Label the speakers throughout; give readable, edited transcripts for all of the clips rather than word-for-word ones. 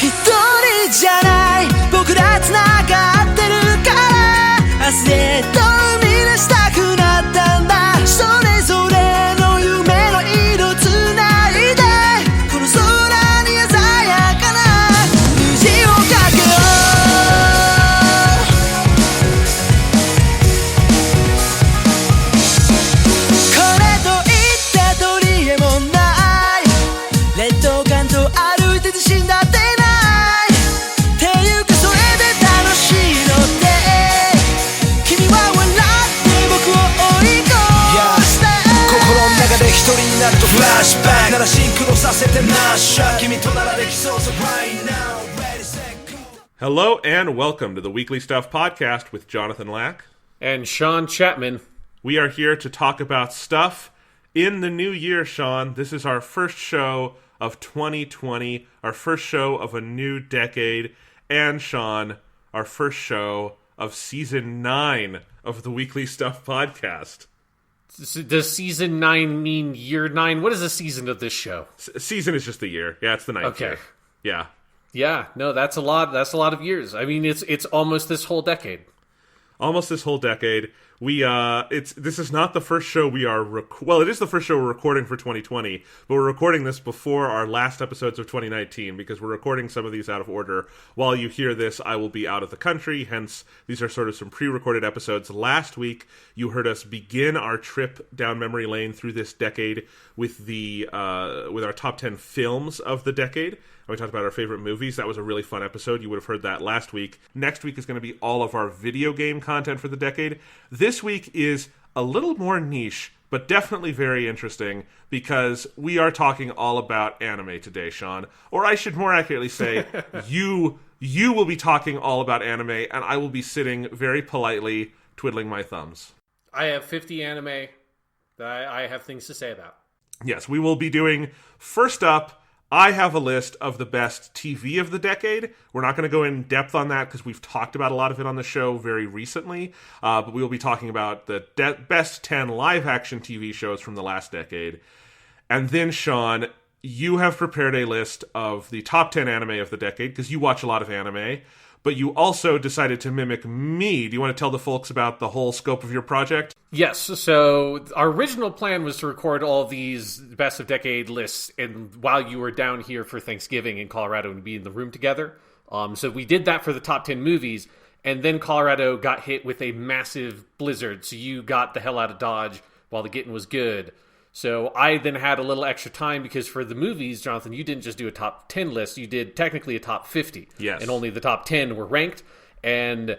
Speaker 1: 人じゃない僕ら繋がってるから明日へと生み出したくなったんだそれぞれの夢の色つないでこの空に鮮やかな虹をかけようこれといった取り柄もない劣等感と歩いてて死んだってないっていうかそれで楽しいのって君は笑って僕を追い越して心の中で一人になるとフラッシュバックならシンクロさせてマッシュ君とならできそうさ right now ready set go
Speaker 2: Hello and welcome to the Weekly Stuff Podcast with Jonathan Lack.
Speaker 3: And Sean Chapman.
Speaker 2: We are here to talk about stuff in the new year, Sean. This is our first show of 2020, our first show of a new decade, and Sean, our first show of season 9 of the Weekly Stuff Podcast.
Speaker 3: Does season 9 mean year 9? What is the season of this show?
Speaker 2: Season is just the year. Yeah, it's the 9th year. Yeah.
Speaker 3: Yeah, no, that's a lot of years. I mean, it's almost this whole decade.
Speaker 2: Almost this whole decade. This is not the first show we are well, it is the first show we're recording for 2020, but we're recording this before our last episodes of 2019 because we're recording some of these out of order. While you hear this, I will be out of the country, hence these are sort of some pre-recorded episodes. Last week, you heard us begin our trip down memory lane through this decade with with our top 10 films of the decade. We talked about our favorite movies. That was a really fun episode. You would have heard that last week. Next week is going to be all of our video game content for the decade. This week is a little more niche, but definitely very interesting because we are talking all about anime today, Sean. Or I should more accurately say, you will be talking all about anime, and I will be sitting very politely twiddling my thumbs.
Speaker 3: I have 50 anime that I have things to say about.
Speaker 2: Yes, we will be doing, first up, I have a list of the best TV of the decade. We're not going to go in depth on that because we've talked about a lot of it on the show very recently. But we will be talking about the best 10 live-action TV shows from the last decade. And then, Sean, you have prepared a list of the top 10 anime of the decade because you watch a lot of anime. But you also decided to mimic me. Do you want to tell the folks about the whole scope of your project?
Speaker 3: Yes, so our original plan was to record all these best of decade lists and while you were down here for Thanksgiving in Colorado and be in the room together. So we did that for the top 10 movies, and then Colorado got hit with a massive blizzard, so you got the hell out of Dodge while the getting was good. So I then had a little extra time because for the movies, Jonathan, you didn't just do a top 10 list, you did technically a top 50.
Speaker 2: Yes.
Speaker 3: And only the top 10 were ranked. And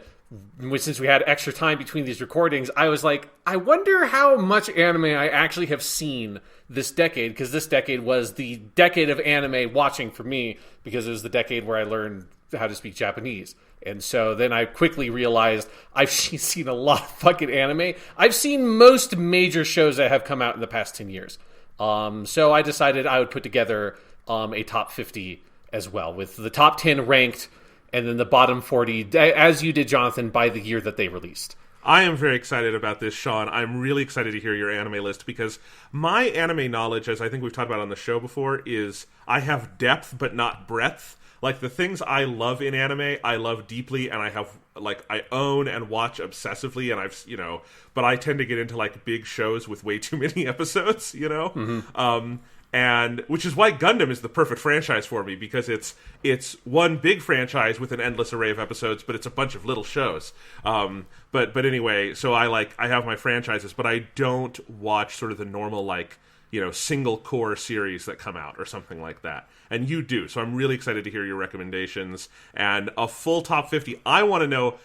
Speaker 3: since we had extra time between these recordings, I was like, I wonder how much anime I actually have seen this decade, because this decade was the decade of anime watching for me, because it was the decade where I learned how to speak Japanese. And so then I quickly realized I've seen a lot of fucking anime. I've seen most major shows that have come out in the past 10 years. So I decided I would put together a top 50 as well, with the top 10 ranked, and then the bottom 40, as you did, Jonathan, by the year that they released.
Speaker 2: I am very excited about this, Sean. I'm really excited to hear your anime list because my anime knowledge, as I think we've talked about on the show before, is I have depth but not breadth. Like, the things I love in anime, I love deeply, and I own and watch obsessively, and but I tend to get into, big shows with way too many episodes, Mm-hmm. And which is why Gundam is the perfect franchise for me, because it's one big franchise with an endless array of episodes, but it's a bunch of little shows. But anyway, so I have my franchises, but I don't watch sort of the normal, single core series that come out or something like that. And you do. So I'm really excited to hear your recommendations and a full top 50. I want to know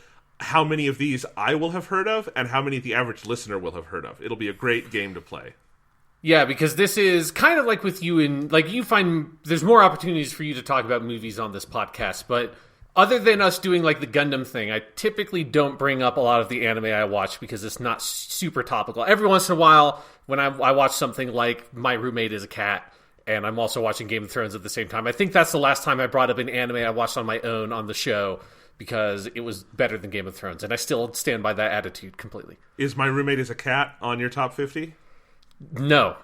Speaker 2: how many of these I will have heard of and how many the average listener will have heard of. It'll be a great game to play.
Speaker 3: Yeah, because this is kind of like with you, and you find there's more opportunities for you to talk about movies on this podcast, but other than us doing the Gundam thing, I typically don't bring up a lot of the anime I watch because it's not super topical. Every once in a while, when I watch something like My Roommate is a Cat, and I'm also watching Game of Thrones at the same time, I think that's the last time I brought up an anime I watched on my own on the show, because it was better than Game of Thrones, and I still stand by that attitude completely.
Speaker 2: Is My Roommate is a Cat on your top 50?
Speaker 3: No.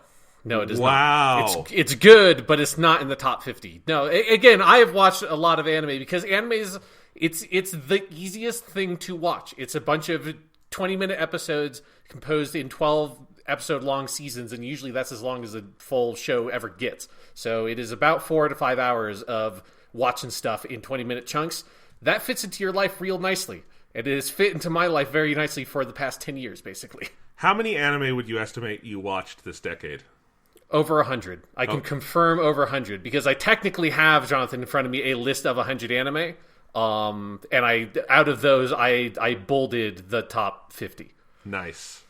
Speaker 3: No, it is
Speaker 2: Wow.
Speaker 3: not. It's good, but it's not in the top 50. No, again, I have watched a lot of anime because anime is it's the easiest thing to watch. It's a bunch of 20-minute episodes composed in 12-episode-long seasons, and usually that's as long as a full show ever gets. So it is about 4 to 5 hours of watching stuff in 20-minute chunks. That fits into your life real nicely. It has fit into my life very nicely for the past 10 years, basically.
Speaker 2: How many anime would you estimate you watched this decade?
Speaker 3: Over 100. I can confirm over 100 because I technically have, Jonathan, in front of me a list of 100 anime. And out of those, I bolded the top 50.
Speaker 2: Nice.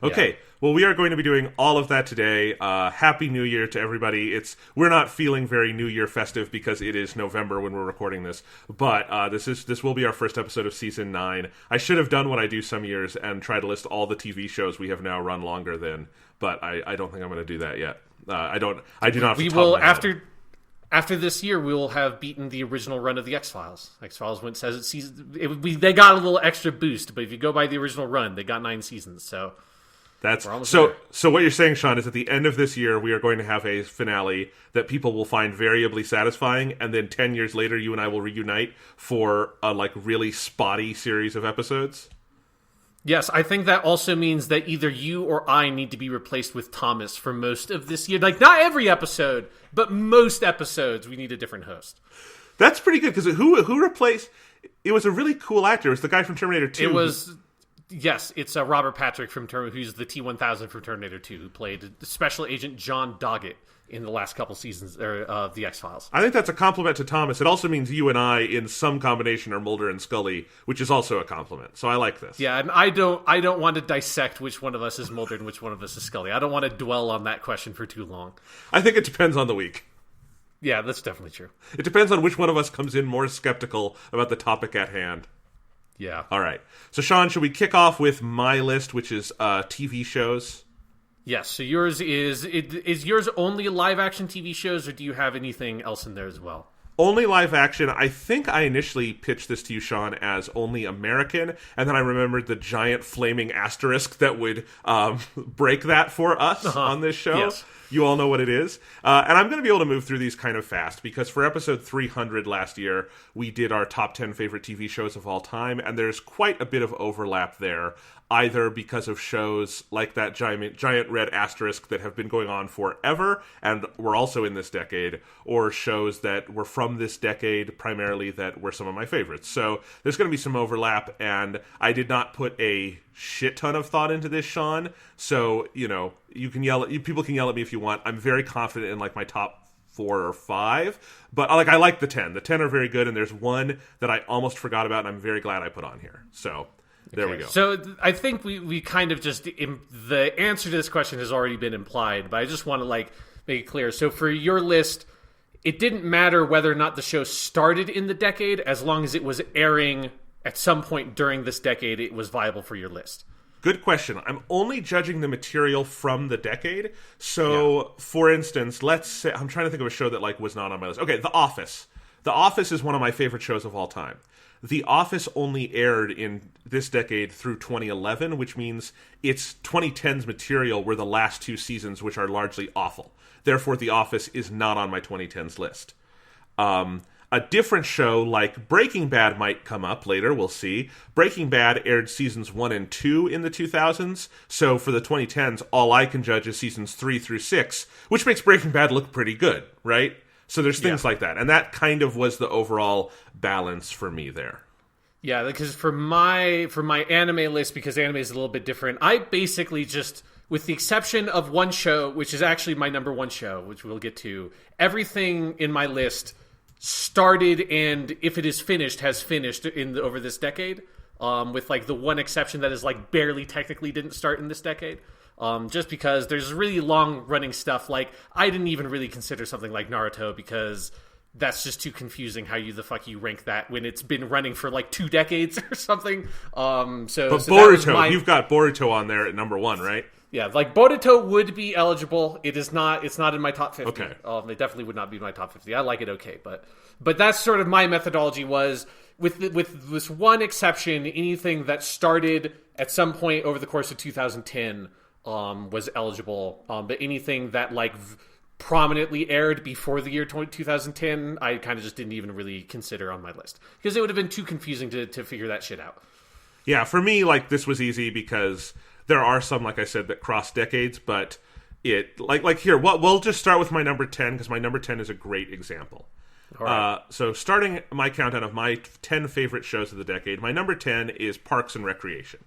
Speaker 2: Okay, well, we are going to be doing all of that today. Happy New Year to everybody. We're not feeling very New Year festive because it is November when we're recording this, but this will be our first episode of Season 9. I should have done what I do some years and try to list all the TV shows we have now run longer than, but I don't think I'm going to do that yet. I do not.
Speaker 3: We will, after this year, we will have beaten the original run of the X-Files. X-Files went says it's season. They got a little extra boost, but if you go by the original run, they got 9 seasons. So
Speaker 2: that's so. So what you're saying, Sean, is at the end of this year, we are going to have a finale that people will find variably satisfying, and then 10 years later, you and I will reunite for a really spotty series of episodes.
Speaker 3: Yes, I think that also means that either you or I need to be replaced with Thomas for most of this year. Like, not every episode, but most episodes, we need a different host.
Speaker 2: That's pretty good, because who replaced... It was a really cool actor. It was the guy from Terminator 2.
Speaker 3: It was... Yes, it's Robert Patrick from Terminator, who's the T-1000 from Terminator 2, who played Special Agent John Doggett in the last couple seasons of the X-Files.
Speaker 2: I think that's a compliment to Thomas. It also means you and I, in some combination, are Mulder and Scully, which is also a compliment. So I like this.
Speaker 3: Yeah, and I don't want to dissect which one of us is Mulder and which one of us is Scully. I don't want to dwell on that question for too long.
Speaker 2: I think it depends on the week.
Speaker 3: Yeah, that's definitely true.
Speaker 2: It depends on which one of us comes in more skeptical about the topic at hand.
Speaker 3: Yeah.
Speaker 2: All right. So, Sean, should we kick off with my list, which is TV shows?
Speaker 3: Yes, so yours is yours only live-action TV shows, or do you have anything else in there as well?
Speaker 2: Only live action. I think I initially pitched this to you, Sean, as only American, and then I remembered the giant flaming asterisk that would break that for us on this show.
Speaker 3: Yes.
Speaker 2: You all know what it is. And I'm going to be able to move through these kind of fast, because for episode 300 last year, we did our top 10 favorite TV shows of all time, and there's quite a bit of overlap there, either because of shows like that giant red asterisk that have been going on forever and were also in this decade, or shows that were from this decade primarily that were some of my favorites. So there's going to be some overlap, and I did not put a shit ton of thought into this, Sean. So, you can people can yell at me if you want. I'm very confident in my top 4 or 5, but I like the 10. The 10 are very good, and there's one that I almost forgot about, and I'm very glad I put on here. So there we go.
Speaker 3: So I think we kind of just the answer to this question has already been implied, but I just want to make it clear. So for your list, it didn't matter whether or not the show started in the decade, as long as it was airing at some point during this decade, it was viable for your list.
Speaker 2: Good question. I'm only judging the material from the decade. So, For instance, let's say I'm trying to think of a show that was not on my list. Okay, The Office. The Office is one of my favorite shows of all time. The Office only aired in this decade through 2011, which means its 2010s material were the last 2 seasons, which are largely awful. Therefore, The Office is not on my 2010s list. A different show like Breaking Bad might come up later, we'll see. Breaking Bad aired seasons 1 and 2 in the 2000s, so for the 2010s, all I can judge is seasons 3 through 6, which makes Breaking Bad look pretty good, right? So there's things like that, and that kind of was the overall balance for me there. Yeah,
Speaker 3: because for my anime list, because anime is a little bit different, I basically just, with the exception of one show, which is actually my number 1 show, which we'll get to, everything in my list started, and if it is finished, has finished over this decade, with the one exception that is barely technically didn't start in this decade, just because there's really long running stuff. I didn't even really consider something like Naruto, because that's just too confusing how you rank that when it's been running for 2 decades or something. But
Speaker 2: Boruto, you've got Boruto on there at number 1, right?
Speaker 3: Yeah, Boruto would be eligible. It's not in my top 50.
Speaker 2: Okay.
Speaker 3: It definitely would not be in my top 50. I like it okay, but that's sort of my methodology was, with this one exception, anything that started at some point over the course of 2010 was eligible. But anything that like prominently aired before the year 2010, I kind of just didn't even really consider on my list because it would have been too confusing to figure that shit out.
Speaker 2: Yeah, for me, like, this was easy because there are some, like I said, that cross decades, but it, like here, we'll just start with my number 10 because my number 10 is a great example.
Speaker 3: All right.
Speaker 2: So starting my countdown of my 10 favorite shows of the decade, my number 10 is Parks and Recreation.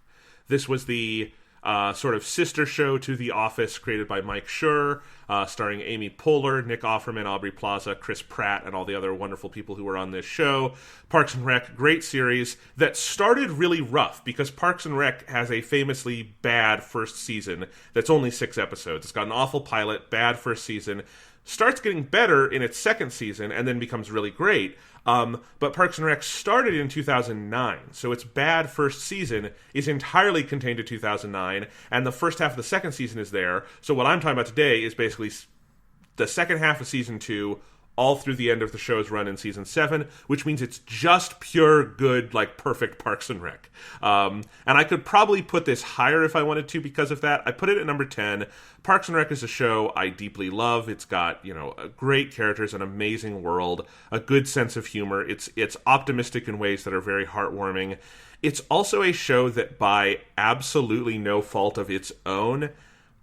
Speaker 2: This was the sort of sister show to The Office, created by Mike Schur, starring Amy Poehler, Nick Offerman, Aubrey Plaza, Chris Pratt, and all the other wonderful people who were on this show. Parks and Rec, great series that started really rough because Parks and Rec has a famously bad first season that's only 6 episodes. It's got an awful pilot, bad first season, starts getting better in its second season, and then becomes really great. But Parks and Rec started in 2009, so its bad first season is entirely contained to 2009, and the first half of the second season is there. So what I'm talking about today is basically the second half of season 2, all through the end of the show's run in season 7, which means it's just pure good, like perfect Parks and Rec. And I could probably put this higher if I wanted to because of that. I put it at number 10. Parks and Rec is a show I deeply love. It's got, great characters, an amazing world, a good sense of humor. It's optimistic in ways that are very heartwarming. It's also a show that, by absolutely no fault of its own,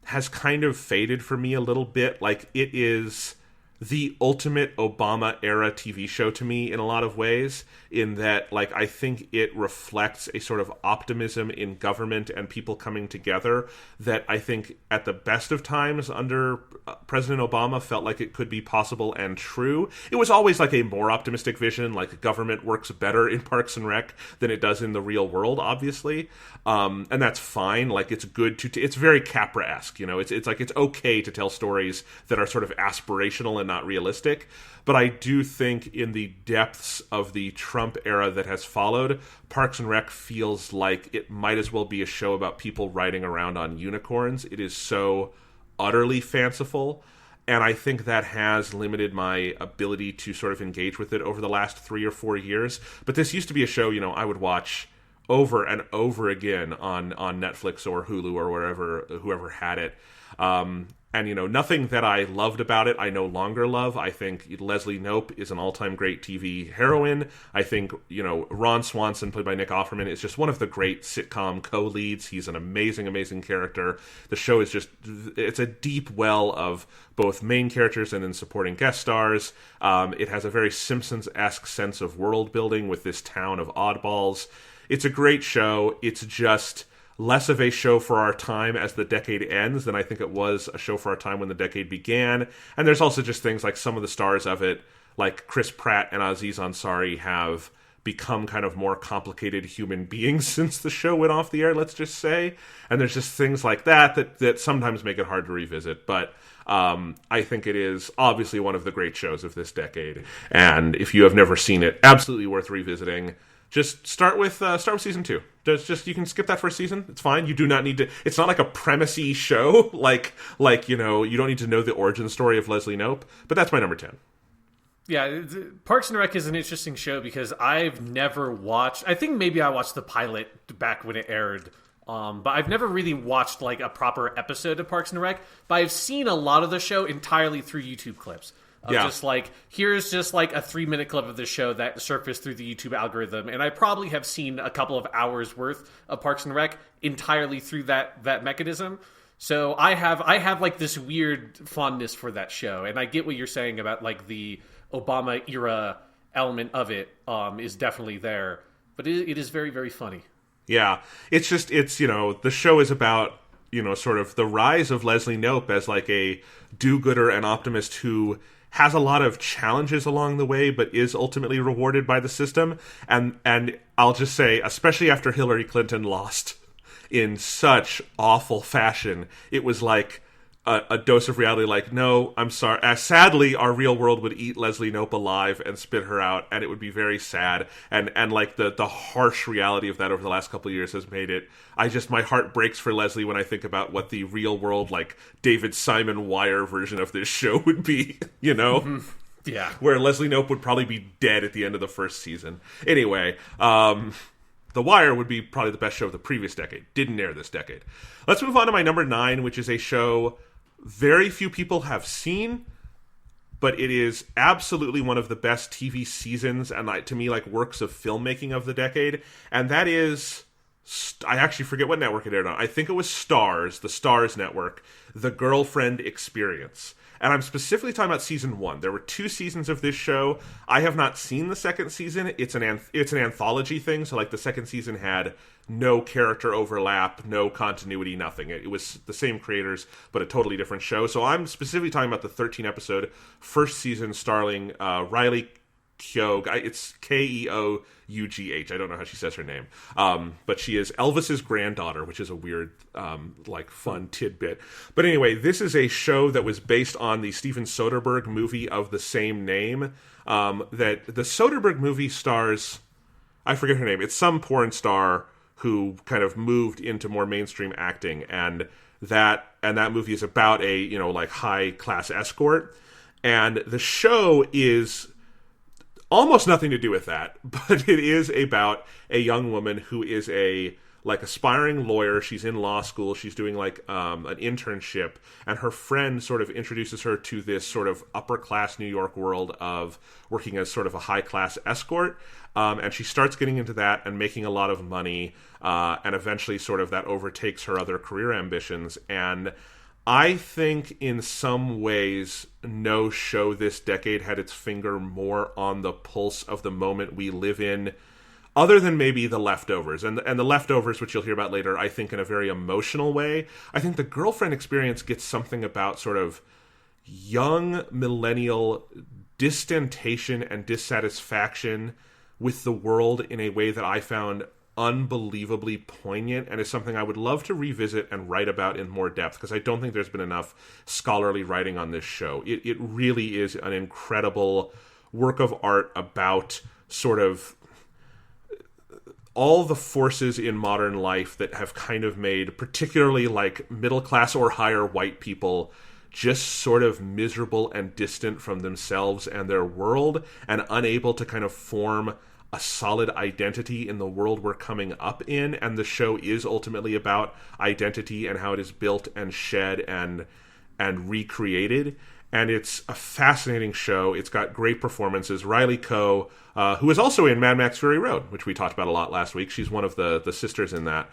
Speaker 2: has kind of faded for me a little bit. Like, it is the ultimate Obama-era TV show to me in a lot of ways, in that, like, I think it reflects a sort of optimism in government and people coming together that I think at the best of times under President Obama felt like it could be possible and true. It was always like a more optimistic vision, like government works better in Parks and Rec than it does in the real world, obviously. And that's fine. Like, it's good to, it's very Capra-esque, it's like, it's okay to tell stories that are sort of aspirational and not realistic. But I do think in the depths of the Trump era that has followed, Parks and Rec feels like it might as well be a show about people riding around on unicorns. It is so utterly fanciful, and I think that has limited my ability to sort of engage with it over the last 3 or 4 years. But this used to be a show, I would watch over and over again on Netflix or Hulu or wherever, whoever had it. And, nothing that I loved about it, I no longer love. I think Leslie Knope is an all-time great TV heroine. I think, Ron Swanson, played by Nick Offerman, is just one of the great sitcom co-leads. He's an amazing, amazing character. The show is just, it's a deep well of both main characters and then supporting guest stars. It has a very Simpsons-esque sense of world building with this town of oddballs. It's a great show. It's just less of a show for our time as the decade ends than I think it was a show for our time when the decade began. And there's also just things like some of the stars of it, like Chris Pratt and Aziz Ansari, have become kind of more complicated human beings since the show went off the air, let's just say. And there's just things like that sometimes make it hard to revisit. But I think it is obviously one of the great shows of this decade. And if you have never seen it, absolutely worth revisiting. Just start with season 2. You can skip that first season. It's fine. You do not need to. It's not like a premise-y show. Like you don't need to know the origin story of Leslie Knope. But that's my number 10.
Speaker 3: Yeah, Parks and Rec is an interesting show because I've never watched. I think maybe I watched the pilot back when it aired. But I've never really watched like a proper episode of Parks and Rec. But I've seen a lot of the show entirely through YouTube clips. Just like, here's just like a 3-minute clip of the show that surfaced through the YouTube algorithm. And I probably have seen a couple of hours worth of Parks and Rec entirely through that mechanism. So I have like this weird fondness for that show. And I get what you're saying about like the Obama era element of it is definitely there. But it is very, very funny. Yeah.
Speaker 2: It's the show is about, sort of the rise of Leslie Knope as like a do-gooder and optimist who has a lot of challenges along the way, but is ultimately rewarded by the system. And I'll just say, especially after Hillary Clinton lost in such awful fashion, it was like a dose of reality, like, no, I'm sorry. Sadly, our real world would eat Leslie Knope alive and spit her out, and it would be very sad. And like the harsh reality of that over the last couple of years has made it. My heart breaks for Leslie when I think about what the real world, like David Simon Wire version of this show would be,
Speaker 3: Mm-hmm. Yeah.
Speaker 2: Where Leslie Knope would probably be dead at the end of the first season. Anyway, The Wire would be probably the best show of the previous decade. Didn't air this decade. Let's move on to my number 9, which is a show very few people have seen, but it is absolutely one of the best TV seasons and, to me, works of filmmaking of the decade. And that is, I actually forget what network it aired on. I think it was Starz, the Starz network, The Girlfriend Experience. And I'm specifically talking about season 1. There were 2 seasons of this show. I have not seen the second season. It's an anthology thing. So the second season had no character overlap, no continuity, nothing. It was the same creators, but a totally different show. So I'm specifically talking about the 13 episode first season starring Riley Keough. It's Keough. I don't know how she says her name. But she is Elvis's granddaughter, which is a weird, fun tidbit. But anyway, this is a show that was based on the Steven Soderbergh movie of the same name. That the Soderbergh movie stars, I forget her name. It's some porn star who kind of moved into more mainstream acting, and that movie is about a high class escort, and the show is almost nothing to do with that, but it is about a young woman who is a aspiring lawyer. She's in law school. She's doing an internship, and her friend sort of introduces her to this sort of upper class New York world of working as sort of a high class escort. And she starts getting into that and making a lot of money, and eventually sort of that overtakes her other career ambitions. And I think in some ways, no show this decade had its finger more on the pulse of the moment we live in, other than maybe The Leftovers. And The Leftovers, which you'll hear about later, I think in a very emotional way. I think The Girlfriend Experience gets something about sort of young millennial distentation and dissatisfaction with the world in a way that I found unbelievably poignant, and is something I would love to revisit and write about in more depth, because I don't think there's been enough scholarly writing on this show. It really is an incredible work of art about sort of all the forces in modern life that have kind of made particularly middle class or higher white people just sort of miserable and distant from themselves and their world, and unable to kind of form a solid identity in the world we're coming up in. And the show is ultimately about identity and how it is built and shed and recreated. And it's a fascinating show. It's got great performances. Riley Keough, who is also in Mad Max Fury Road, which we talked about a lot last week. She's one of the sisters in that.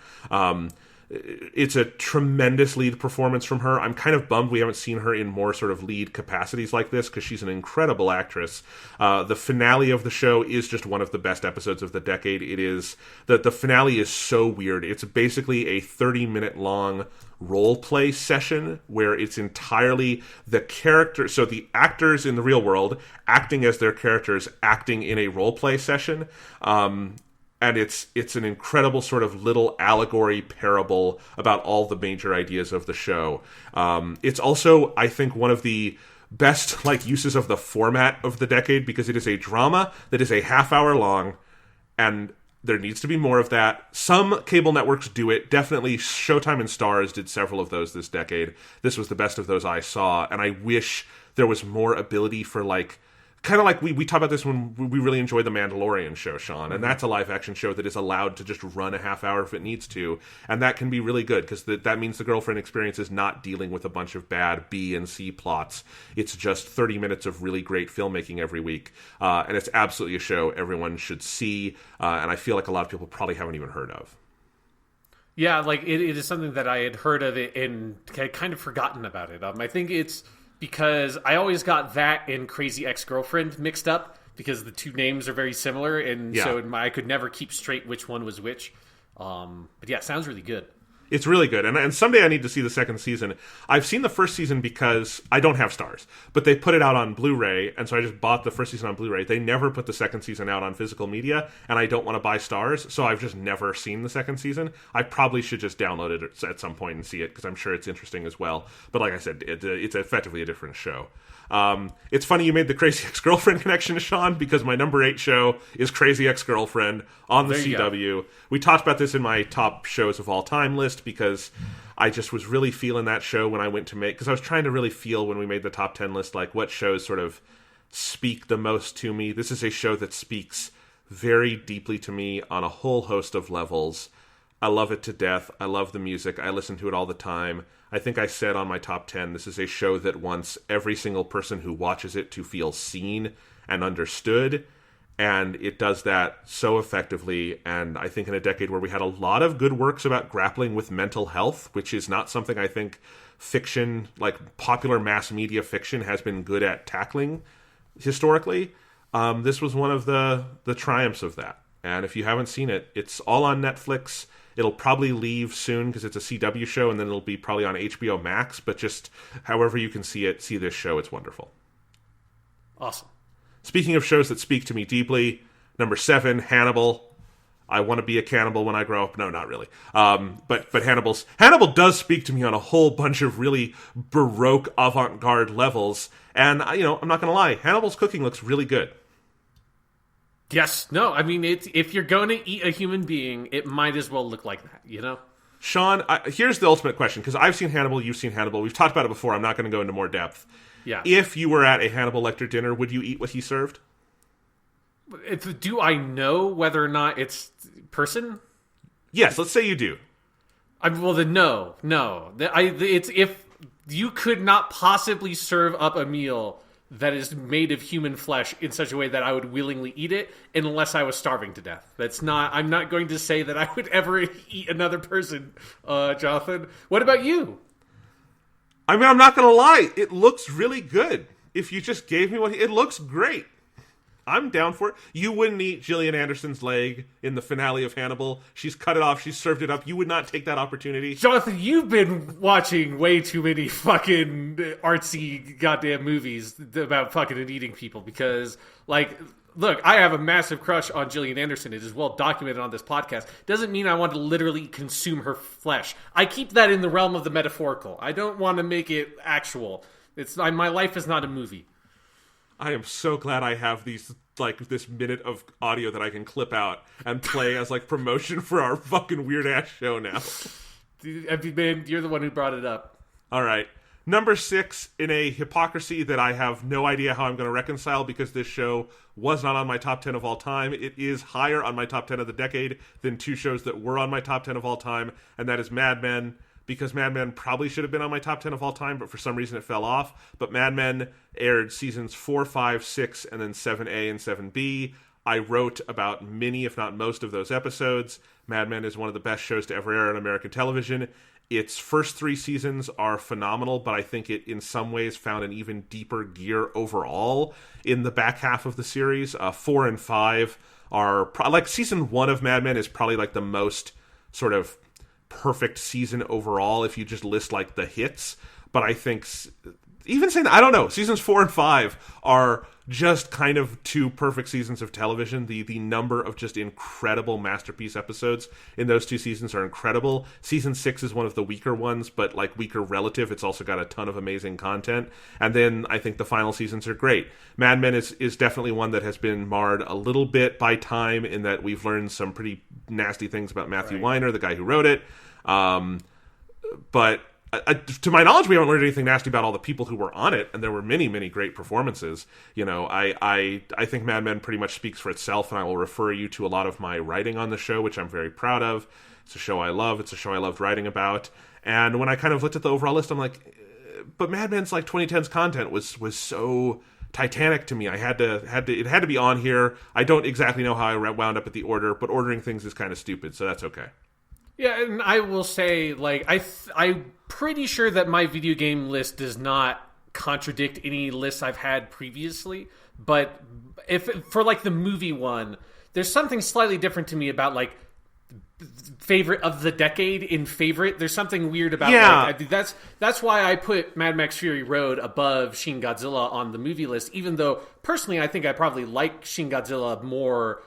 Speaker 2: It's a tremendous lead performance from her. I'm kind of bummed we haven't seen her in more sort of lead capacities like this, because she's an incredible actress. The finale of the show is just one of the best episodes of the decade. It is the finale is so weird. It's basically a 30-minute long role play session where it's entirely the character, so the actors in the real world acting as their characters, acting in a role play session. And it's an incredible sort of little allegory parable about all the major ideas of the show. It's also, I think, one of the best uses of the format of the decade, because it is a drama that is a half-hour long, and there needs to be more of that. Some cable networks do it. Definitely Showtime and Starz did several of those this decade. This was the best of those I saw, and I wish there was more ability for kind of we talk about this when we really enjoy The Mandalorian show, Sean, and that's a live-action show that is allowed to just run a half hour if it needs to, and that can be really good, because that means The Girlfriend Experience is not dealing with a bunch of bad B and C plots. It's just 30 minutes of really great filmmaking every week, and it's absolutely a show everyone should see, and I feel like a lot of people probably haven't even heard of.
Speaker 3: Yeah, it is something that I had heard of it and had kind of forgotten about it. I think it's because I always got that and Crazy Ex-Girlfriend mixed up, because the two names are very similar, and so I could never keep straight which one was which. But yeah, it sounds really good. It's really good, and someday I need to see the second season. I've seen the first season because I don't have Starz, but they put it out on Blu-ray, and so I just bought the first season on Blu-ray. They never put the second season out on physical media, and I don't want to buy Starz, so I've just never seen the second season. I probably should just download it at some point and see it, because I'm sure it's interesting as well. But like I said, it's effectively a different show. It's funny you made the Crazy Ex-Girlfriend connection, Sean, because my number 8 show is Crazy Ex-Girlfriend on the CW. We talked about this in my top shows of all time list, because I just was really feeling that show when I went to make, because I was trying to really feel when we made the top 10 list, what shows sort of speak the most to me. This is a show that speaks
Speaker 2: very deeply to me on a whole host of levels. I love it to death. I love the music. I listen to it all the time. I think I said on my top 10, this is a show that wants every single person who watches it to feel seen and understood. And it does that so effectively. And I think in a decade where we had a lot of good works about grappling with mental health, which is not something I think fiction, like popular mass media fiction, has been good at tackling historically, this was one of the triumphs of that. And if you haven't seen it, it's all on Netflix. It'll probably leave soon because it's a CW show, and then it'll be probably on HBO Max. But just however you can see it, see this show. It's wonderful.
Speaker 3: Awesome.
Speaker 2: Speaking of shows that speak to me deeply, number 7, Hannibal. I want to be a cannibal when I grow up. No, not really. But Hannibal does speak to me on a whole bunch of really Baroque avant-garde levels. And, I'm not going to lie, Hannibal's cooking looks really good.
Speaker 3: Yes. No, I mean, if you're going to eat a human being, it might as well look like that,
Speaker 2: Sean, here's the ultimate question, because I've seen Hannibal, you've seen Hannibal. We've talked about it before. I'm not going to go into more depth.
Speaker 3: Yeah.
Speaker 2: If you were at a Hannibal Lecter dinner, would you eat what he served?
Speaker 3: Do I know whether or not it's person?
Speaker 2: Yes, let's say you do.
Speaker 3: Well, then no. It's if you could not possibly serve up a meal that is made of human flesh in such a way that I would willingly eat it unless I was starving to death. I'm not going to say that I would ever eat another person, Jonathan. What about you?
Speaker 2: I mean, I'm not going to lie. It looks really good. If you just gave me it looks great. I'm down for it. You wouldn't eat Gillian Anderson's leg in the finale of Hannibal. She's cut it off. She's served it up. You would not take that opportunity.
Speaker 3: Jonathan, you've been watching way too many fucking artsy goddamn movies about fucking and eating people because, look, I have a massive crush on Gillian Anderson. It is well documented on this podcast. Doesn't mean I want to literally consume her flesh. I keep that in the realm of the metaphorical. I don't want to make it actual. My life is not a movie.
Speaker 2: I am so glad I have this minute of audio that I can clip out and play as promotion for our fucking weird ass show now.
Speaker 3: You're the one who brought it up.
Speaker 2: All right. Number 6, in a hypocrisy that I have no idea how I'm going to reconcile because this show was not on my top 10 of all time. It is higher on my top 10 of the decade than 2 shows that were on my top 10 of all time, and that is Mad Men. Because Mad Men probably should have been on my top 10 of all time, but for some reason it fell off. But Mad Men aired seasons 4, 5, 6, and then 7A and 7B. I wrote about many, if not most, of those episodes. Mad Men is one of the best shows to ever air on American television. Its first 3 seasons are phenomenal, but I think it in some ways found an even deeper gear overall in the back half of the series. 4 and 5 are... season 1 of Mad Men is probably the most sort of perfect season overall if you just list the hits, but I think even saying that, I don't know, seasons 4 and 5 are just kind of 2 perfect seasons of television. The number of just incredible masterpiece episodes in those 2 seasons are incredible. Season 6 is one of the weaker ones, but weaker relative. It's also got a ton of amazing content, and then I think the final seasons are great. Mad Men is definitely one that has been marred a little bit by time in that we've learned some pretty nasty things about Matthew Weiner, the guy who wrote it. But to my knowledge, we haven't learned anything nasty about all the people who were on it, and there were many, many great performances. I think Mad Men pretty much speaks for itself, and I will refer you to a lot of my writing on the show, which I'm very proud of. It's a show I love. It's a show I loved writing about. And when I kind of looked at the overall list, I'm like, but Mad Men's 2010s content was so Titanic to me. It had to be on here. I don't exactly know how I wound up at the order, but ordering things is kind of stupid, so that's okay.
Speaker 3: Yeah, and I will say, I'm pretty sure that my video game list does not contradict any lists I've had previously, but if for the movie one, there's something slightly different to me about favorite of the decade in favorite. There's something weird about that's why I put Mad Max Fury Road above Shin Godzilla on the movie list, even though personally I think I probably like Shin Godzilla more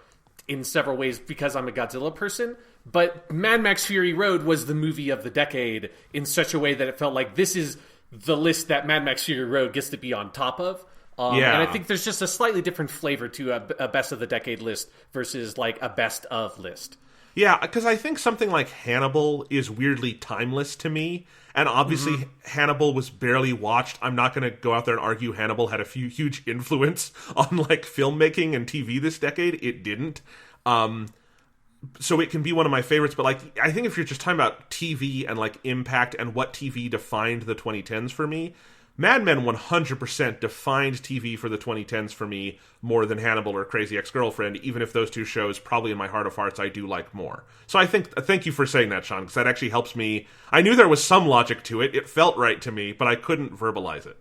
Speaker 3: in several ways because I'm a Godzilla person. But Mad Max Fury Road was the movie of the decade in such a way that it felt like this is the list that Mad Max Fury Road gets to be on top of. And I think there's just a slightly different flavor to a best of the decade list versus a best of list.
Speaker 2: Yeah, because I think something like Hannibal is weirdly timeless to me. And obviously, Hannibal was barely watched. I'm not going to go out there and argue Hannibal had a huge influence on like filmmaking and TV this decade. It didn't. So it can be one of my favorites. But like, I think if you're just talking about TV and like impact and what TV defined the 2010s for me, Mad Men 100% defined TV for the 2010s for me more than Hannibal or Crazy Ex-Girlfriend, even if those two shows, probably in my heart of hearts, I do like more. So I think, thank you for saying that, Sean, because that actually helps me. I knew there was some logic to it. It felt right to me, but I couldn't verbalize it.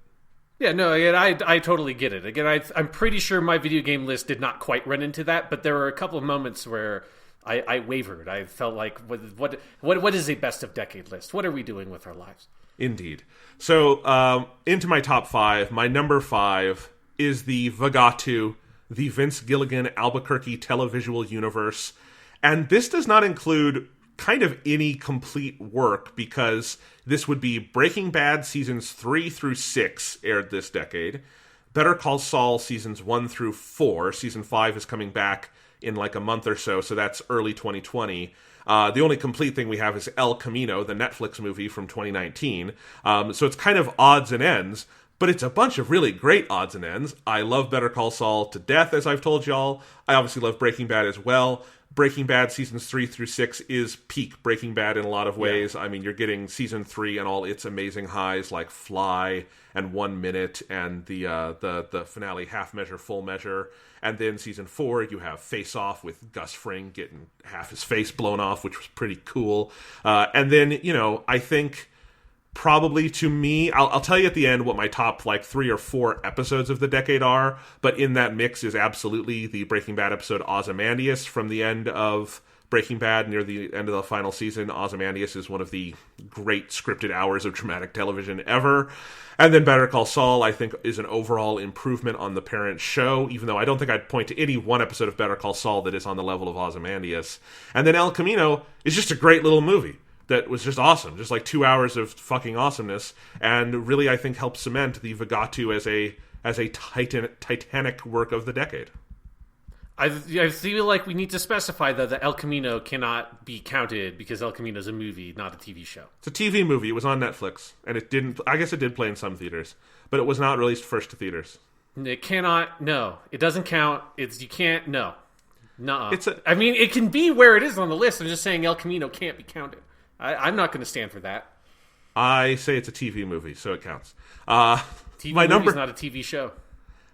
Speaker 3: Yeah, no, again, I totally get it. Again, I'm pretty sure my video game list did not quite run into that, but there were a couple of moments where I wavered. I felt like, what is a best of decade list? What are we doing with our lives?
Speaker 2: Indeed. So, into my top 5, my number 5 is the Vagatu, the Vince Gilligan Albuquerque televisual universe. And this does not include kind of any complete work, because this would be Breaking Bad seasons 3 through 6 aired this decade. Better Call Saul seasons 1 through 4. Season 5 is coming back in like a month or so that's early 2020. The only complete thing we have is El Camino, the Netflix movie from 2019. So it's kind of odds and ends, but it's a bunch of really great odds and ends. I love Better Call Saul to death, as I've told y'all. I obviously love Breaking Bad as well. Breaking Bad seasons 3 through 6 is peak Breaking Bad in a lot of ways. Yeah. I mean, you're getting season 3 and all its amazing highs like Fly and 1 Minute and the finale Half Measure, Full Measure. And then season 4, you have Face Off with Gus Fring getting half his face blown off, which was pretty cool. And then, you know, I think probably to me, I'll tell you at the end what my top like 3 or 4 episodes of the decade are, but in that mix is absolutely the Breaking Bad episode Ozymandias from the end of Breaking Bad, near the end of the final season. Ozymandias is one of the great scripted hours of dramatic television ever. And then Better Call Saul, I think, is an overall improvement on the parent show, even though I don't think I'd point to any one episode of Better Call Saul that is on the level of Ozymandias. And then El Camino is just a great little movie that was just awesome, just like 2 hours of fucking awesomeness, and really I think helped cement the Vagatu as a titanic work of the decade.
Speaker 3: I feel like we need to specify, though, that El Camino cannot be counted because El Camino is a movie, not a TV show.
Speaker 2: It's a TV movie. It was on Netflix, and it didn't. I guess it did play in some theaters, but it was not released first to theaters.
Speaker 3: It cannot. No, it doesn't count. You can't. No, nuh-uh. I mean, it can be where it is on the list. I'm just saying El Camino can't be counted. I'm not going to stand for that.
Speaker 2: I say it's a TV movie, so it counts.
Speaker 3: TV movie is not a TV show.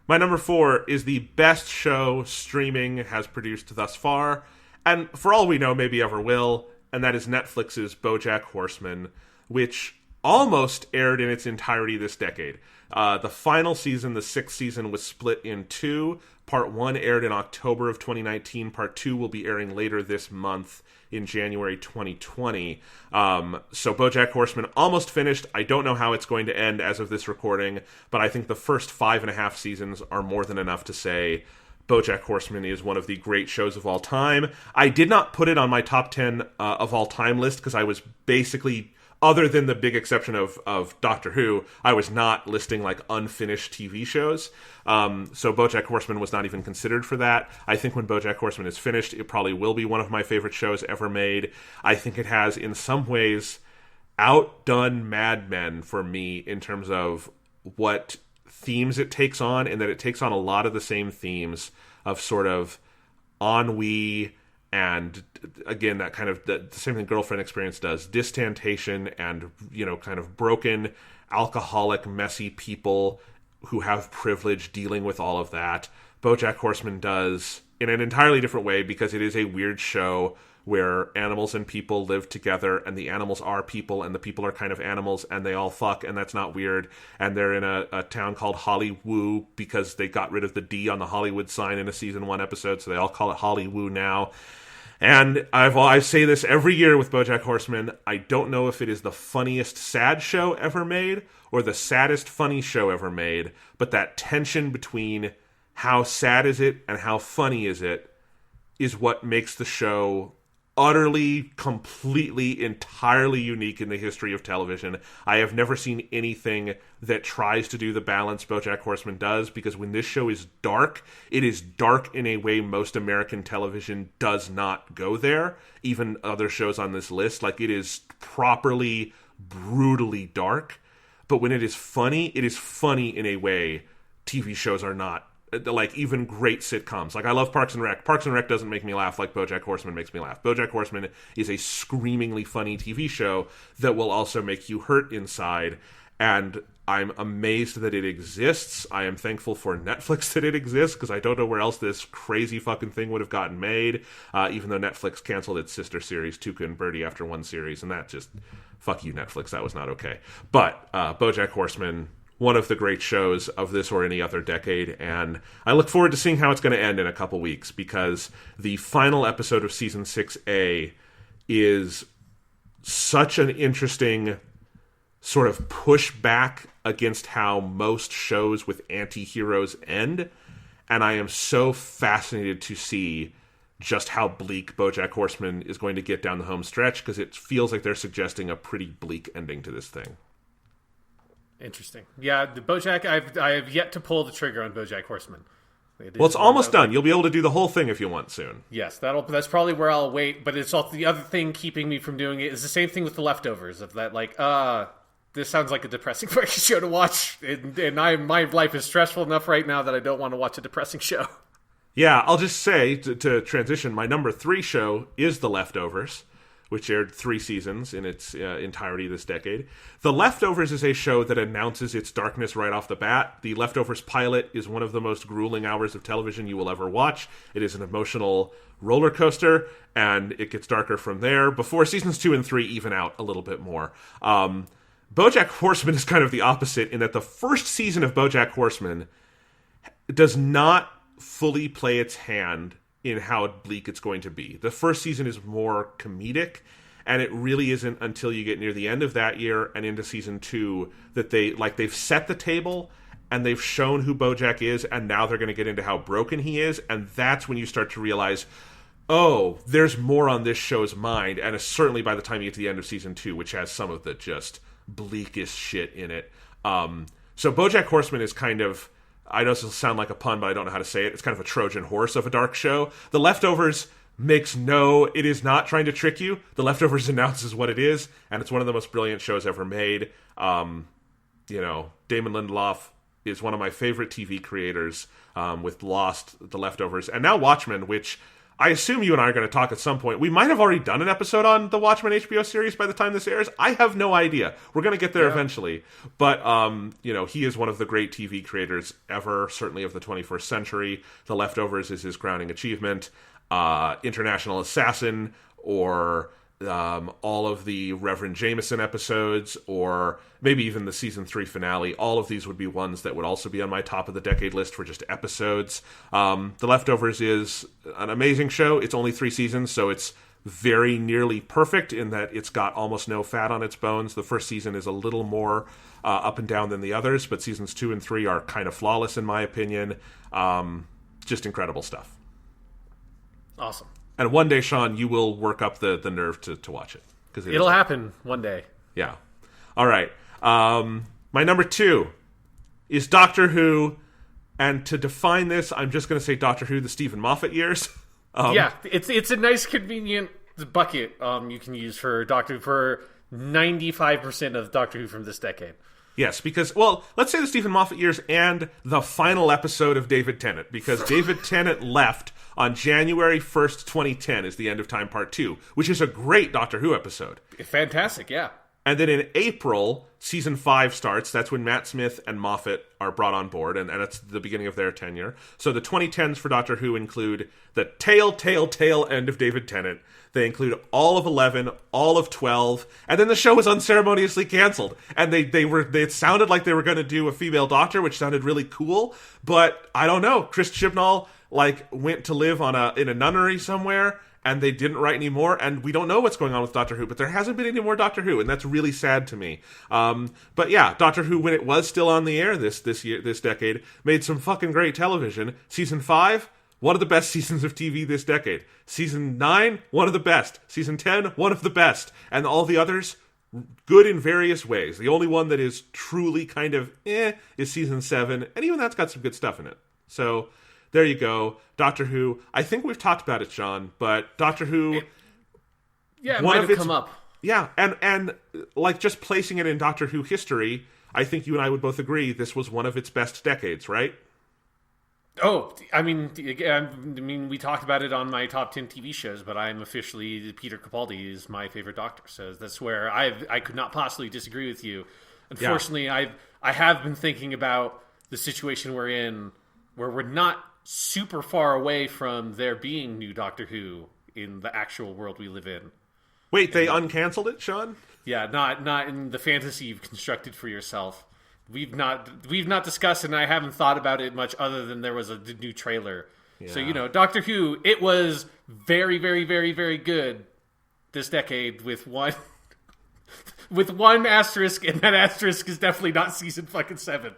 Speaker 2: My number 4 is the best show streaming has produced thus far, and for all we know, maybe ever will, and that is Netflix's BoJack Horseman, which almost aired in its entirety this decade. The final season, the 6th season, was split in 2. Part 1 aired in October of 2019. Part 2 will be airing later this month in January 2020. So BoJack Horseman almost finished. I don't know how it's going to end as of this recording, but I think the first 5.5 seasons are more than enough to say BoJack Horseman is one of the great shows of all time. I did not put it on my top 10 of all time list because I was basically, other than the big exception of Doctor Who, I was not listing like unfinished TV shows. So BoJack Horseman was not even considered for that. I think when BoJack Horseman is finished, it probably will be one of my favorite shows ever made. I think it has, in some ways, outdone Mad Men for me in terms of what themes it takes on, and that it takes on a lot of the same themes of sort of ennui and, again, that kind of the same thing Girlfriend Experience does, distantation and, you know, kind of broken, alcoholic, messy people who have privilege dealing with all of that. BoJack Horseman does in an entirely different way, because it is a weird show where animals and people live together, and the animals are people, and the people are kind of animals, and they all fuck, and that's not weird. And they're in a town called Hollywood because they got rid of the D on the Hollywood sign in a season 1 episode, so they all call it Hollywood now. And I say this every year with BoJack Horseman, I don't know if it is the funniest sad show ever made or the saddest funny show ever made, but that tension between how sad is it and how funny is it is what makes the show utterly, completely, entirely unique in the history of television. I have never seen anything that tries to do the balance BoJack Horseman does, because when this show is dark, it is dark in a way most American television does not go there. Even other shows on this list, like, it is properly, brutally dark. But when it is funny in a way TV shows are not. Like, even great sitcoms. Like, I love Parks and Rec. Parks and Rec doesn't make me laugh like BoJack Horseman makes me laugh. BoJack Horseman is a screamingly funny TV show that will also make you hurt inside. And I'm amazed that it exists. I am thankful for Netflix that it exists, because I don't know where else this crazy fucking thing would have gotten made, even though Netflix canceled its sister series, Tuca and Birdie, after one series. And that just... Fuck you, Netflix. That was not okay. But BoJack Horseman... one of the great shows of this or any other decade, and I look forward to seeing how it's going to end in a couple weeks, because the final episode of Season 6A is such an interesting sort of pushback against how most shows with anti-heroes end, and I am so fascinated to see just how bleak BoJack Horseman is going to get down the home stretch, because it feels like they're suggesting a pretty bleak ending to this thing.
Speaker 3: Interesting. Yeah, the BoJack. I have yet to pull the trigger on BoJack Horseman.
Speaker 2: It's almost done. You'll be able to do the whole thing if you want soon.
Speaker 3: Yes, that's probably where I'll wait. But it's also the other thing keeping me from doing it is the same thing with The Leftovers. Of that, like, this sounds like a depressing show to watch, and my life is stressful enough right now that I don't want to watch a depressing show.
Speaker 2: Yeah, I'll just say to transition. My number 3 show is The Leftovers, which aired 3 seasons in its entirety this decade. The Leftovers is a show that announces its darkness right off the bat. The Leftovers pilot is one of the most grueling hours of television you will ever watch. It is an emotional roller coaster, and it gets darker from there, before seasons 2 and 3 even out a little bit more. BoJack Horseman is kind of the opposite, in that the first season of BoJack Horseman does not fully play its hand in how bleak it's going to be. The first season is more comedic, and it really isn't until you get near the end of that year and into season 2 that they've set the table and they've shown who BoJack is, and now they're going to get into how broken he is, and that's when you start to realize, oh, there's more on this show's mind, and certainly by the time you get to the end of season 2, which has some of the just bleakest shit in it. So BoJack Horseman is kind of... I know this will sound like a pun, but I don't know how to say it. It's kind of a Trojan horse of a dark show. The Leftovers it is not trying to trick you. The Leftovers announces what it is, and it's one of the most brilliant shows ever made. Damon Lindelof is one of my favorite TV creators, with Lost, The Leftovers, and now Watchmen, which I assume you and I are going to talk at some point. We might have already done an episode on the Watchmen HBO series by the time this airs. I have no idea. We're going to get there eventually. But, he is one of the great TV creators ever, certainly of the 21st century. The Leftovers is his crowning achievement. International Assassin, or all of the Reverend Jameson episodes, or maybe even the season 3 finale. All of these would be ones that would also be on my top of the decade list for just episodes. The Leftovers is an amazing show. It's only 3 seasons, so it's very nearly perfect in that it's got almost no fat on its bones. The first season is a little more up and down than the others, but seasons 2 and 3 are kind of flawless in my opinion. Just incredible stuff.
Speaker 3: Awesome.
Speaker 2: And one day, Sean, you will work up the nerve to watch it.
Speaker 3: It'll happen one day.
Speaker 2: Yeah. All right. My number 2 is Doctor Who. And to define this, I'm just going to say Doctor Who, the Steven Moffat years.
Speaker 3: It's a nice, convenient bucket you can use for 95% of Doctor Who from this decade.
Speaker 2: Yes, because, well, let's say the Steven Moffat years and the final episode of David Tennant, because David Tennant left on January 1st, 2010 is the End of Time Part 2, which is a great Doctor Who episode.
Speaker 3: Fantastic, yeah.
Speaker 2: And then in April, Season 5 starts. That's when Matt Smith and Moffat are brought on board, and that's the beginning of their tenure. So the 2010s for Doctor Who include the tail end of David Tennant. They include all of 11, all of 12, and then the show was unceremoniously canceled. And it sounded like they were going to do a female Doctor, which sounded really cool, but I don't know. Chris Chibnall went to live in a nunnery somewhere, and they didn't write any more, and we don't know what's going on with Doctor Who, but there hasn't been any more Doctor Who, and that's really sad to me. But yeah, Doctor Who, when it was still on the air this decade, made some fucking great television. Season 5, one of the best seasons of TV this decade. Season 9, one of the best. Season 10, one of the best. And all the others, good in various ways. The only one that is truly kind of is season 7, and even that's got some good stuff in it. So there you go. Doctor Who. I think we've talked about it, Sean, but Doctor Who...
Speaker 3: It might have come up.
Speaker 2: Yeah, and like just placing it in Doctor Who history, I think you and I would both agree this was one of its best decades, right?
Speaker 3: Oh, I mean, we talked about it on my top 10 TV shows, but I'm officially Peter Capaldi is my favorite Doctor, so that's where I could not possibly disagree with you. Unfortunately, I have been thinking about the situation we're in, where we're not super far away from there being new Doctor Who in the actual world we live in.
Speaker 2: Wait, they uncanceled it, Sean?
Speaker 3: Yeah, not in the fantasy you've constructed for yourself. We've not discussed, and I haven't thought about it much other than there was a new trailer. Yeah. So, Doctor Who, it was very, very, very, very good this decade with one asterisk, and that asterisk is definitely not season fucking 7.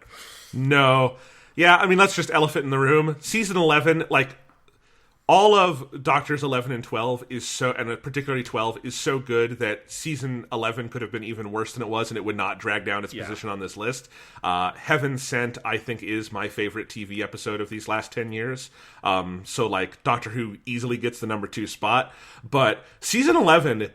Speaker 2: No. Yeah, I mean, that's just elephant in the room. Season 11, like, all of Doctors 11 and 12 is so, and particularly 12, is so good that season 11 could have been even worse than it was, and it would not drag down its position on this list. Heaven Sent, I think, is my favorite TV episode of these last 10 years. So, like, Doctor Who easily gets the number 2 spot. But season 11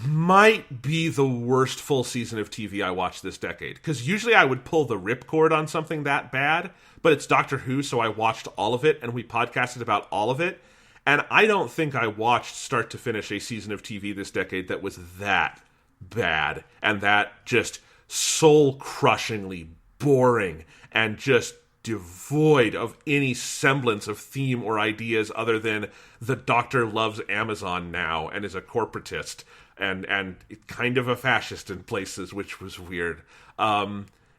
Speaker 2: might be the worst full season of TV I watched this decade. Because usually I would pull the ripcord on something that bad, but it's Doctor Who, so I watched all of it, and we podcasted about all of it. And I don't think I watched start to finish a season of TV this decade that was that bad, and that just soul-crushingly boring, and just devoid of any semblance of theme or ideas other than the Doctor loves Amazon now and is a corporatist and kind of a fascist in places, which was weird.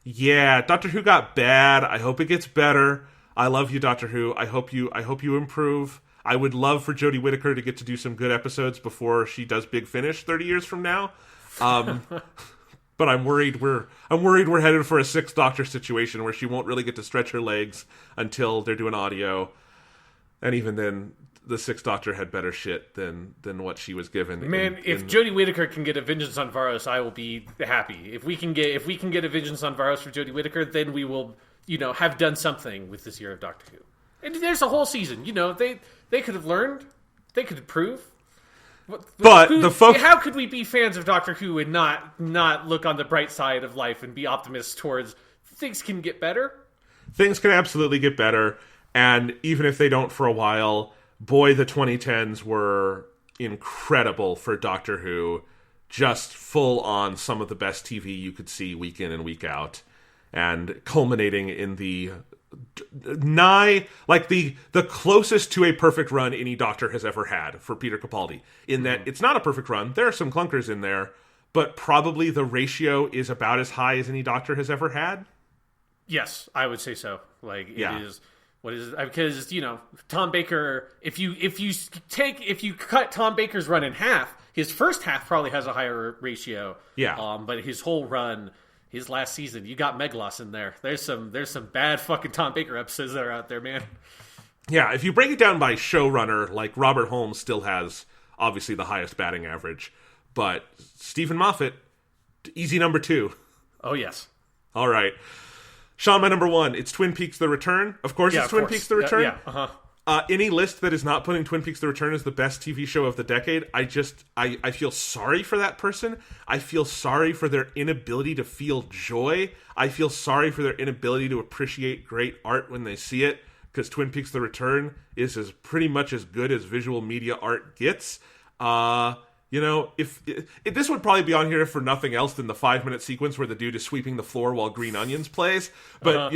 Speaker 2: Yeah, Doctor Who got bad. I hope it gets better. I love you, Doctor Who. I hope you improve. I would love for Jodie Whittaker to get to do some good episodes before she does Big Finish 30 years from now. But I'm worried we're headed for a 6th Doctor situation where she won't really get to stretch her legs until they're doing audio. And even then, the 6th Doctor had better shit than what she was given.
Speaker 3: Man, if Jodie Whittaker can get a Vengeance on Varos, I will be happy. If we can get a Vengeance on Varos for Jodie Whittaker, then we will, have done something with this year of Doctor Who. And there's a whole season. They could have learned. They could improve.
Speaker 2: But
Speaker 3: how could we be fans of Doctor Who and not look on the bright side of life and be optimists towards things can get better?
Speaker 2: Things can absolutely get better, and even if they don't for a while, boy, the 2010s were incredible for Doctor Who. Just full on some of the best TV you could see week in and week out, and culminating in the the closest to a perfect run any Doctor has ever had for Peter Capaldi. In that it's not a perfect run. There are some clunkers in there, but probably the ratio is about as high as any Doctor has ever had.
Speaker 3: Yes, I would say so. It is. What is it? Because Tom Baker. If you cut Tom Baker's run in half, his first half probably has a higher ratio.
Speaker 2: Yeah.
Speaker 3: But his whole run, his last season, you got Meglos in there. There's some bad fucking Tom Baker episodes that are out there, man.
Speaker 2: Yeah, if you break it down by showrunner, like Robert Holmes still has obviously the highest batting average, but Steven Moffat, easy number 2.
Speaker 3: Oh yes.
Speaker 2: All right. Sean, my number 1, it's Twin Peaks: The Return. Of course, it's Twin Peaks: The Return.
Speaker 3: Yeah. Uh-huh.
Speaker 2: Any list that is not putting Twin Peaks: The Return as the best TV show of the decade, I feel sorry for that person. I feel sorry for their inability to feel joy. I feel sorry for their inability to appreciate great art when they see it, because Twin Peaks: The Return is pretty much as good as visual media art gets. If this would probably be on here for nothing else than the 5-minute sequence where the dude is sweeping the floor while Green Onions plays. But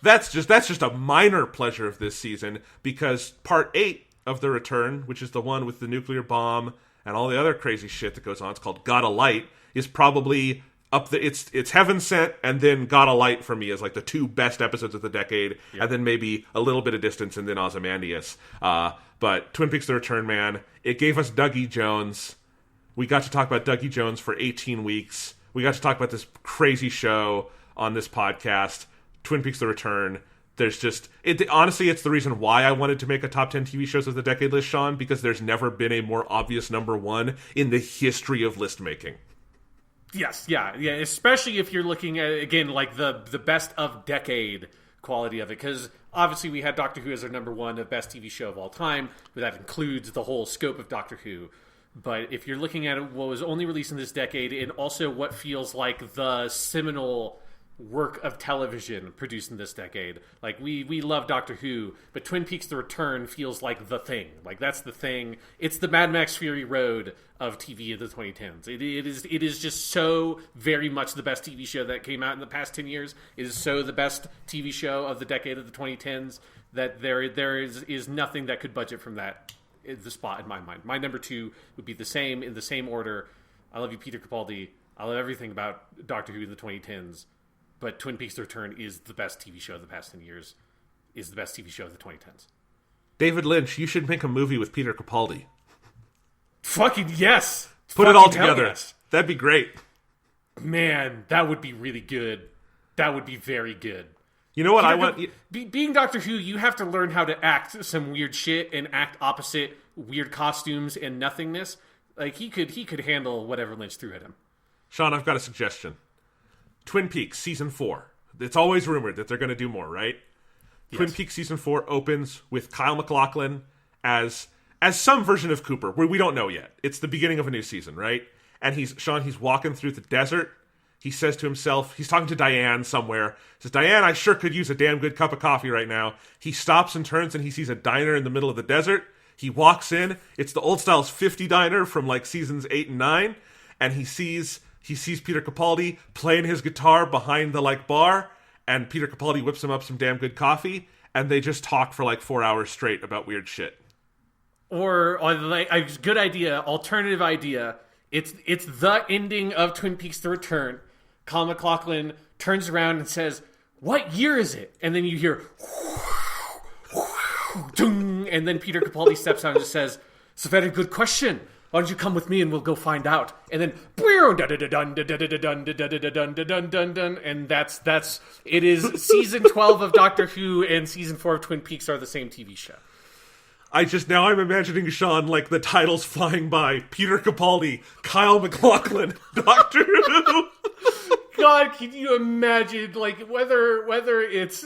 Speaker 2: that's just a minor pleasure of this season, because part 8 of The Return, which is the one with the nuclear bomb and all the other crazy shit that goes on, it's called God of Light, is probably up the it's Heaven Sent and then God of Light for me is like the 2 best episodes of the decade, and then maybe a little bit of Distance and then Ozymandias. But Twin Peaks: The Return, man, it gave us Dougie Jones. We got to talk about Dougie Jones for 18 weeks. We got to talk about this crazy show on this podcast. Twin Peaks: The Return. There's just honestly, it's the reason why I wanted to make a top 10 TV shows of the decade list, Sean, because there's never been a more obvious number one in the history of list making.
Speaker 3: Yes, yeah, especially if you're looking at, again, like the best of decade quality of it, because obviously we had Doctor Who as our number one of best TV show of all time, but that includes the whole scope of Doctor Who. But if you're looking at what was only released in this decade, and also what feels like the seminal work of television produced in this decade, like we love Doctor Who, but Twin Peaks: The Return feels like the thing. Like that's the thing. It's the Mad Max Fury Road of TV of the 2010s. It is just so very much the best TV show that came out in the past 10 years. It is so the best TV show of the decade of the 2010s that there is nothing that could budget from that. The spot in my mind. My number two would be the same, in the same order. I love you, Peter Capaldi. I love everything about Doctor Who in the 2010s. But Twin Peaks: The Return is the best TV show of the past 10 years. Is the best TV show of the 2010s.
Speaker 2: David Lynch, you should make a movie with Peter Capaldi.
Speaker 3: Fucking yes!
Speaker 2: Put it all together. Yes. That'd be great.
Speaker 3: Man, that would be really good. That would be very good.
Speaker 2: You know what I want?
Speaker 3: Being Doctor Who, you have to learn how to act some weird shit and act opposite weird costumes and nothingness. Like he could handle whatever Lynch threw at him.
Speaker 2: Sean, I've got a suggestion. Twin Peaks season 4. It's always rumored that they're going to do more, right? Yes. Twin Peaks season 4 opens with Kyle MacLachlan as some version of Cooper, where we don't know yet. It's the beginning of a new season, right? And he's walking through the desert. He says to himself, he's talking to Diane somewhere. He says, Diane, I sure could use a damn good cup of coffee right now. He stops and turns and he sees a diner in the middle of the desert. He walks in. It's the Old Styles 50 diner from like seasons 8 and 9. And he sees Peter Capaldi playing his guitar behind the like bar. And Peter Capaldi whips him up some damn good coffee. And they just talk for like 4 hours straight about weird shit.
Speaker 3: Or like a good idea, alternative idea. It's the ending of Twin Peaks: The Return. Kyle MacLachlan turns around and says, "What year is it?" And then you hear, and then Peter Capaldi steps out and just says, "It's a very good question. Why don't you come with me and we'll go find out?" And then, and that's it. Is season 12 of Doctor Who and season 4 of Twin Peaks are the same TV show.
Speaker 2: I'm imagining, Sean, like the titles flying by. Peter Capaldi, Kyle MacLachlan, Doctor Who.
Speaker 3: God, can you imagine, like, whether it's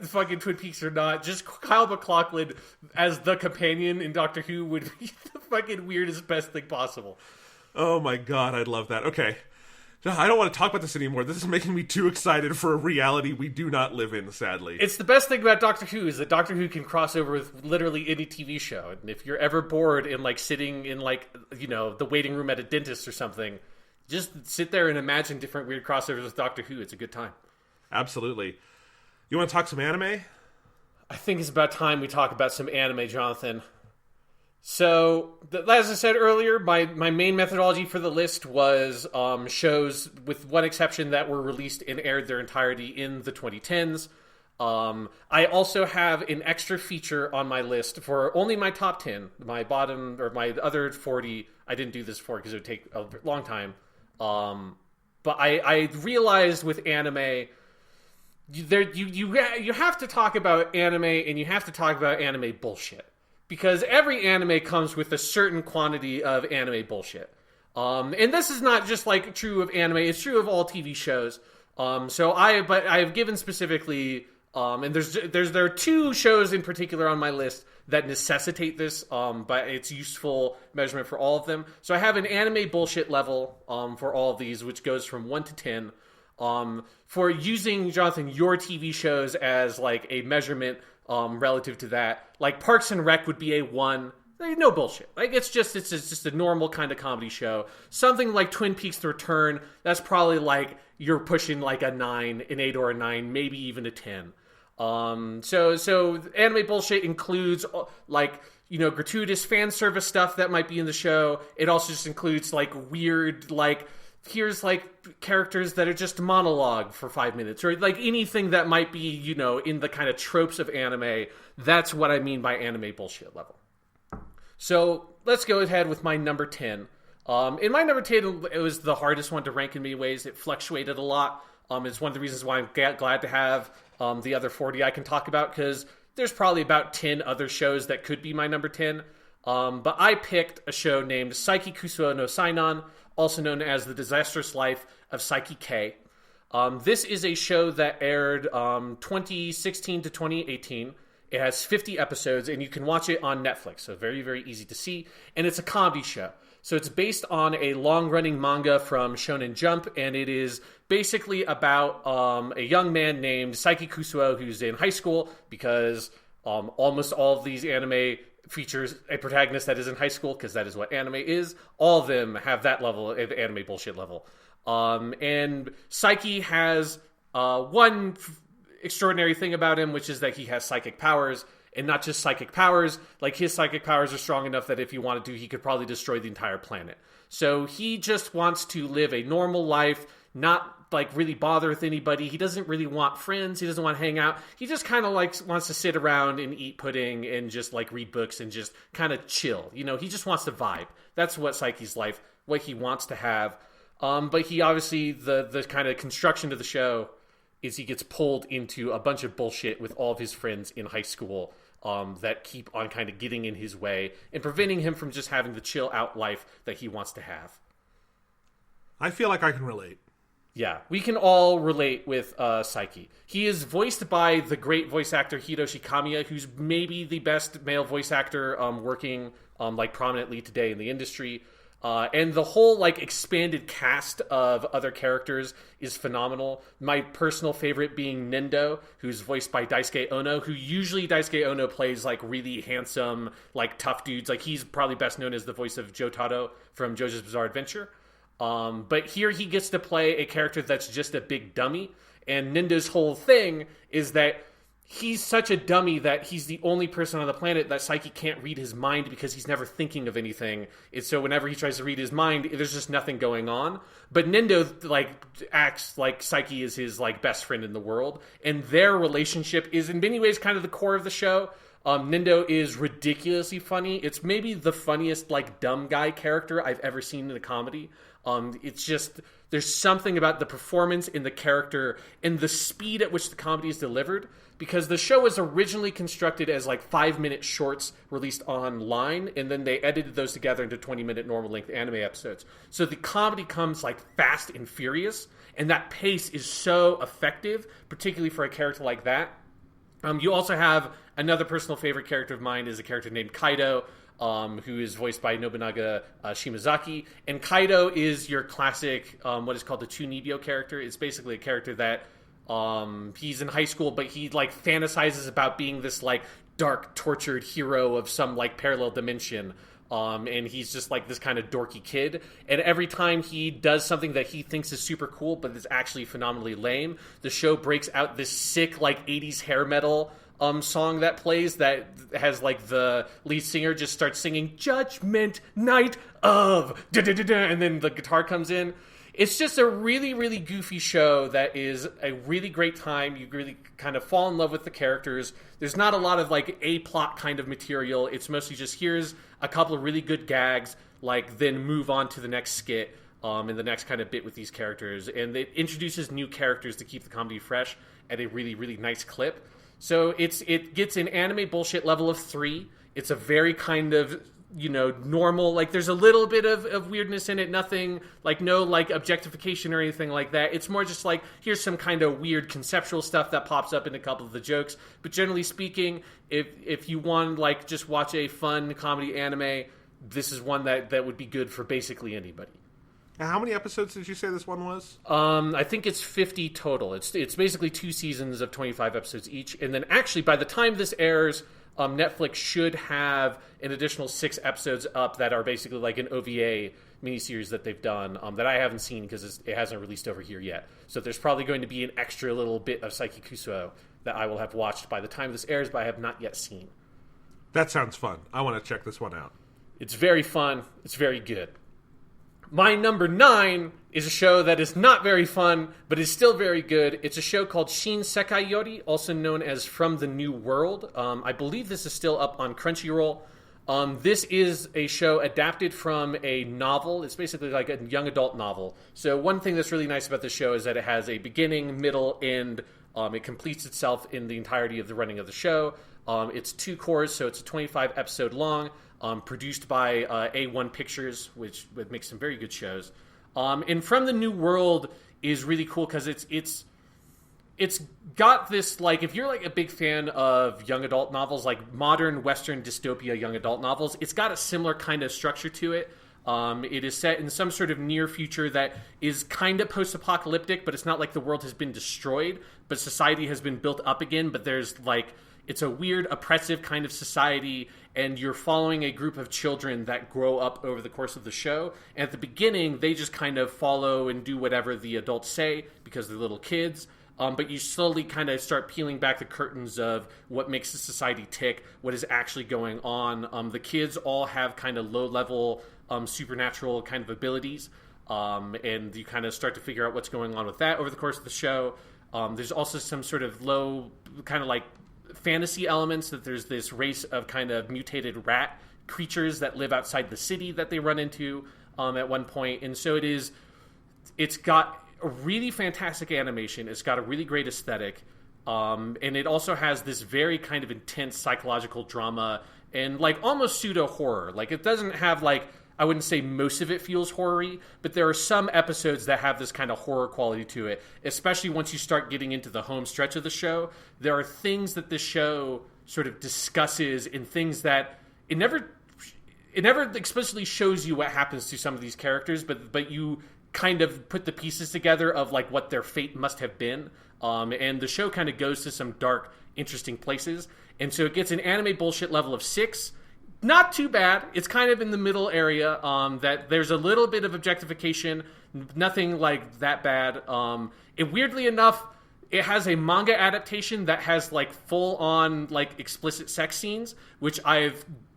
Speaker 3: fucking Twin Peaks or not, just Kyle MacLachlan as the companion in Doctor Who would be the fucking weirdest, best thing possible.
Speaker 2: Oh my god, I'd love that. Okay. I don't want to talk about this anymore. This is making me too excited for a reality we do not live in, sadly.
Speaker 3: It's the best thing about Doctor Who is that Doctor Who can cross over with literally any TV show. And if you're ever bored and like sitting in like, you know, the waiting room at a dentist or something, just sit there and imagine different weird crossovers with Doctor Who. It's a good time.
Speaker 2: Absolutely. You want to talk some anime?
Speaker 3: I think it's about time we talk about some anime, Jonathan. So, as I said earlier, my main methodology for the list was shows, with one exception, that were released and aired their entirety in the 2010s. I also have an extra feature on my list for only my top 10. My bottom, or my other 40, I didn't do this for because it would take a long time. But I realized with anime, you have to talk about anime, and you have to talk about anime bullshit. Because every anime comes with a certain quantity of anime bullshit. And this is not just like true of anime, it's true of all TV shows. But I have given specifically, and there are two shows in particular on my list that necessitate this, but it's useful measurement for all of them. So I have an anime bullshit level for all of these, which goes from 1 to 10. For using, Jonathan, your TV shows as like a measurement relative to that, like Parks and Rec would be a 1. Like, no bullshit. Like it's just a normal kind of comedy show. Something like Twin Peaks: The Return, that's probably like you're pushing like a 9, an 8 or a 9, maybe even a 10. So anime bullshit includes like, you know, gratuitous fan service stuff that might be in the show. It also just includes like weird, like, here's like characters that are just monologue for 5 minutes, or like anything that might be, you know, in the kind of tropes of anime. That's what I mean by anime bullshit level. So let's go ahead with my number 10. In my number 10, it was the hardest one to rank in many ways. It fluctuated a lot. It's one of the reasons why I'm glad to have the other 40 I can talk about, because there's probably about 10 other shows that could be my number 10. But I picked a show named Saiki Kusuo no Sainan, also known as The Disastrous Life of Saiki K. This is a show that aired 2016 to 2018. It has 50 episodes, and you can watch it on Netflix, so very, very easy to see. And it's a comedy show. So it's based on a long-running manga from Shonen Jump, and it is basically about a young man named Saiki Kusuo who's in high school, because almost all of these anime features a protagonist that is in high school, because that is what anime is. All of them have that level of anime bullshit level. And Saiki has one extraordinary thing about him, which is that he has psychic powers, and not just psychic powers. Like, his psychic powers are strong enough that if he wanted to, he could probably destroy the entire planet. So he just wants to live a normal life, not like really bother with anybody. He doesn't really want friends. He doesn't want to hang out. He just kind of like wants to sit around and eat pudding and just like read books and just kind of chill. You know, he just wants to vibe. That's what Saiki's life, what he wants to have. But he obviously, the kind of construction of the show is he gets pulled into a bunch of bullshit with all of his friends in high school that keep on kind of getting in his way and preventing him from just having the chill out life that he wants to have.
Speaker 2: I feel like I can relate.
Speaker 3: Yeah, we can all relate with Saiki. He is voiced by the great voice actor Hiroshi Kamiya, who's maybe the best male voice actor working like prominently today in the industry. And the whole like expanded cast of other characters is phenomenal. My personal favorite being Nendo, who's voiced by Daisuke Ono, who usually Daisuke Ono plays like really handsome, like tough dudes. Like, he's probably best known as the voice of Jotaro from JoJo's Bizarre Adventure. But here he gets to play a character that's just a big dummy. And Nendo's whole thing is that he's such a dummy that he's the only person on the planet that Saiki can't read his mind, because he's never thinking of anything. And so whenever he tries to read his mind, there's just nothing going on. But Nendo like acts like Saiki is his like best friend in the world, and their relationship is in many ways kind of the core of the show. Nendo is ridiculously funny. It's maybe the funniest like dumb guy character I've ever seen in a comedy. It's just, there's something about the performance in the character and the speed at which the comedy is delivered, because the show was originally constructed as like 5-minute shorts released online, and then they edited those together into 20-minute normal length anime episodes. So the comedy comes like fast and furious, and that pace is so effective, particularly for a character like that. You also have another personal favorite character of mine is a character named Kaido, who is voiced by Nobunaga Shimazaki. And Kaido is your classic, what is called the Chunibyo character. It's basically a character that he's in high school, but he like fantasizes about being this like dark, tortured hero of some like parallel dimension. And he's just like this kind of dorky kid. And every time he does something that he thinks is super cool, but is actually phenomenally lame, the show breaks out this sick like 80s hair metal song that plays that has like the lead singer just starts singing Judgment Night of da-da-da-da, and then the guitar comes in. It's just a really, really goofy show that is a really great time. You really kind of fall in love with the characters. There's not a lot of like A-plot kind of material. It's mostly just here's a couple of really good gags, like then move on to the next skit and the next kind of bit with these characters. And it introduces new characters to keep the comedy fresh at a really, really nice clip. So it gets an anime bullshit level of 3. It's a very kind of, you know, normal, like there's a little bit of weirdness in it, nothing, like no like objectification or anything like that. It's more just like, here's some kind of weird conceptual stuff that pops up in a couple of the jokes. But generally speaking, if you want like just watch a fun comedy anime, this is one that would be good for basically anybody.
Speaker 2: How many episodes did you say this one was?
Speaker 3: I think it's 50 total. It's basically 2 seasons of 25 episodes each. And then actually, by the time this airs, Netflix should have an additional 6 episodes up that are basically like an OVA miniseries that they've done that I haven't seen because it hasn't released over here yet. So there's probably going to be an extra little bit of Saiki Kusuo that I will have watched by the time this airs, but I have not yet seen.
Speaker 2: That sounds fun. I want to check this one out.
Speaker 3: It's very fun. It's very good. My number 9 is a show that is not very fun, but is still very good. It's a show called Shin Sekai Yori, also known as From the New World. I believe this is still up on Crunchyroll. This is a show adapted from a novel. It's basically like a young adult novel. So one thing that's really nice about this show is that it has a beginning, middle, end. It completes itself in the entirety of the running of the show. It's 2 cores, so it's a 25 episode long, produced by A1 Pictures, which makes some very good shows. And From the New World is really cool because it's got this, like, if you're like a big fan of young adult novels, like modern Western dystopia young adult novels, it's got a similar kind of structure to it. It is set in some sort of near future that is kind of post-apocalyptic, but it's not like the world has been destroyed, but society has been built up again, but there's like, it's a weird, oppressive kind of society, and you're following a group of children that grow up over the course of the show. And at the beginning, they just kind of follow and do whatever the adults say because they're little kids. But you slowly kind of start peeling back the curtains of what makes the society tick, what is actually going on. The kids all have kind of low-level supernatural kind of abilities, and you kind of start to figure out what's going on with that over the course of the show. There's also some sort of low, kind of like fantasy elements, that there's this race of kind of mutated rat creatures that live outside the city that they run into at one point. And so it's got a really fantastic animation. It's got a really great aesthetic. And it also has this very kind of intense psychological drama and like almost pseudo horror. Like it doesn't have like, I wouldn't say most of it feels horror-y, but there are some episodes that have this kind of horror quality to it, especially once you start getting into the home stretch of the show. There are things that this show sort of discusses and things that it never explicitly shows you what happens to some of these characters, but you kind of put the pieces together of like what their fate must have been. And the show kind of goes to some dark, interesting places. And so it gets an anime bullshit level of 6. Not too bad. It's kind of in the middle area. That there's a little bit of objectification, nothing like that bad. It weirdly enough, it has a manga adaptation that has like full on like explicit sex scenes, which I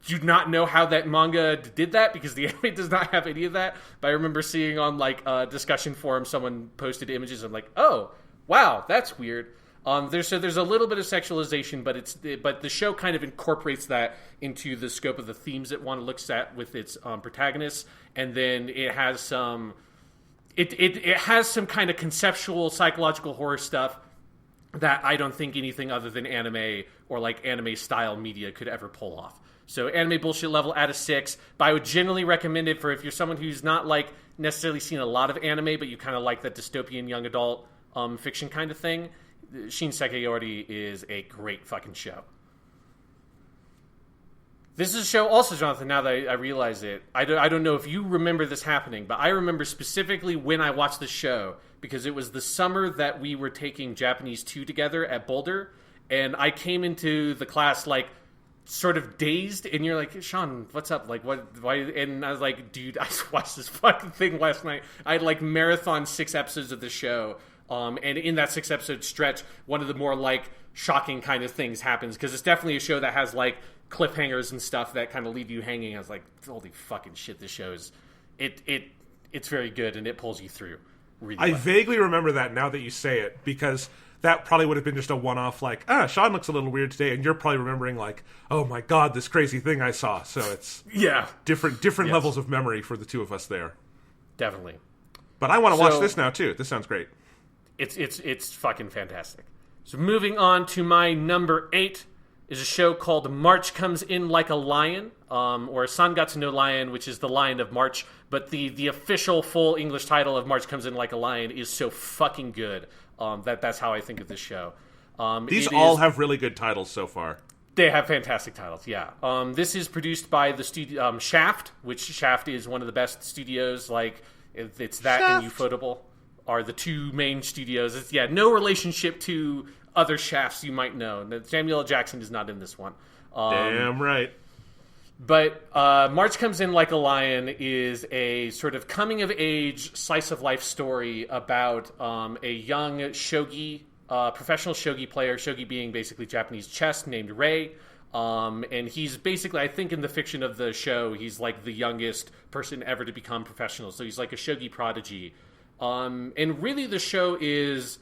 Speaker 3: do not know how that manga did that because the anime does not have any of that. But I remember seeing on like a discussion forum, someone posted images. I'm like, oh wow, that's weird. There's a little bit of sexualization, but the show kind of incorporates that into the scope of the themes it looks at with its protagonists, and then it has some kind of conceptual psychological horror stuff that I don't think anything other than anime or like anime style media could ever pull off. So anime bullshit level out of 6, but I would generally recommend it for if you're someone who's not like necessarily seen a lot of anime, but you kind of like that dystopian young adult fiction kind of thing. Shinseki Ori is a great fucking show. This is a show also, Jonathan, now that I realize it. I don't know if you remember this happening, but I remember specifically when I watched the show, because it was the summer that we were taking Japanese 2 together at Boulder, and I came into the class like sort of dazed, and you're like, Sean, what's up? Like, what? Why? And I was like, dude, I just watched this fucking thing last night. I had like marathon 6 episodes of the show. And in that 6 episode stretch, one of the more like shocking kind of things happens, because it's definitely a show that has like cliffhangers and stuff that kind of leave you hanging. I was like, holy fucking shit, this show is it's very good, and it pulls you through really well.
Speaker 2: I vaguely remember that now that you say it, because that probably would have been just a one-off, like, Sean looks a little weird today, and you're probably remembering like, oh my god, this crazy thing I saw. So it's different yes. levels of memory for the two of us there.
Speaker 3: Definitely.
Speaker 2: But I want to watch this now too. This sounds great.
Speaker 3: It's fucking fantastic. So moving on to my number 8 is a show called March Comes In Like a Lion, or Sangatsu no Lion, which is the Lion of March. But the official full English title of March Comes In Like a Lion is so fucking good that's how I think of this show.
Speaker 2: These all have really good titles so far.
Speaker 3: They have fantastic titles, yeah. This is produced by the studio Shaft, which Shaft is one of the best studios. Like it's that Shaft and Ufotable are the two main studios. It's no relationship to other Shafts you might know. Samuel L. Jackson is not in this one.
Speaker 2: Damn right.
Speaker 3: But March Comes In Like a Lion is a sort of coming-of-age, slice-of-life story about a young shogi, professional shogi player, shogi being basically Japanese chess, named Rei. And he's basically, I think in the fiction of the show, he's like the youngest person ever to become professional. So he's like a shogi prodigy. And really the show is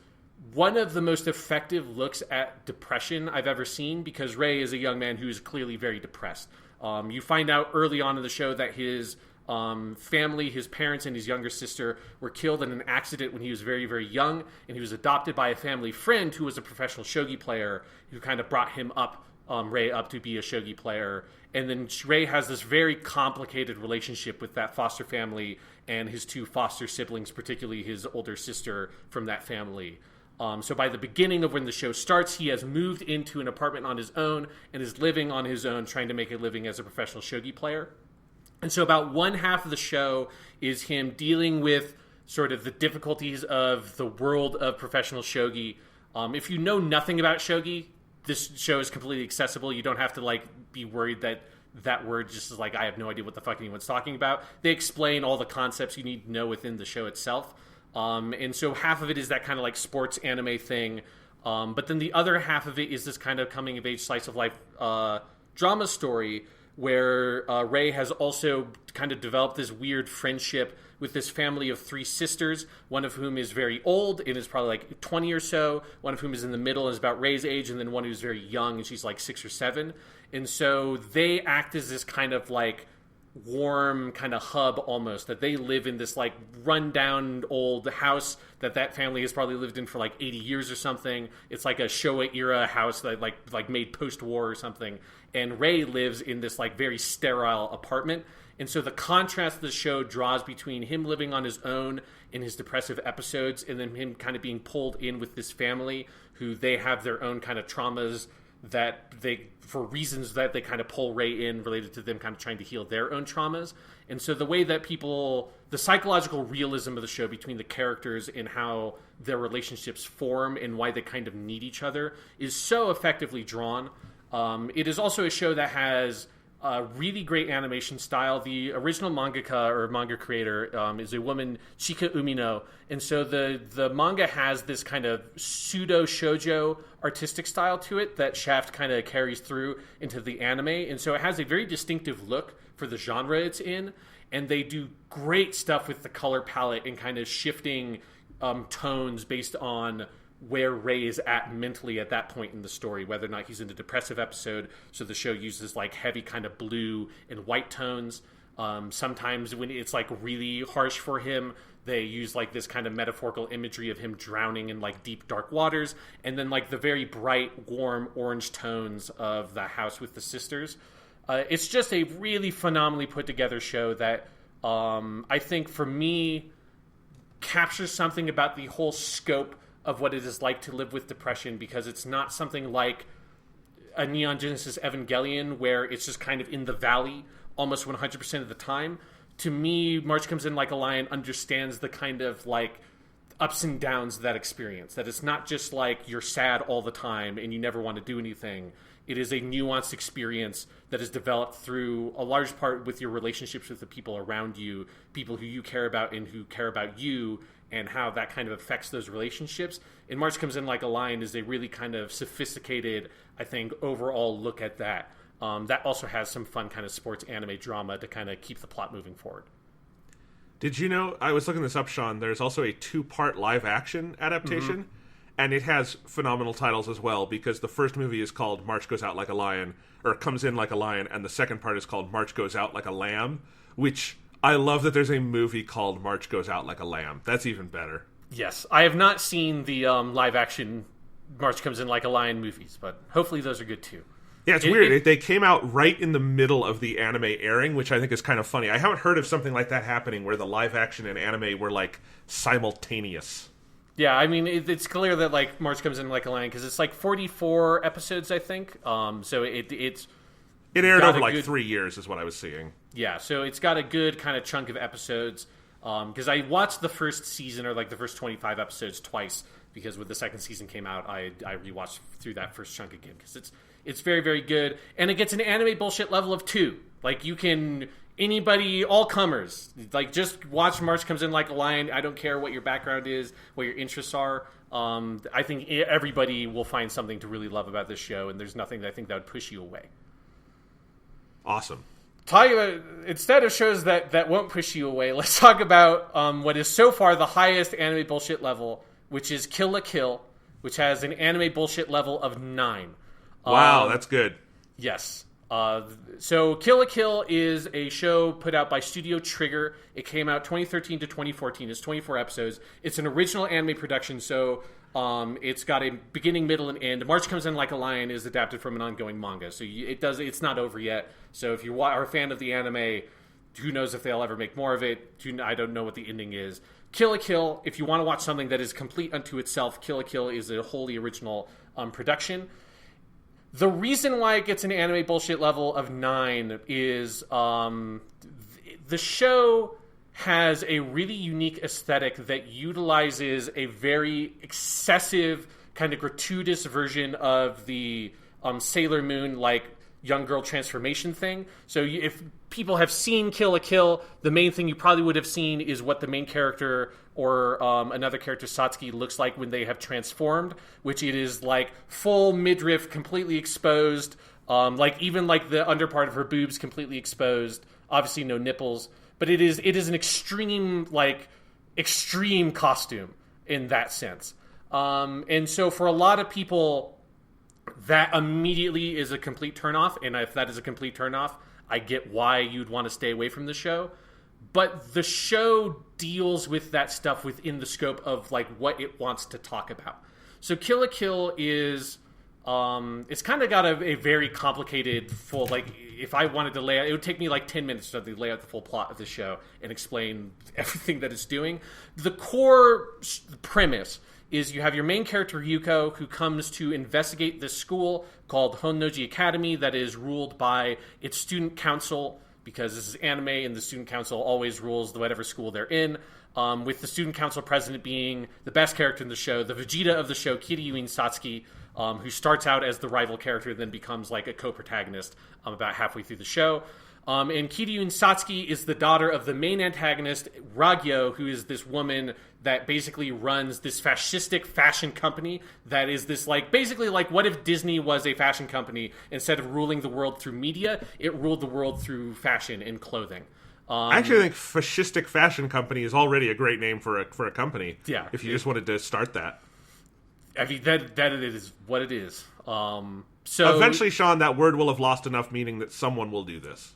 Speaker 3: one of the most effective looks at depression I've ever seen, because Rei is a young man who is clearly very depressed. You find out early on in the show that his family, his parents, and his younger sister were killed in an accident when he was very, very young, and he was adopted by a family friend who was a professional shogi player who kind of brought him up, Ray up to be a shogi player. And then Ray has this very complicated relationship with that foster family and his two foster siblings, particularly his older sister from that family. So by the beginning of when the show starts, he has moved into an apartment on his own and is living on his own, trying to make a living as a professional shogi player. And so about one half of the show is him dealing with sort of the difficulties of the world of professional shogi. If you know nothing about shogi, this show is completely accessible. You don't have to be worried that word just is I have no idea what the fuck anyone's talking about. They explain all the concepts you need to know within the show itself. And so half of it is that kind of sports anime thing. But then the other half of it is this kind of coming of age slice of life drama story where Ray has also kind of developed this weird friendship with this family of three sisters, one of whom is very old and is probably 20 or so, one of whom is in the middle and is about Ray's age, and then one who's very young and she's 6 or 7. And so they act as this kind of warm kind of hub almost, that they live in this rundown old house that family has probably lived in for 80 years or something. It's a Showa era house that made post-war or something, and Ray lives in this very sterile apartment. And so the contrast of the show draws between him living on his own in his depressive episodes and then him kind of being pulled in with this family who they have their own kind of traumas that they, for reasons that they kind of pull Ray in related to them kind of trying to heal their own traumas. And so the way that the psychological realism of the show between the characters and how their relationships form and why they kind of need each other is so effectively drawn. It is also a show that has a really great animation style. The original mangaka or manga creator is a woman, Chika Umino. And so the manga has this kind of pseudo shoujo artistic style to it that Shaft kind of carries through into the anime. And so it has a very distinctive look for the genre it's in. And they do great stuff with the color palette and kind of shifting tones based on where Ray is at mentally at that point in the story, whether or not he's in a depressive episode. So the show uses heavy kind of blue and white tones. Sometimes when it's really harsh for him, they use this kind of metaphorical imagery of him drowning in deep dark waters, and then the very bright warm orange tones of the house with the sisters. It's just a really phenomenally put together show that I think for me captures something about the whole scope of what it is like to live with depression, because it's not something like a Neon Genesis Evangelion where it's just kind of in the valley almost 100% of the time. To me, March Comes In Like a Lion understands the kind of ups and downs of that experience, that it's not just you're sad all the time and you never want to do anything. It is a nuanced experience that is developed through a large part with your relationships with the people around you, people who you care about and who care about you, and how that kind of affects those relationships. And March Comes In Like a Lion is a really kind of sophisticated, I think, overall look at that. That also has some fun kind of sports anime drama to kind of keep the plot moving forward.
Speaker 2: Did you know, I was looking this up, Sean, there's also a 2-part live-action adaptation, and it has phenomenal titles as well, because the first movie is called March Goes Out Like a Lion, or Comes In Like a Lion, and the second part is called March Goes Out Like a Lamb, which I love that there's a movie called March Goes Out Like a Lamb. That's even better.
Speaker 3: Yes, I have not seen the live-action March Comes In Like a Lion movies, but hopefully those are good too.
Speaker 2: Yeah, it's weird. They came out right in the middle of the anime airing, which I think is kind of funny. I haven't heard of something like that happening where the live-action and anime were, simultaneous.
Speaker 3: Yeah, I mean, it's clear that, March Comes In Like a Lion, because it's, 44 episodes, I think. So it's...
Speaker 2: It aired over, 3 years, is what I was seeing.
Speaker 3: Yeah, so it's got a good kind of chunk of episodes. Because I watched the first season, or, the first 25 episodes twice, because when the second season came out, I rewatched through that first chunk again, because it's very, very good. And it gets an anime bullshit level of 2. You can... Anybody, all comers, just watch March Comes In Like a Lion. I don't care what your background is, what your interests are. I think everybody will find something to really love about this show, and there's nothing that I think that would push you away.
Speaker 2: Awesome.
Speaker 3: Talking about, instead of shows that won't push you away, let's talk about what is so far the highest anime bullshit level, which is Kill la Kill, which has an anime bullshit level of 9.
Speaker 2: Wow, that's good.
Speaker 3: Yes. So Kill la Kill is a show put out by Studio Trigger. It came out 2013 to 2014. It's 24 episodes. It's an original anime production, so it's got a beginning, middle, and end. March Comes In Like a Lion is adapted from an ongoing manga, so it's not over yet. So if you are a fan of the anime, who knows if they'll ever make more of it. I don't know what the ending is. Kill la Kill, if you want to watch something that is complete unto itself, Kill la Kill is a wholly original production. The reason why it gets an anime bullshit level of 9 is the show has a really unique aesthetic that utilizes a very excessive, kind of gratuitous version of the Sailor Moon, like, young girl transformation thing. So if people have seen Kill la Kill, the main thing you probably would have seen is what the main character or another character, Satsuki, looks like when they have transformed, which it is like full midriff, completely exposed, like even like the underpart of her boobs completely exposed. Obviously no nipples, but it is an extreme costume in that sense. And so for a lot of people, that immediately is a complete turnoff, and if that is a complete turnoff, I get why you'd want to stay away from the show. But the show deals with that stuff within the scope of like what it wants to talk about. So Kill la Kill is it's kind of got a very complicated full, like, if I wanted to lay out, it would take me like 10 minutes to lay out the full plot of the show and explain everything that it's doing. The core premise is you have your main character, Yuko, who comes to investigate this school called Honnoji Academy that is ruled by its student council, because this is anime and the student council always rules whatever school they're in, with the student council president being the best character in the show, the Vegeta of the show, Kiryuin Satsuki, who starts out as the rival character and then becomes like a co-protagonist about halfway through the show. And Kiryuin Satsuki is the daughter of the main antagonist, Ragyo, who is this woman that basically runs this fascistic fashion company that is this, like, basically like, what if Disney was a fashion company? Instead of ruling the world through media, it ruled the world through fashion and clothing.
Speaker 2: I actually think fascistic fashion company is already a great name for a company.
Speaker 3: Yeah.
Speaker 2: If you just wanted to start that.
Speaker 3: I mean, that it is what it is. So
Speaker 2: eventually, Sean, that word will have lost enough meaning that someone will do this.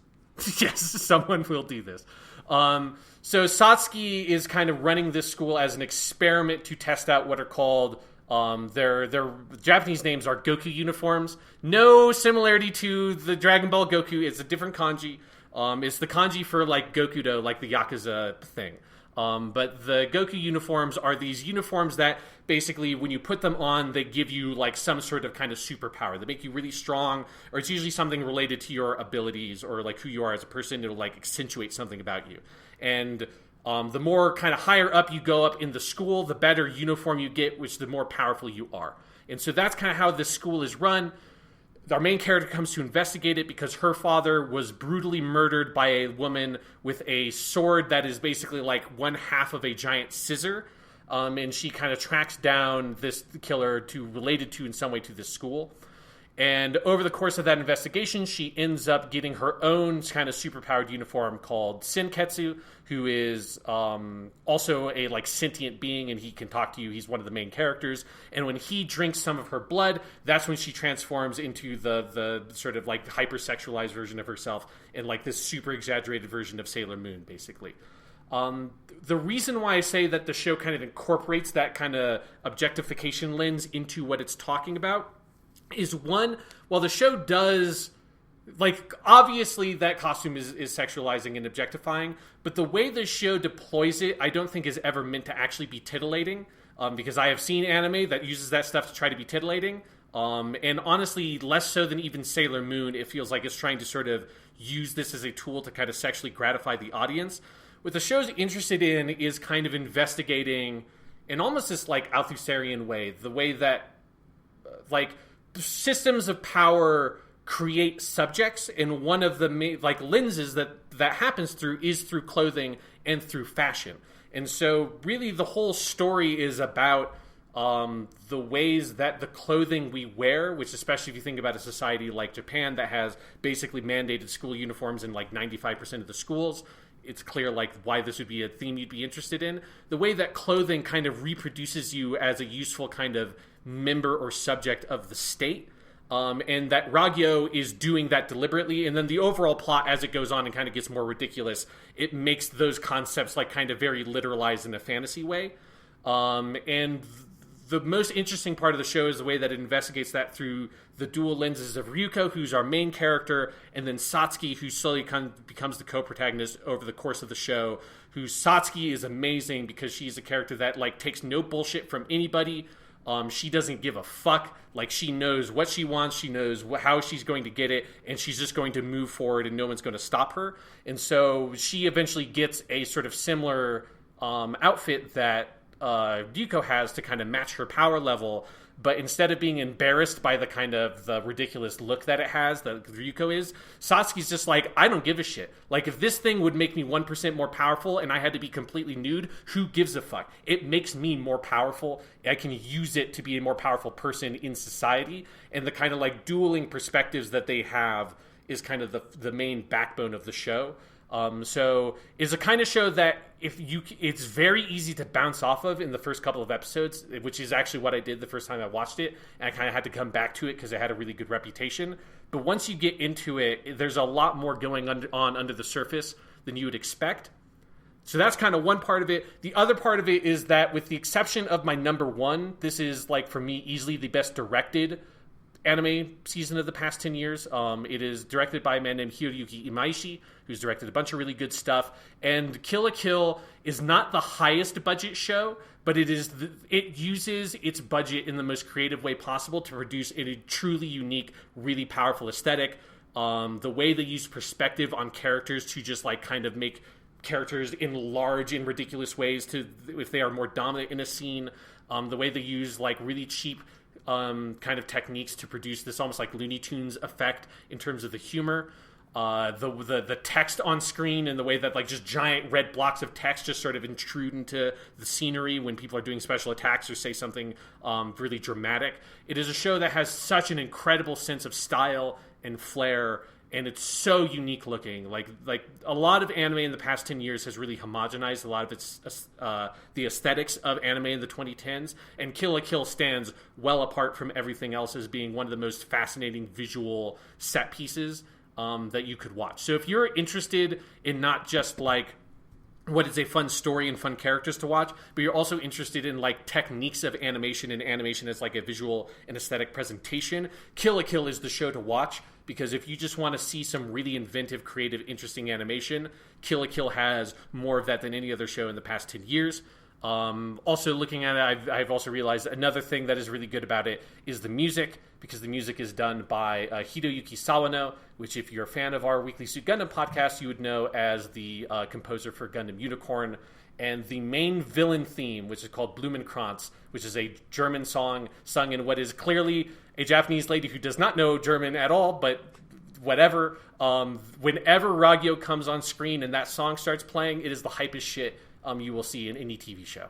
Speaker 3: Yes, someone will do this. So Satsuki is kind of running this school as an experiment to test out what are called their Japanese names are Goku uniforms. No similarity to the Dragon Ball Goku. It's a different kanji. It's the kanji for like Gokudo, like the Yakuza thing. But the Goku uniforms are these uniforms that basically when you put them on, they give you like some sort of kind of superpower. They make you really strong, or it's usually something related to your abilities or like who you are as a person. It'll like accentuate something about you. And the more kind of higher up you go up in the school, the better uniform you get, which the more powerful you are. And so that's kind of how this school is run. Our main character comes to investigate it because her father was brutally murdered by a woman with a sword that is basically like one half of a giant scissor. And she kind of tracks down this killer related to in some way to this school. And over the course of that investigation, she ends up getting her own kind of superpowered uniform called Senketsu, who is also a like sentient being, and he can talk to you. He's one of the main characters. And when he drinks some of her blood, that's when she transforms into the sort of like hypersexualized version of herself and like this super exaggerated version of Sailor Moon, basically. The reason why I say that the show kind of incorporates that kind of objectification lens into what it's talking about is, one, while the show does, like, obviously that costume is sexualizing and objectifying, but the way the show deploys it, I don't think is ever meant to actually be titillating, because I have seen anime that uses that stuff to try to be titillating, and honestly, less so than even Sailor Moon. It feels like it's trying to sort of use this as a tool to kind of sexually gratify the audience. What the show's interested in is kind of investigating in almost this, like, Althusserian way, the way that, like, systems of power create subjects, and one of the like lenses that happens through is through clothing and through fashion. And so really the whole story is about the ways that the clothing we wear, which especially if you think about a society like Japan that has basically mandated school uniforms in like 95% of the schools, it's clear like why this would be a theme you'd be interested in. The way that clothing kind of reproduces you as a useful kind of member or subject of the state. and that Ragyo is doing that deliberately. And then the overall plot, as it goes on and kind of gets more ridiculous, it makes those concepts like kind of very literalized in a fantasy way. And the most interesting part of the show is the way that it investigates that through the dual lenses of Ryuko, who's our main character, and then Satsuki, who slowly kind of becomes the co-protagonist over the course of the show. Who Satsuki is amazing because she's a character that like takes no bullshit from anybody. She doesn't give a fuck. Like, she knows what she wants, she knows how she's going to get it, and she's just going to move forward and no one's going to stop her. And so she eventually gets a sort of similar outfit that Ryuko has to kind of match her power level, but instead of being embarrassed by the kind of the ridiculous look that it has, that Ryuko is, Satsuki's just like, I don't give a shit. Like, if this thing would make me 1% more powerful and I had to be completely nude, who gives a fuck? It makes me more powerful. I can use it to be a more powerful person in society. And the kind of like dueling perspectives that they have is kind of the main backbone of the show. So it's a kind of show that it's very easy to bounce off of in the first couple of episodes, which is actually what I did the first time I watched it. And I kind of had to come back to it because it had a really good reputation. But once you get into it, there's a lot more going on under the surface than you would expect. So that's kind of one part of it. The other part of it is that with the exception of my number one, this is like for me easily the best directed anime season of the past 10 years. It is directed by a man named Hiroyuki Imaishi, who's directed a bunch of really good stuff. And Kill la Kill is not the highest budget show, but it uses its budget in the most creative way possible to produce a truly unique, really powerful aesthetic. The way they use perspective on characters to just like kind of make characters enlarge in ridiculous ways to if they are more dominant in a scene. The way they use like really cheap kind of techniques to produce this almost like Looney Tunes effect in terms of the humor. The text on screen and the way that like just giant red blocks of text just sort of intrude into the scenery when people are doing special attacks or say something really dramatic. It is a show that has such an incredible sense of style and flair, and it's so unique looking. Like a lot of anime in the past 10 years has really homogenized a lot of its the aesthetics of anime in the 2010s, and Kill la Kill stands well apart from everything else as being one of the most fascinating visual set pieces that you could watch. So if you're interested in not just like what is a fun story and fun characters to watch, but you're also interested in like techniques of animation and animation as like a visual and aesthetic presentation, Kill la Kill is the show to watch. Because if you just want to see some really inventive, creative, interesting animation, Kill la Kill has more of that than any other show in the past 10 years. Also looking at it, I've also realized another thing that is really good about it is the music, because the music is done by Hideyuki Sawano, which if you're a fan of our Weekly Suit Gundam podcast, you would know as the composer for Gundam Unicorn. And the main villain theme, which is called Blumenkranz, which is a German song sung in what is clearly a Japanese lady who does not know German at all, but whatever. Whenever Ragyo comes on screen and that song starts playing, it is the hypest shit you will see in any TV show.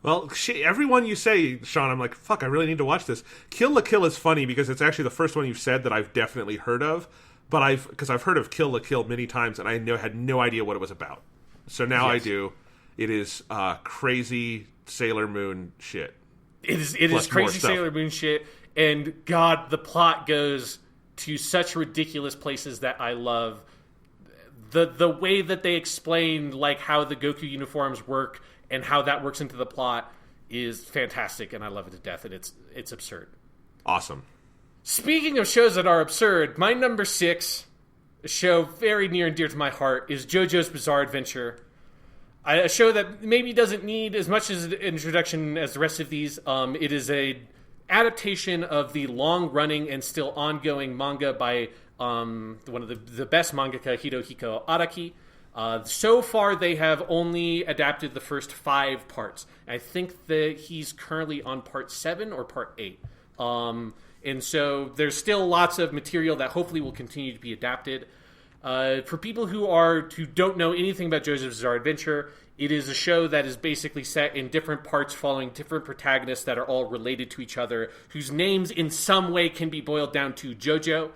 Speaker 2: Well, everyone you say, Sean, I'm like, fuck, I really need to watch this. Kill la Kill is funny because it's actually the first one you've said that I've definitely heard of, but because I've heard of Kill la Kill many times and I had no idea what it was about. So now I do. It is crazy Sailor Moon shit.
Speaker 3: It is crazy Sailor Moon shit, and God, the plot goes to such ridiculous places that I love. The way that they explain like how the Goku uniforms work and how that works into the plot is fantastic, and I love it to death, and it's absurd.
Speaker 2: Awesome.
Speaker 3: Speaking of shows that are absurd, my number 6, a show very near and dear to my heart, is JoJo's Bizarre Adventure. A show that maybe doesn't need as much as an introduction as the rest of these. It is a adaptation of the long-running and still ongoing manga by one of the best mangaka, Hirohiko Araki. So far, they have only adapted the first 5 parts. I think that he's currently on part 7 or part 8. And so there's still lots of material that hopefully will continue to be adapted. For people who don't know anything about JoJo's Bizarre Adventure, it is a show that is basically set in different parts following different protagonists that are all related to each other, whose names in some way can be boiled down to JoJo.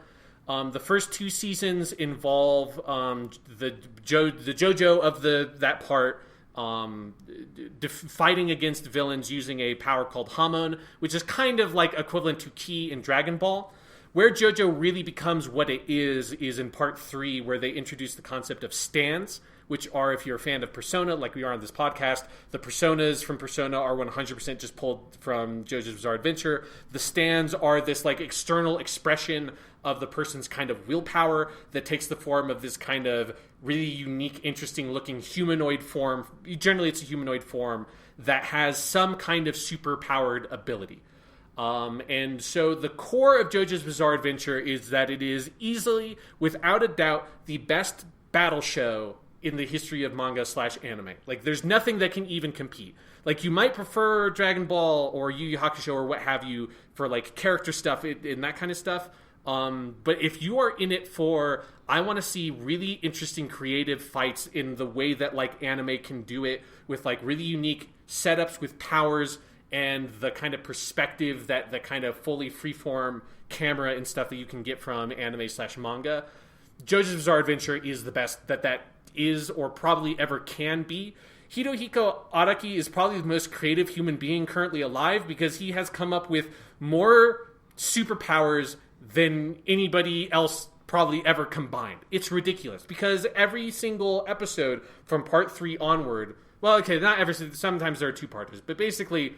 Speaker 3: The first 2 seasons involve the JoJo of that part fighting against villains using a power called Hamon, which is kind of like equivalent to Ki in Dragon Ball. Where JoJo really becomes what it is in part 3, where they introduce the concept of stands, which are, if you're a fan of Persona, like we are on this podcast, the personas from Persona are 100% just pulled from JoJo's Bizarre Adventure. The stands are this like external expression of the person's kind of willpower that takes the form of this kind of really unique, interesting looking humanoid form. Generally, it's a humanoid form that has some kind of super powered ability. And so the core of JoJo's Bizarre Adventure is that it is easily, without a doubt, the best battle show in the history of manga/anime. Like, there's nothing that can even compete. Like, you might prefer Dragon Ball or Yu Yu Hakusho or what have you for, like, character stuff and that kind of stuff. But if you are in it for, I want to see really interesting creative fights in the way that, like, anime can do it with, like, really unique setups with powers and the kind of perspective that the kind of fully freeform camera and stuff that you can get from anime/manga, JoJo's Bizarre Adventure is the best that is or probably ever can be. Hirohiko Araki is probably the most creative human being currently alive because he has come up with more superpowers than anybody else probably ever combined. It's ridiculous because every single episode from part 3 onward, well, okay, not every, sometimes there are two-parters, but basically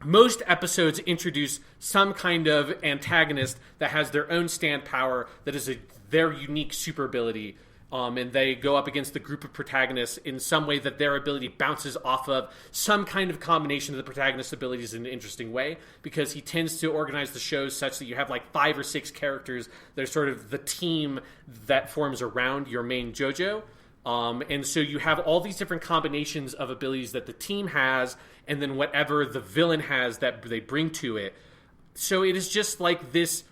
Speaker 3: most episodes introduce some kind of antagonist that has their own stand power that is their unique super ability, and they go up against the group of protagonists in some way that their ability bounces off of some kind of combination of the protagonist's abilities in an interesting way, because he tends to organize the shows such that you have like 5 or 6 characters that are sort of the team that forms around your main JoJo. And so you have all these different combinations of abilities that the team has, and then whatever the villain has that they bring to it. So it is just like this,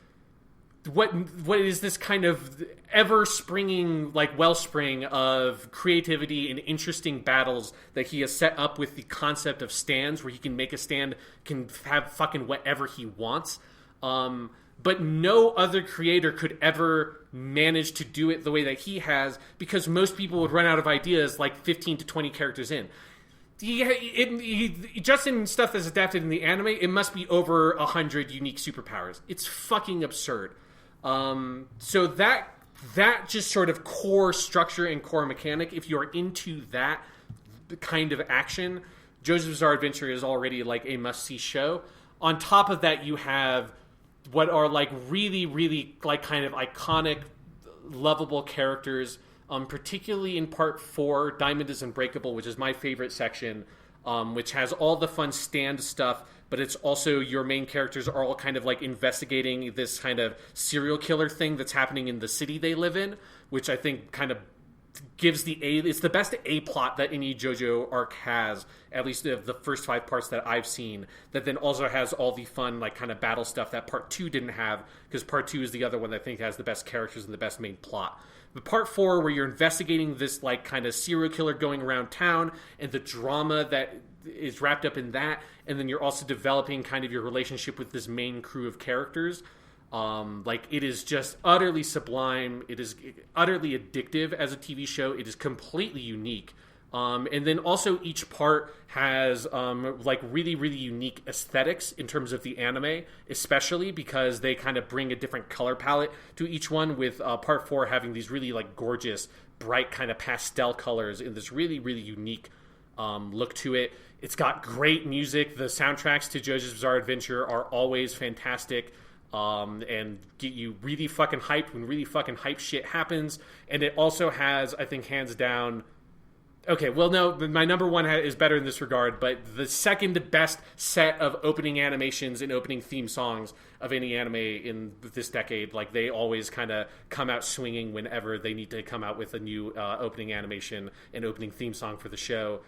Speaker 3: what is this kind of ever-springing, like, wellspring of creativity and interesting battles that he has set up with the concept of stands, where he can make a stand, can have fucking whatever he wants. But no other creator could ever manage to do it the way that he has, because most people would run out of ideas like 15 to 20 characters in. Just in stuff that's adapted in the anime, it must be over 100 unique superpowers. It's fucking absurd. So that just sort of core structure and core mechanic, if you're into that kind of action, JoJo's Bizarre Adventure is already like a must-see show. On top of that, you have what are like really, really like kind of iconic, lovable characters, particularly in part 4, Diamond is Unbreakable, which is my favorite section, which has all the fun stand stuff, but it's also your main characters are all kind of like investigating this kind of serial killer thing that's happening in the city they live in, which I think kind of gives it's the best A plot that any JoJo arc has, at least of the first 5 parts that I've seen, that then also has all the fun like kind of battle stuff that part 2 didn't have, because part 2 is the other one that I think has the best characters and the best main plot. But part 4, where you're investigating this like kind of serial killer going around town and the drama that is wrapped up in that, and then you're also developing kind of your relationship with this main crew of characters. Like, it is just utterly sublime. It is utterly addictive as a TV show. It is completely unique. And then also each part has like really, really unique aesthetics in terms of the anime, especially because they kind of bring a different color palette to each one, with part 4 having these really like gorgeous, bright kind of pastel colors in this really, really unique look to it. It's got great music. The soundtracks to JoJo's Bizarre Adventure are always fantastic. And get you really fucking hyped when really fucking hype shit happens. And it also has, I think, hands down... Okay, well, no, my number 1 is better in this regard, but the second best set of opening animations and opening theme songs of any anime in this decade. Like, they always kind of come out swinging whenever they need to come out with a new opening animation and opening theme song for the show.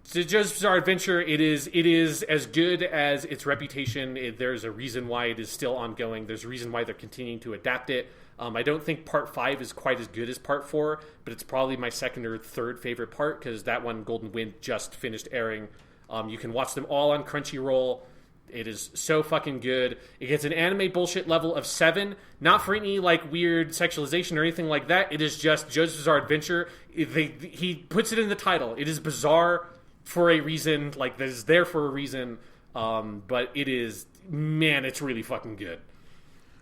Speaker 3: So JoJo's Bizarre Adventure, it is as good as its reputation. There's a reason why it is still ongoing. There's a reason why they're continuing to adapt it. I don't think part 5 is quite as good as part 4, but it's probably my second or third favorite part, because that one, Golden Wind, just finished airing. You can watch them all on Crunchyroll. It is so fucking good. It gets an anime bullshit level of 7, not for any like weird sexualization or anything like that. It is just JoJo's Bizarre Adventure. He puts it in the title. It is bizarre for a reason. Like, that is there for a reason. But it is, man, it's really fucking good.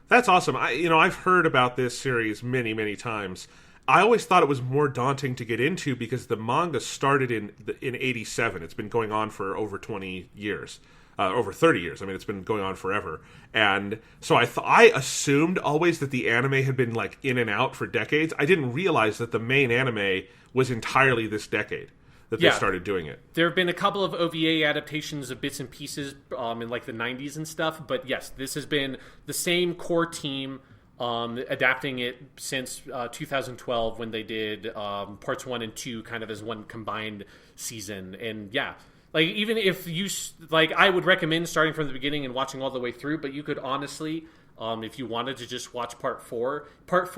Speaker 2: That's awesome. I've heard about this series many, many times. I always thought it was more daunting to get into because the manga started in '87. It's been going on for over 20 years. Over 30 years. I mean, it's been going on forever. And so I assumed always that the anime had been like in and out for decades. I didn't realize that the main anime was entirely this decade that they started doing it.
Speaker 3: There have been a couple of OVA adaptations of bits and pieces in like the 90s and stuff. But yes, this has been the same core team adapting it since 2012 when they did parts 1 and 2 kind of as one combined season. And yeah, like, even if you, like, I would recommend starting from the beginning and watching all the way through, but you could honestly, if you wanted to just watch part 4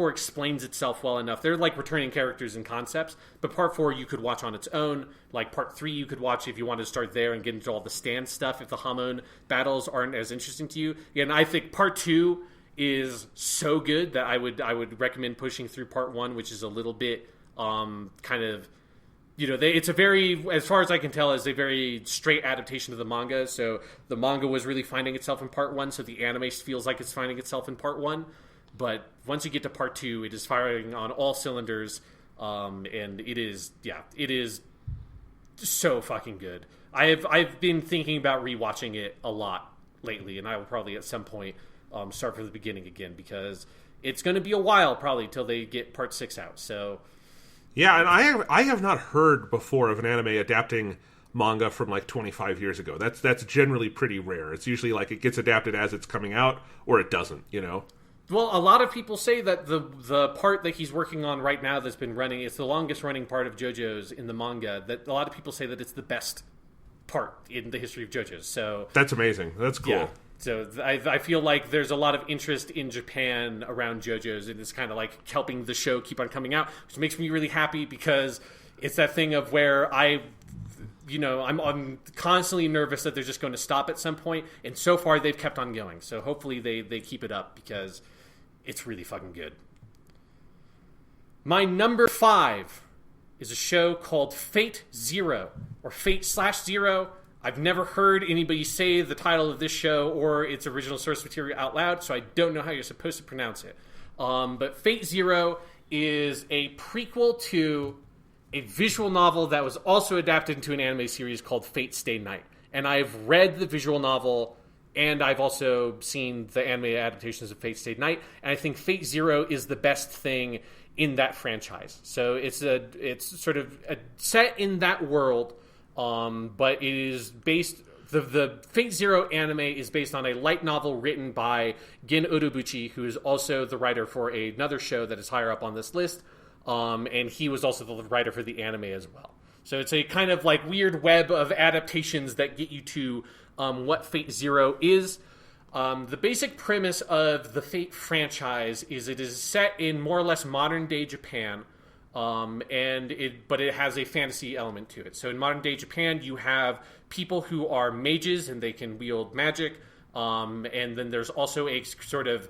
Speaker 3: explains itself well enough. They're like returning characters and concepts, but part 4 you could watch on its own. Like, part 3 you could watch if you wanted to start there and get into all the stand stuff if the Hamon battles aren't as interesting to you. And I think part 2 is so good that I would recommend pushing through part 1, which is a little bit kind of, it's a very, as far as I can tell, is a very straight adaptation of the manga. So the manga was really finding itself in part 1, so the anime feels like it's finding itself in part 1. But once you get to part 2, it is firing on all cylinders, and it is so fucking good. I've been thinking about rewatching it a lot lately, and I will probably at some point start from the beginning again, because it's going to be a while probably till they get part 6 out. So.
Speaker 2: Yeah, and I have not heard before of an anime adapting manga from like 25 years ago. That's generally pretty rare. It's usually like it gets adapted as it's coming out, or it doesn't,
Speaker 3: Well, a lot of people say that the part that he's working on right now that's been running, it's the longest running part of JoJo's in the manga, that a lot of people say that it's the best part in the history of JoJo's. So that's
Speaker 2: amazing. That's cool.
Speaker 3: Yeah. So I feel like there's a lot of interest in Japan around JoJo's, and it's kind of like helping the show keep on coming out, which makes me really happy, because it's that thing of where I'm constantly nervous that they're just going to stop at some point, and so far they've kept on going. So hopefully they keep it up, because it's really fucking good. My number 5 is a show called Fate Zero, or Fate/Zero. I've never heard anybody say the title of this show or its original source material out loud, so I don't know how you're supposed to pronounce it. But Fate Zero is a prequel to a visual novel that was also adapted into an anime series called Fate Stay Night. And I've read the visual novel, and I've also seen the anime adaptations of Fate Stay Night, and I think Fate Zero is the best thing in that franchise. So it's sort of set in that world. But it is based, the Fate Zero anime is based on a light novel written by Gen Urobuchi, who is also the writer for another show that is higher up on this list. And he was also the writer for the anime as well. So it's a kind of like weird web of adaptations that get you to what Fate Zero is. The basic premise of the Fate franchise is it is set in more or less modern day Japan. But it has a fantasy element to it. So in modern day Japan, you have people who are mages and they can wield magic. And then there's also a sort of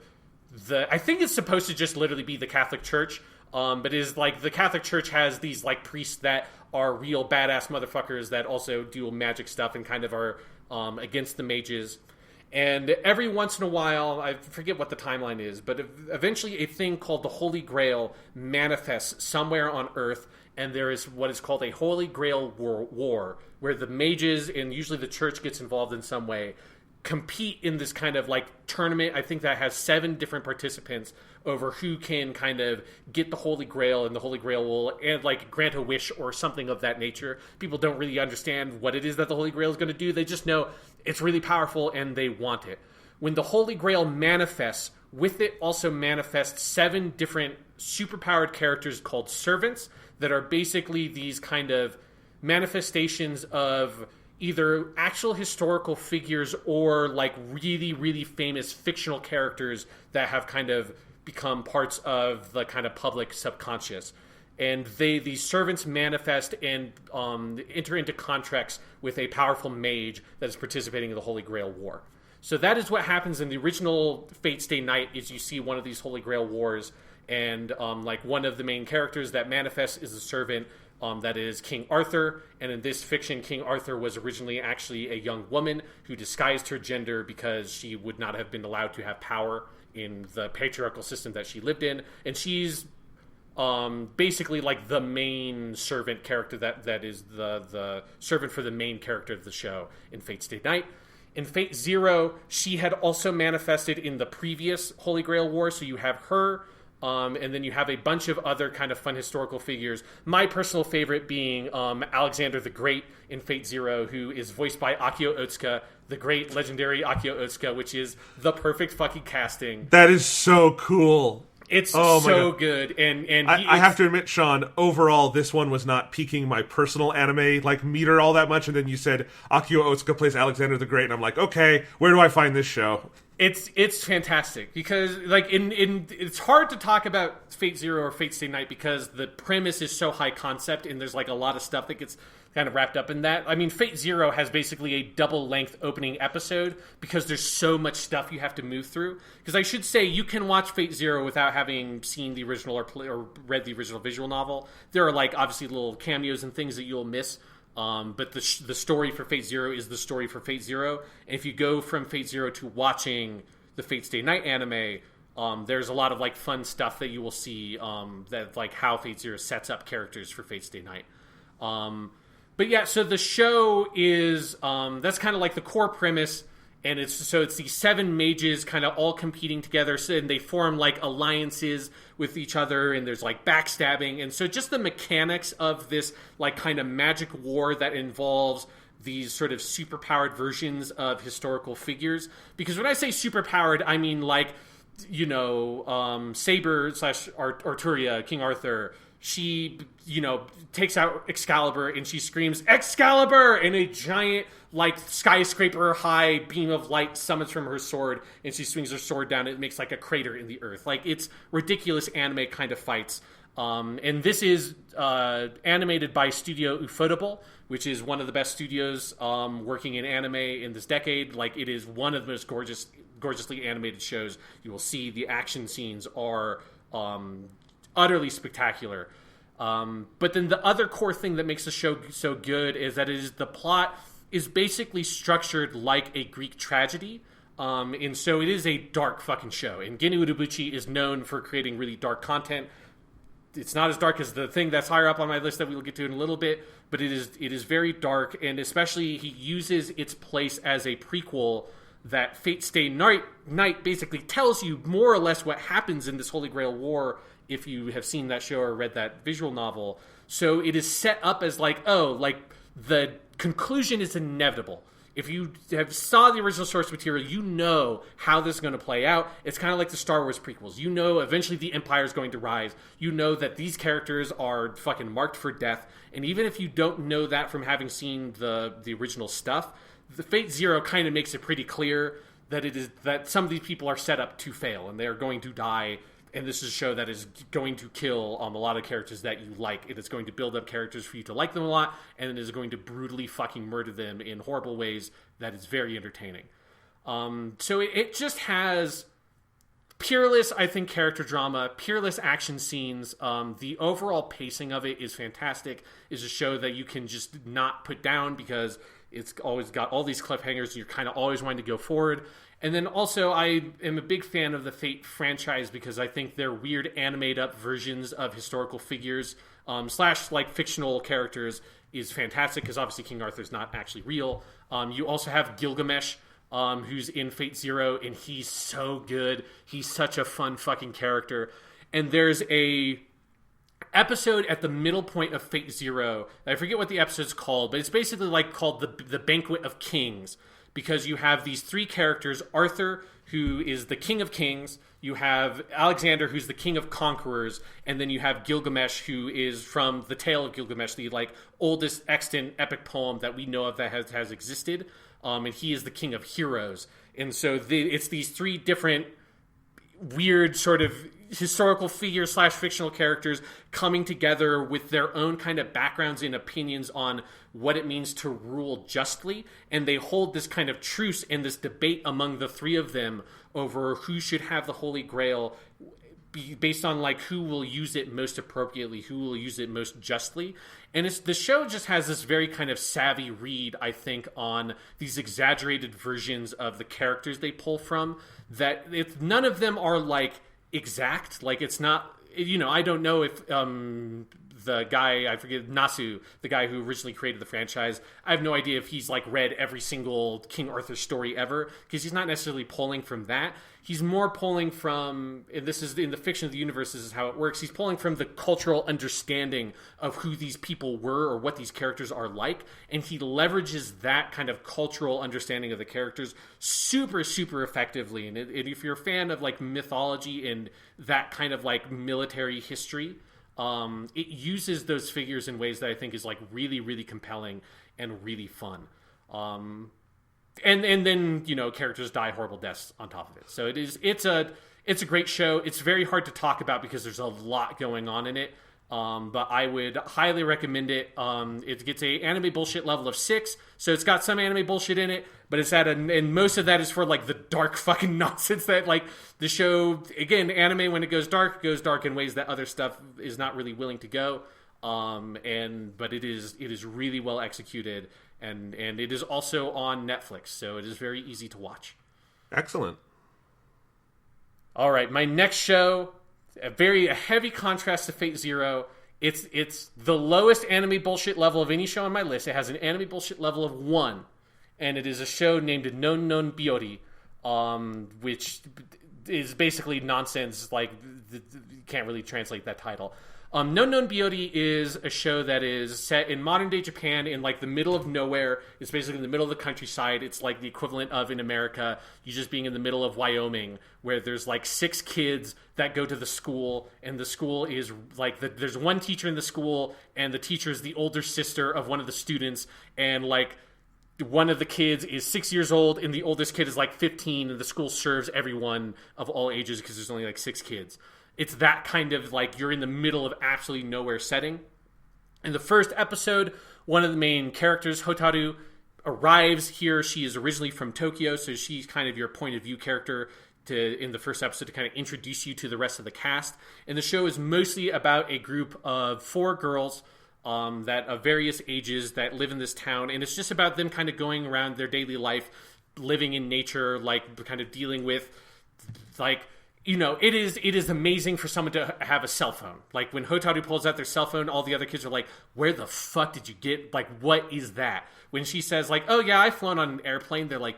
Speaker 3: I think it's supposed to just literally be the Catholic Church. But it is like the Catholic Church has these like priests that are real badass motherfuckers that also do magic stuff and kind of are against the mages. And every once in a while, I forget what the timeline is, but eventually a thing called the Holy Grail manifests somewhere on Earth, and there is what is called a Holy Grail war, where the mages, and usually the church gets involved in some way, compete in this kind of like tournament. I think that has 7 different participants over who can kind of get the Holy Grail, and the Holy Grail will like grant a wish or something of that nature. People don't really understand what it is that the Holy Grail is going to do. They just know it's really powerful and they want it. When the Holy Grail manifests, with it also manifests 7 different superpowered characters called servants that are basically these kind of manifestations of either actual historical figures or like really, really famous fictional characters that have kind of become parts of the kind of public subconscious. and these servants manifest and enter into contracts with a powerful mage that is participating in the Holy Grail War. So that is what happens in the original Fate Stay Night. Is you see one of these Holy Grail Wars, and like one of the main characters that manifests is a servant that is King Arthur. And in this fiction, King Arthur was originally actually a young woman who disguised her gender because she would not have been allowed to have power in the patriarchal system that she lived in. And she's basically like the main servant character that is the servant for the main character of the show in Fate Stay Night. In Fate Zero, she had also manifested in the previous Holy Grail War, so you have her, and then you have a bunch of other kind of fun historical figures. My personal favorite being Alexander the Great in Fate Zero, who is voiced by Akio Otsuka, the great legendary Akio Otsuka, which is the perfect fucking casting.
Speaker 2: That is so cool.
Speaker 3: It's so good, and
Speaker 2: I have to admit, Sean, overall, this one was not piquing my personal anime like meter all that much. And then you said Akio Otsuka plays Alexander the Great, and I'm like, okay, where do I find this show?
Speaker 3: It's fantastic because like in it's hard to talk about Fate Zero or Fate Stay Night because the premise is so high concept, and there's like a lot of stuff that gets kind of wrapped up in that. I mean, Fate Zero has basically a double-length opening episode because there's so much stuff you have to move through. Because I should say, you can watch Fate Zero without having seen the original or read the original visual novel. There are, like, obviously little cameos and things that you'll miss. But the story for Fate Zero is the story for Fate Zero. And if you go from Fate Zero to watching the Fate Stay Night anime, there's a lot of, like, fun stuff that you will see that, like, how Fate Zero sets up characters for Fate Stay Night. But yeah, so the show is, that's kind of like the core premise, and it's these 7 mages kind of all competing together, and they form like alliances with each other, and there's like backstabbing, and so just the mechanics of this like kind of magic war that involves these sort of superpowered versions of historical figures. Because when I say superpowered, I mean like, you know, Saber / Arturia, King Arthur, she, you know, takes out Excalibur and she screams, "Excalibur!" and a giant, like, skyscraper high beam of light summons from her sword, and she swings her sword down and it makes, like, a crater in the earth. Like, it's ridiculous anime kind of fights. And this is animated by Studio Ufotable, which is one of the best studios working in anime in this decade. Like, it is one of the most gorgeously animated shows you will see. The action scenes are utterly spectacular. But then the other core thing that makes the show so good is that the plot is basically structured like a Greek tragedy. And so it is a dark fucking show. And Genu Urobuchi is known for creating really dark content. It's not as dark as the thing that's higher up on my list that we will get to in a little bit, but it is very dark, and especially he uses its place as a prequel that Fate Stay Night basically tells you more or less what happens in this Holy Grail War if you have seen that show or read that visual novel. So it is set up as like, oh, like the conclusion is inevitable. If you have saw the original source material, you know how this is going to play out. It's kind of like the Star Wars prequels. You know eventually the Empire is going to rise. You know that these characters are fucking marked for death. And even if you don't know that from having seen the original stuff, the Fate Zero kind of makes it pretty clear that it is that some of these people are set up to fail and they are going to die. And this is a show that is going to kill a lot of characters that you like. It is going to build up characters for you to like them a lot, and it is going to brutally fucking murder them in horrible ways that is very entertaining. So it just has peerless, I think, character drama, peerless action scenes. The overall pacing of it is fantastic. It's a show that you can just not put down because it's always got all these cliffhangers and you're kind of always wanting to go forward. And then also, I am a big fan of the Fate franchise because I think they're weird animated up versions of historical figures / like fictional characters is fantastic because obviously King Arthur's not actually real. You also have Gilgamesh, who's in Fate Zero, and he's so good. He's such a fun fucking character. And there's a episode at the middle point of Fate Zero. I forget what the episode's called, but it's basically like called the Banquet of Kings. Because you have these 3 characters, Arthur, who is the King of Kings, you have Alexander, who's the King of Conquerors, and then you have Gilgamesh, who is from the Tale of Gilgamesh, the like oldest extant epic poem that we know of that has existed, and he is the King of Heroes. And so it's these 3 different weird sort of historical figures / fictional characters coming together with their own kind of backgrounds and opinions on what it means to rule justly, and they hold this kind of truce and this debate among the three of them over who should have the Holy Grail, based on like who will use it most appropriately, who will use it most justly. And the show just has this very kind of savvy read, I think, on these exaggerated versions of the characters they pull from, that none of them are like exact. Like, it's not, I don't know if the guy, I forget, Nasu, the guy who originally created the franchise, I have no idea if he's like read every single King Arthur story ever, because he's not necessarily pulling from that. He's more pulling from, and this is in the fiction of the universe, this is how it works, he's pulling from the cultural understanding of who these people were or what these characters are like, and he leverages that kind of cultural understanding of the characters super, super effectively. And if you're a fan of like mythology and that kind of like military history, it uses those figures in ways that I think is like really, really compelling and really fun. And then, characters die horrible deaths on top of it. So it's a great show. It's very hard to talk about because there's a lot going on in it. But I would highly recommend it. It gets a anime bullshit level of 6, so it's got some anime bullshit in it, but it's and most of that is for like the dark fucking nonsense that like the show, again, anime when it goes dark in ways that other stuff is not really willing to go. But it is really well executed, and it is also on Netflix, so it is very easy to watch.
Speaker 2: Excellent.
Speaker 3: All right, my next show, a heavy contrast to Fate Zero. It's the lowest anime bullshit level of any show on my list. It has an anime bullshit level of 1, and it is a show named Non Non Biyori, which is basically nonsense. Like, you can't really translate that title. Non Non Biyori is a show that is set in modern day Japan in like the middle of nowhere. It's basically in the middle of the countryside. It's like the equivalent of in America, you just being in the middle of Wyoming, where there's like 6 kids that go to the school, and the school is like there's one teacher in the school, and the teacher is the older sister of one of the students, and like one of the kids is 6 years old, and the oldest kid is like 15, and the school serves everyone of all ages because there's only like 6 kids. It's that kind of like you're in the middle of absolutely nowhere setting. In the first episode, one of the main characters, Hotaru, arrives here. She is originally from Tokyo, so she's kind of your point of view character in the first episode to kind of introduce you to the rest of the cast. And the show is mostly about a group of 4 girls that of various ages that live in this town, and it's just about them kind of going around their daily life, living in nature, like kind of dealing with like, it is amazing for someone to have a cell phone. Like, when Hotaru pulls out their cell phone, all the other kids are like, where the fuck did you get, like, what is that? When she says, like, oh yeah, I've flown on an airplane, they're like,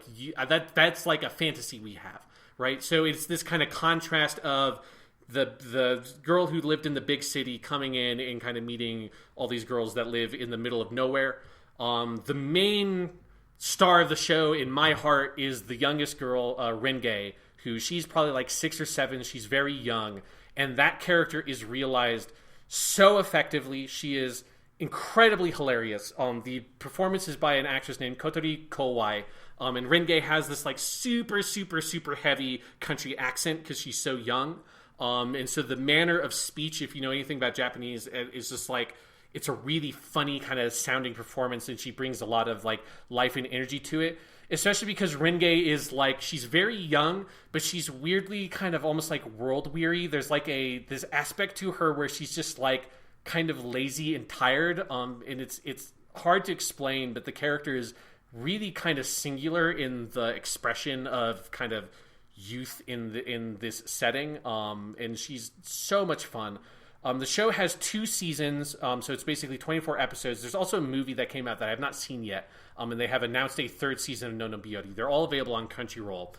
Speaker 3: that's like a fantasy we have, right? So it's this kind of contrast of the girl who lived in the big city coming in and kind of meeting all these girls that live in the middle of nowhere. The main star of the show in my heart is the youngest girl, Renge, who she's probably like 6 or 7. She's very young, and that character is realized so effectively. She is incredibly hilarious. The performance is by an actress named Kotori Kowai, and Renge has this like super, super, super heavy country accent because she's so young. And so the manner of speech, if you know anything about Japanese, is just like, it's a really funny kind of sounding performance, and she brings a lot of like life and energy to it. Especially because Renge is like, she's very young, but she's weirdly kind of almost like world weary. There's like this aspect to her where she's just like kind of lazy and tired. And it's hard to explain, but the character is really kind of singular in the expression of kind of youth in this setting. And she's so much fun. The show has 2 seasons, so it's basically 24 episodes. There's also a movie that came out that I have not seen yet, and they have announced a 3rd season of No No Biyori. They're all available on Crunchyroll.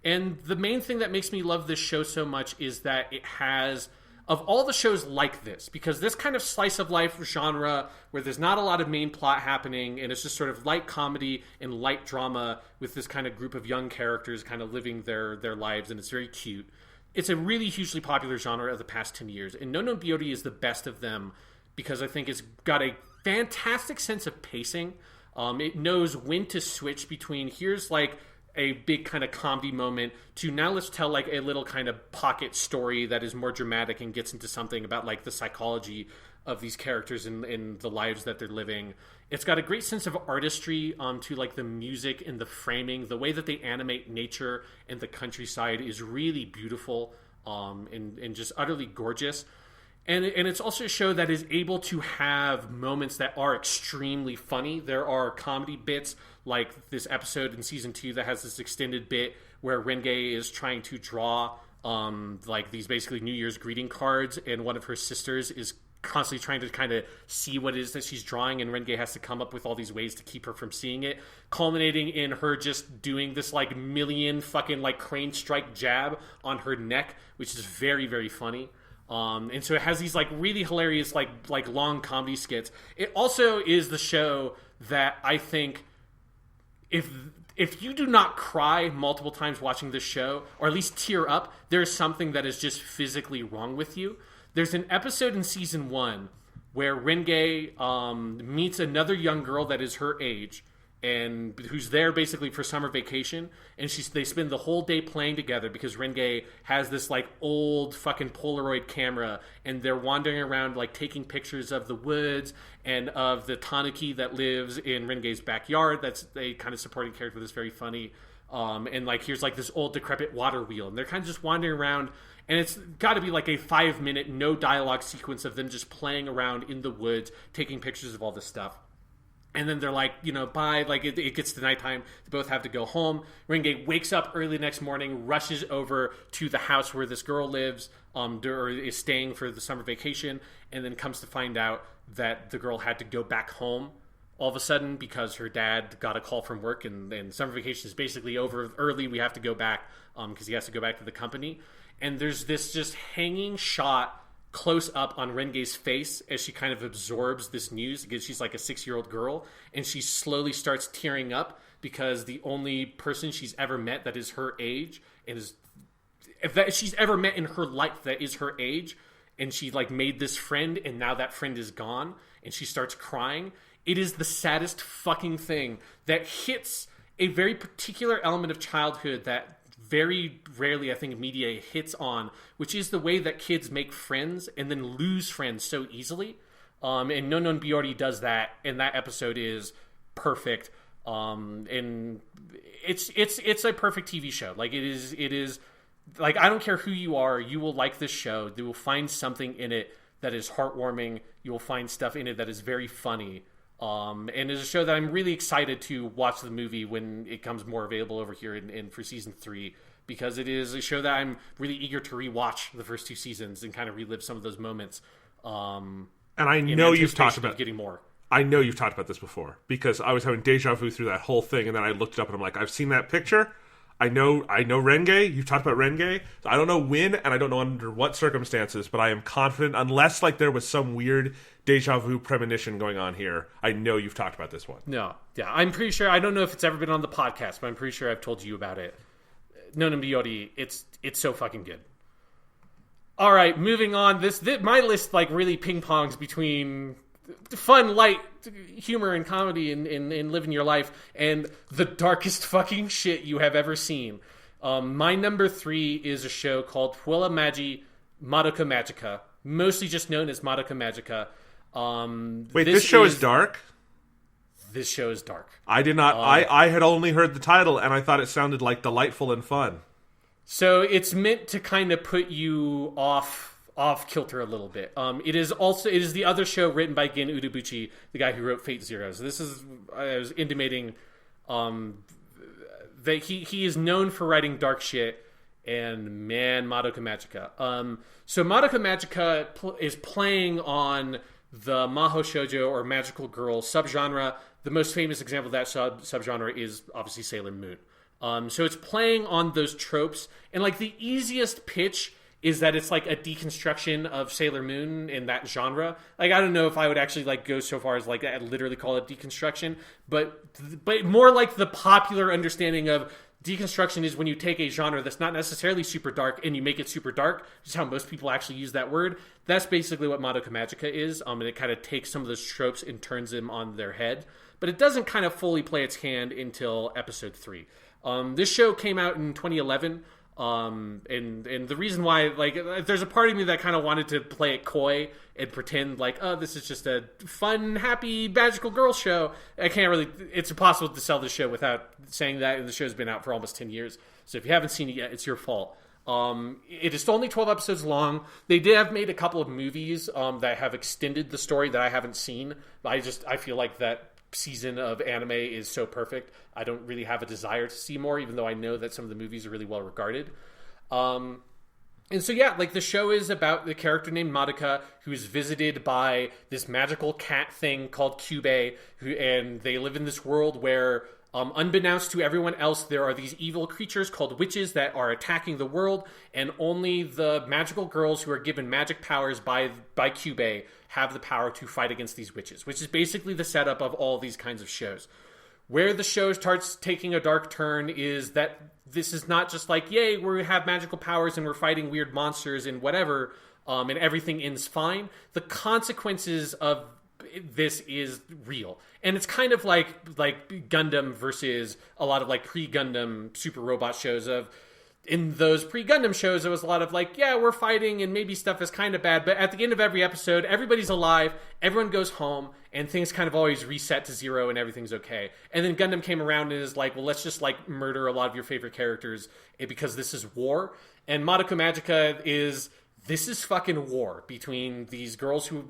Speaker 3: And the main thing that makes me love this show so much is that it has, of all the shows like this, because this kind of slice of life genre where there's not a lot of main plot happening, and it's just sort of light comedy and light drama with this kind of group of young characters kind of living their lives, and it's very cute. It's a really hugely popular genre of the past 10 years, and No No Biyori is the best of them because I think it's got a fantastic sense of pacing. It knows when to switch between, here's like a big kind of comedy moment to now let's tell like a little kind of pocket story that is more dramatic and gets into something about like the psychology of these characters in the lives that they're living. It's got a great sense of artistry to like the music and the framing. The way that they animate nature and the countryside is really beautiful and just utterly gorgeous. And it's also a show that is able to have moments that are extremely funny. There are comedy bits, like this episode in season 2 that has this extended bit where Renge is trying to draw like these basically New Year's greeting cards, and one of her sisters is constantly trying to kind of see what it is that she's drawing, and Renge has to come up with all these ways to keep her from seeing it, culminating in her just doing this like million fucking like crane strike jab on her neck, which is very, very funny. And so it has these like really hilarious like long comedy skits. It also is the show that I think if you do not cry multiple times watching this show, or at least tear up, there's something that is just physically wrong with you. There's an episode in season 1 where Renge meets another young girl that is her age, and who's there basically for summer vacation, and they spend the whole day playing together because Renge has this like old fucking Polaroid camera, and they're wandering around like taking pictures of the woods and of the tanuki that lives in Renge's backyard. That's a kind of supporting character that's very funny. And like here's like this old decrepit water wheel, and they're kind of just wandering around, and it's got to be like a 5-minute no dialogue sequence of them just playing around in the woods taking pictures of all this stuff. And then they're like, you know, bye. Like, it gets to nighttime. They both have to go home. Renge wakes up early the next morning, rushes over to the house where this girl lives, or is staying for the summer vacation, and then comes to find out that the girl had to go back home all of a sudden because her dad got a call from work, and summer vacation is basically over early. We have to go back because he has to go back to the company. And there's this just hanging shot close up on Renge's face as she kind of absorbs this news, because she's like a 6-year-old girl, and she slowly starts tearing up because the only person she's ever met that is her age, and that she's ever met in her life that is her age, and she like made this friend, and now that friend is gone, and she starts crying. It is the saddest fucking thing that hits a very particular element of childhood that very rarely, I think, media hits on, which is the way that kids make friends and then lose friends so easily. And No Non Biori does that, and that episode is perfect. And it's a perfect TV show. Like it is like, I don't care who you are, you will like this show. You will find something in it that is heartwarming. You will find stuff in it that is very funny. And it's a show that I'm really excited to watch the movie when it comes more available over here in for season 3, because it is a show that I'm really eager to rewatch the first 2 seasons and kind of relive some of those moments.
Speaker 2: And I know you've talked about
Speaker 3: getting more.
Speaker 2: I know you've talked about this before, because I was having deja vu through that whole thing, and then I looked it up and I'm like, I've seen that picture. I know Renge. You've talked about Renge. I don't know when, and I don't know under what circumstances, but I am confident, unless like there was some weird deja vu premonition going on here, I know you've talked about this one.
Speaker 3: No. Yeah, I'm pretty sure. I don't know if it's ever been on the podcast, but I'm pretty sure I've told you about it. No Non Biori, it's so fucking good. All right, moving on. My list like really ping-pongs between fun, light humor and comedy and living your life and the darkest fucking shit you have ever seen. My number 3 is a show called Puella Magi Madoka Magica, mostly just known as Madoka Magica.
Speaker 2: Wait, this show is dark?
Speaker 3: This show is dark.
Speaker 2: I did not. I had only heard the title, and I thought it sounded like delightful and fun.
Speaker 3: So it's meant to kind of put you off kilter a little bit. It is the other show written by Gen Udabuchi, the guy who wrote Fate Zero. So this is, I was intimating that he is known for writing dark shit, and man, Madoka Magica. So Madoka Magica is playing on the Maho Shoujo or magical girl subgenre. The most famous example of that subgenre is obviously Sailor Moon. So it's playing on those tropes, and like the easiest pitch is that it's like a deconstruction of Sailor Moon in that genre. Like, I don't know if I would actually like go so far as like I'd literally call it deconstruction, but more like the popular understanding of deconstruction is when you take a genre that's not necessarily super dark and you make it super dark, which is how most people actually use that word. That's basically what Madoka Magica is. And it kind of takes some of those tropes and turns them on their head. But it doesn't kind of fully play its hand until episode 3. This show came out in 2011. And the reason why, like, there's a part of me that kind of wanted to play it coy and pretend like, oh, this is just a fun, happy, magical girl show. I can't really, it's impossible to sell this show without saying that, and the show's been out for almost 10 years. So if you haven't seen it yet, it's your fault. It is only 12 episodes long. They did have made a couple of movies, that have extended the story that I haven't seen. I feel like that season of anime is so perfect. I don't really have a desire to see more, even though I know that some of the movies are really well regarded. And so, yeah, like, the show is about the character named Madoka, who is visited by this magical cat thing called Kyubey, and they live in this world where, unbeknownst to everyone else, there are these evil creatures called witches that are attacking the world, and only the magical girls who are given magic powers by Kyubey have the power to fight against these witches, which is basically the setup of all these kinds of shows. Where the show starts taking a dark turn is that this is not just like, yay, we have magical powers and we're fighting weird monsters and whatever, and everything ends fine. The consequences of this is real. And it's kind of like Gundam versus a lot of, like, pre-Gundam super robot shows of, in those pre-Gundam shows, it was a lot of like, yeah, we're fighting and maybe stuff is kind of bad, but at the end of every episode, everybody's alive, everyone goes home, and things kind of always reset to zero and everything's okay. And then Gundam came around and is like, well, let's just, like, murder a lot of your favorite characters because this is war. And Madoka Magica this is fucking war between these girls who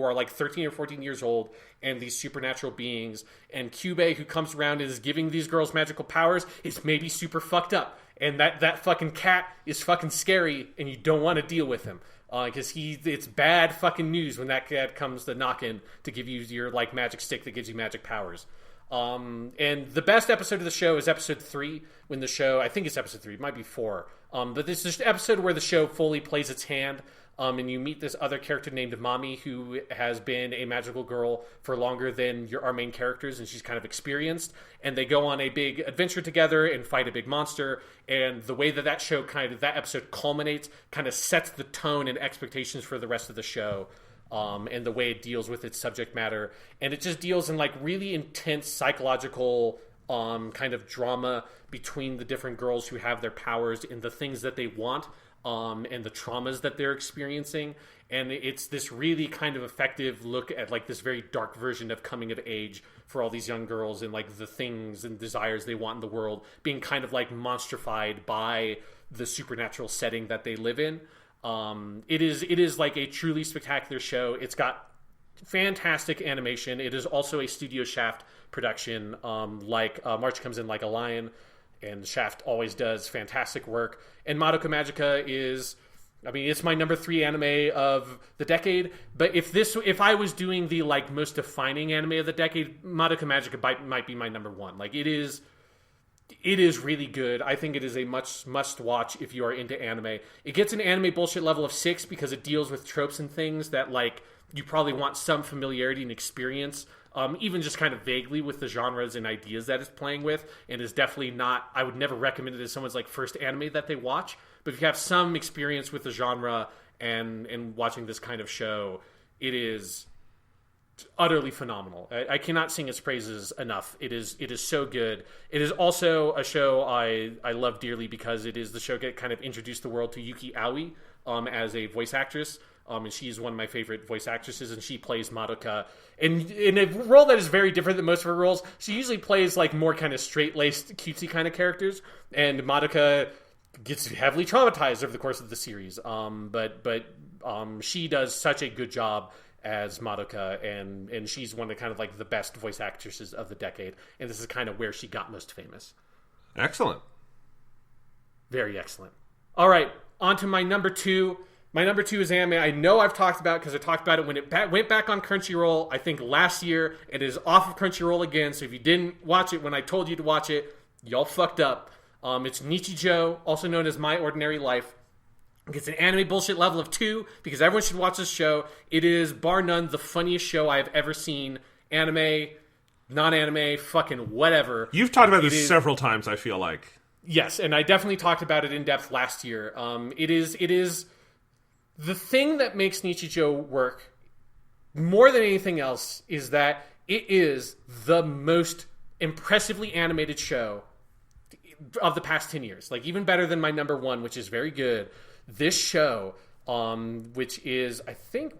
Speaker 3: are like 13 or 14 years old and these supernatural beings, and Kyubey, who comes around and is giving these girls magical powers, is maybe super fucked up. And that fucking cat is fucking scary, and you don't want to deal with him. Because it's bad fucking news when that cat comes to knock in to give you your, like, magic stick that gives you magic powers. And the best episode of the show is episode 3, when the show, I think it's episode 3, it might be 4. But this is the episode where the show fully plays its hand. And you meet this other character named Mami, who has been a magical girl for longer than our main characters, and she's kind of experienced. And they go on a big adventure together and fight a big monster. And the way that that episode culminates kind of sets the tone and expectations for the rest of the show. And the way it deals with its subject matter. And it just deals in, like, really intense psychological kind of drama between the different girls who have their powers and the things that they want. And the traumas that they're experiencing. And it's this really kind of effective look at, like, this very dark version of coming of age for all these young girls, and, like, the things and desires they want in the world being kind of, like, monstrified by the supernatural setting that they live in. It is like a truly spectacular show. It's got fantastic animation. It is also a Studio Shaft production. March Comes In Like a Lion, and Shaft always does fantastic work. And Madoka Magica it's my number 3 anime of the decade. But if I was doing the, like, most defining anime of the decade, Madoka Magica might be my number 1. Like, it is really good. I think it is a must watch if you are into anime. It gets an anime bullshit level of 6 because it deals with tropes and things that, like, you probably want some familiarity and experience, even just kind of vaguely, with the genres and ideas that it's playing with, and is definitely not, I would never recommend it as someone's, like, first anime that they watch. But if you have some experience with the genre and watching this kind of show, it is utterly phenomenal. I cannot sing its praises enough. It is so good. It is also a show I love dearly because it is the show that kind of introduced the world to Yuki Aoi as a voice actress. And she's one of my favorite voice actresses, and she plays Madoka. And in a role that is very different than most of her roles, she usually plays, like, more kind of straight-laced, cutesy kind of characters. And Madoka gets heavily traumatized over the course of the series. But she does such a good job as Madoka, and she's one of the kind of, like, the best voice actresses of the decade. And this is kind of where she got most famous.
Speaker 2: Excellent.
Speaker 3: Very excellent. All right, on to my number 2. My number 2 is anime I know I've talked about because I talked about it when it went back on Crunchyroll, I think last year. It is off of Crunchyroll again, so if you didn't watch it when I told you to watch it, y'all fucked up. It's Nichijou, also known as My Ordinary Life. It's an anime bullshit level of 2 because everyone should watch this show. It is, bar none, the funniest show I have ever seen. Anime, non-anime, fucking whatever.
Speaker 2: You've talked about this several times, I feel like.
Speaker 3: Yes, and I definitely talked about it in depth last year. It is the thing that makes Nichijou work more than anything else is that it is the most impressively animated show. of the past 10 years. Like, even better than my number one, which is very good. This show, which is, I think,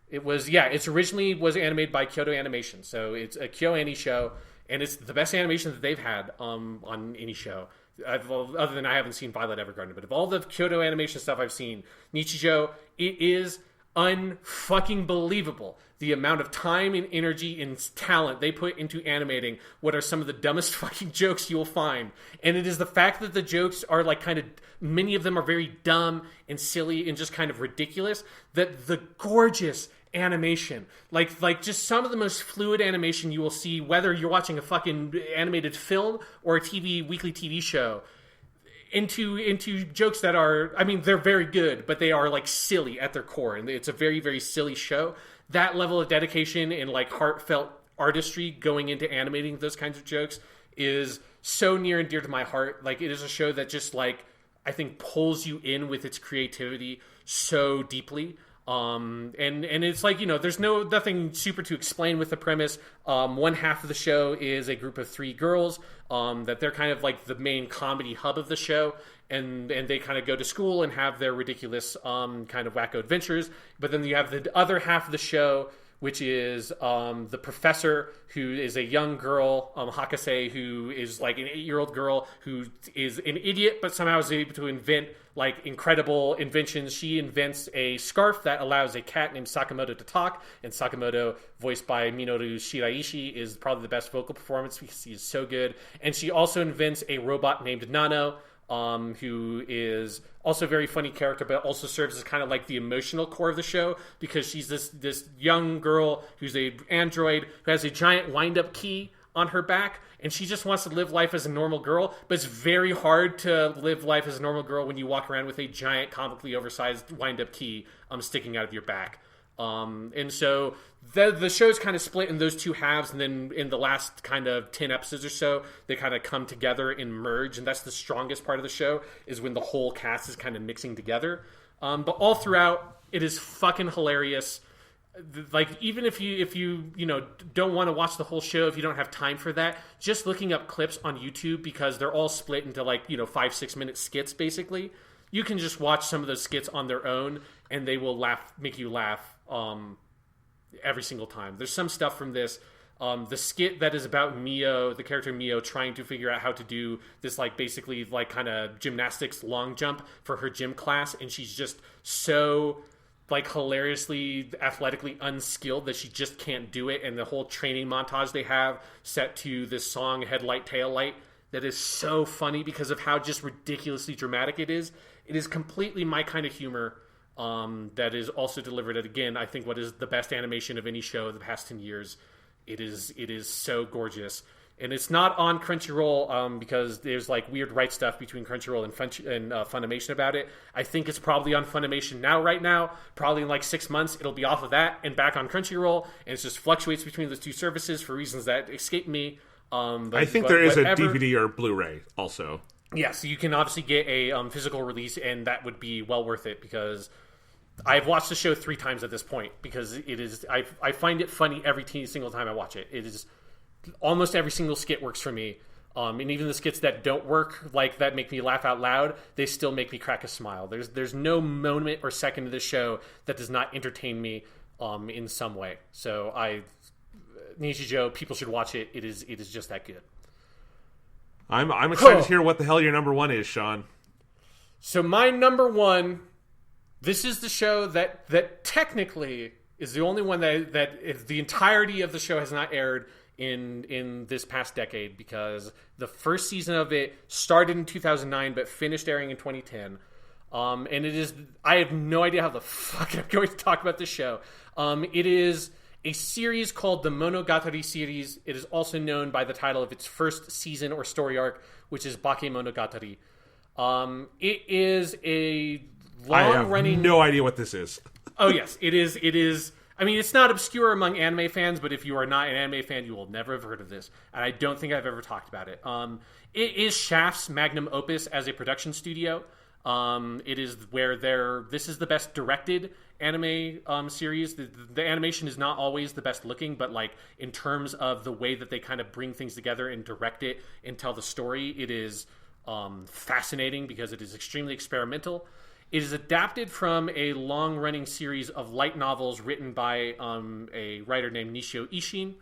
Speaker 3: it's originally was animated by Kyoto Animation. So it's a KyoAni show, and it's the best animation that they've had on any show. Other than I haven't seen Violet Evergarden, but of all the Kyoto Animation stuff I've seen, Nichijou, it is unfucking believable the amount of time and energy and talent they put into animating what are some of the dumbest fucking jokes you'll find. And it is the fact that the jokes are like kind of, many of them are very dumb and silly and just kind of ridiculous, that the gorgeous animation, like just some of the most fluid animation you will see, whether you're watching a fucking animated film or a weekly TV show, into jokes that are, I mean, they're very good, but they are like silly at their core, and it's a very, very silly show. That level of dedication and like heartfelt artistry going into animating those kinds of jokes is so near and dear to my heart. Like, it is a show that just, like, I think pulls you in with its creativity so deeply. And it's like, you know, there's nothing super to explain with the premise. One half of the show is a group of three girls, that they're kind of like the main comedy hub of the show, and they kind of go to school and have their ridiculous, kind of wacko adventures. But then you have the other half of the show, which is the professor, who is a young girl, Hakase, who is like an 8-year-old girl who is an idiot, but somehow is able to invent like incredible inventions. She invents a scarf that allows a cat named Sakamoto to talk, and Sakamoto, voiced by Minoru Shiraishi, is probably the best vocal performance because he is so good. And she also invents a robot named Nano, who is also a very funny character, but also serves as kind of like the emotional core of the show, because she's this young girl who's a android who has a giant wind-up key on her back, and she just wants to live life as a normal girl, but it's very hard to live life as a normal girl when you walk around with a giant, comically oversized wind-up key sticking out of your back. And so the show's kind of split in those two halves, and then in the last kind of 10 episodes or so, they kind of come together and merge, and that's the strongest part of the show, is when the whole cast is kind of mixing together. But all throughout, it is fucking hilarious. Like, even if you don't want to watch the whole show, if you don't have time for that, just looking up clips on YouTube, because they're all split into 5-6 minute skits basically, you can just watch some of those skits on their own, and they will make you laugh every single time. There's some stuff from this, the skit that is about Mio, the character Mio, trying to figure out how to do this basically kind of gymnastics long jump for her gym class, and she's just so hilariously athletically unskilled that she just can't do it. And the whole training montage they have set to this song Headlight Taillight that is so funny because of how just ridiculously dramatic it is. It is completely my kind of humor, that is also delivered at, again, I think what is the best animation of any show of the past 10 years. It is so gorgeous. And it's not on Crunchyroll, because there's weird right stuff between Crunchyroll and Funimation about it. I think it's probably on Funimation right now. Probably in 6 months, it'll be off of that and back on Crunchyroll. And it just fluctuates between those two services for reasons that escape me.
Speaker 2: I think there is a DVD or Blu-ray also.
Speaker 3: Yeah, so you can obviously get a physical release, and that would be well worth it, because I've watched the show 3 times at this point, because it is. I find it funny every single time I watch it. It is. Almost every single skit works for me, and even the skits that don't work, that make me laugh out loud, they still make me crack a smile. There's no moment or second of the show that does not entertain me in some way. So Nichijou, people should watch it. It is just that good.
Speaker 2: I'm excited to hear what the hell your number one is, Sean.
Speaker 3: So my number one, this is the show that technically is the only one that is the entirety of the show has not aired in this past decade, because the first season of it started in 2009 but finished airing in 2010. And it is, I have no idea how the fuck I'm going to talk about this show. It is a series called the Monogatari series. It is also known by the title of its first season or story arc, which is Bakemonogatari. It is a long-running...
Speaker 2: I have no idea what this is.
Speaker 3: Oh, yes. It is... I mean, it's not obscure among anime fans, but if you are not an anime fan, you will never have heard of this. And I don't think I've ever talked about it. It is Shaft's magnum opus as a production studio. It is where this is the best directed anime series. The animation is not always the best looking, but like in terms of the way that they kind of bring things together and direct it and tell the story, it is fascinating because it is extremely experimental. It is adapted from a long-running series of light novels written by a writer named Nishio Ishin.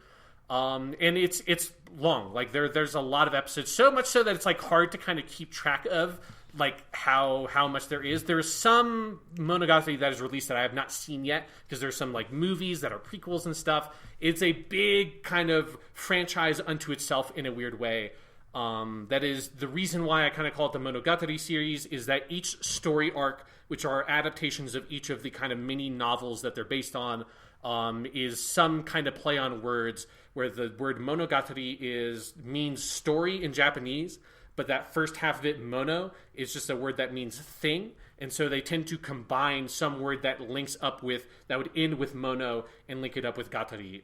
Speaker 3: And it's long. Like there's a lot of episodes, so much so that it's like hard to kind of keep track of like how much there is. There is some Monogatari that is released that I have not seen yet because there's some like movies that are prequels and stuff. It's a big kind of franchise unto itself in a weird way. That is the reason why I kind of call it the Monogatari series, is that each story arc, which are adaptations of each of the kind of mini novels that they're based on, is some kind of play on words, where the word monogatari means story in Japanese, but that first half of it, mono, is just a word that means thing. And so they tend to combine some word that links up with, that would end with mono, and link it up with gatari.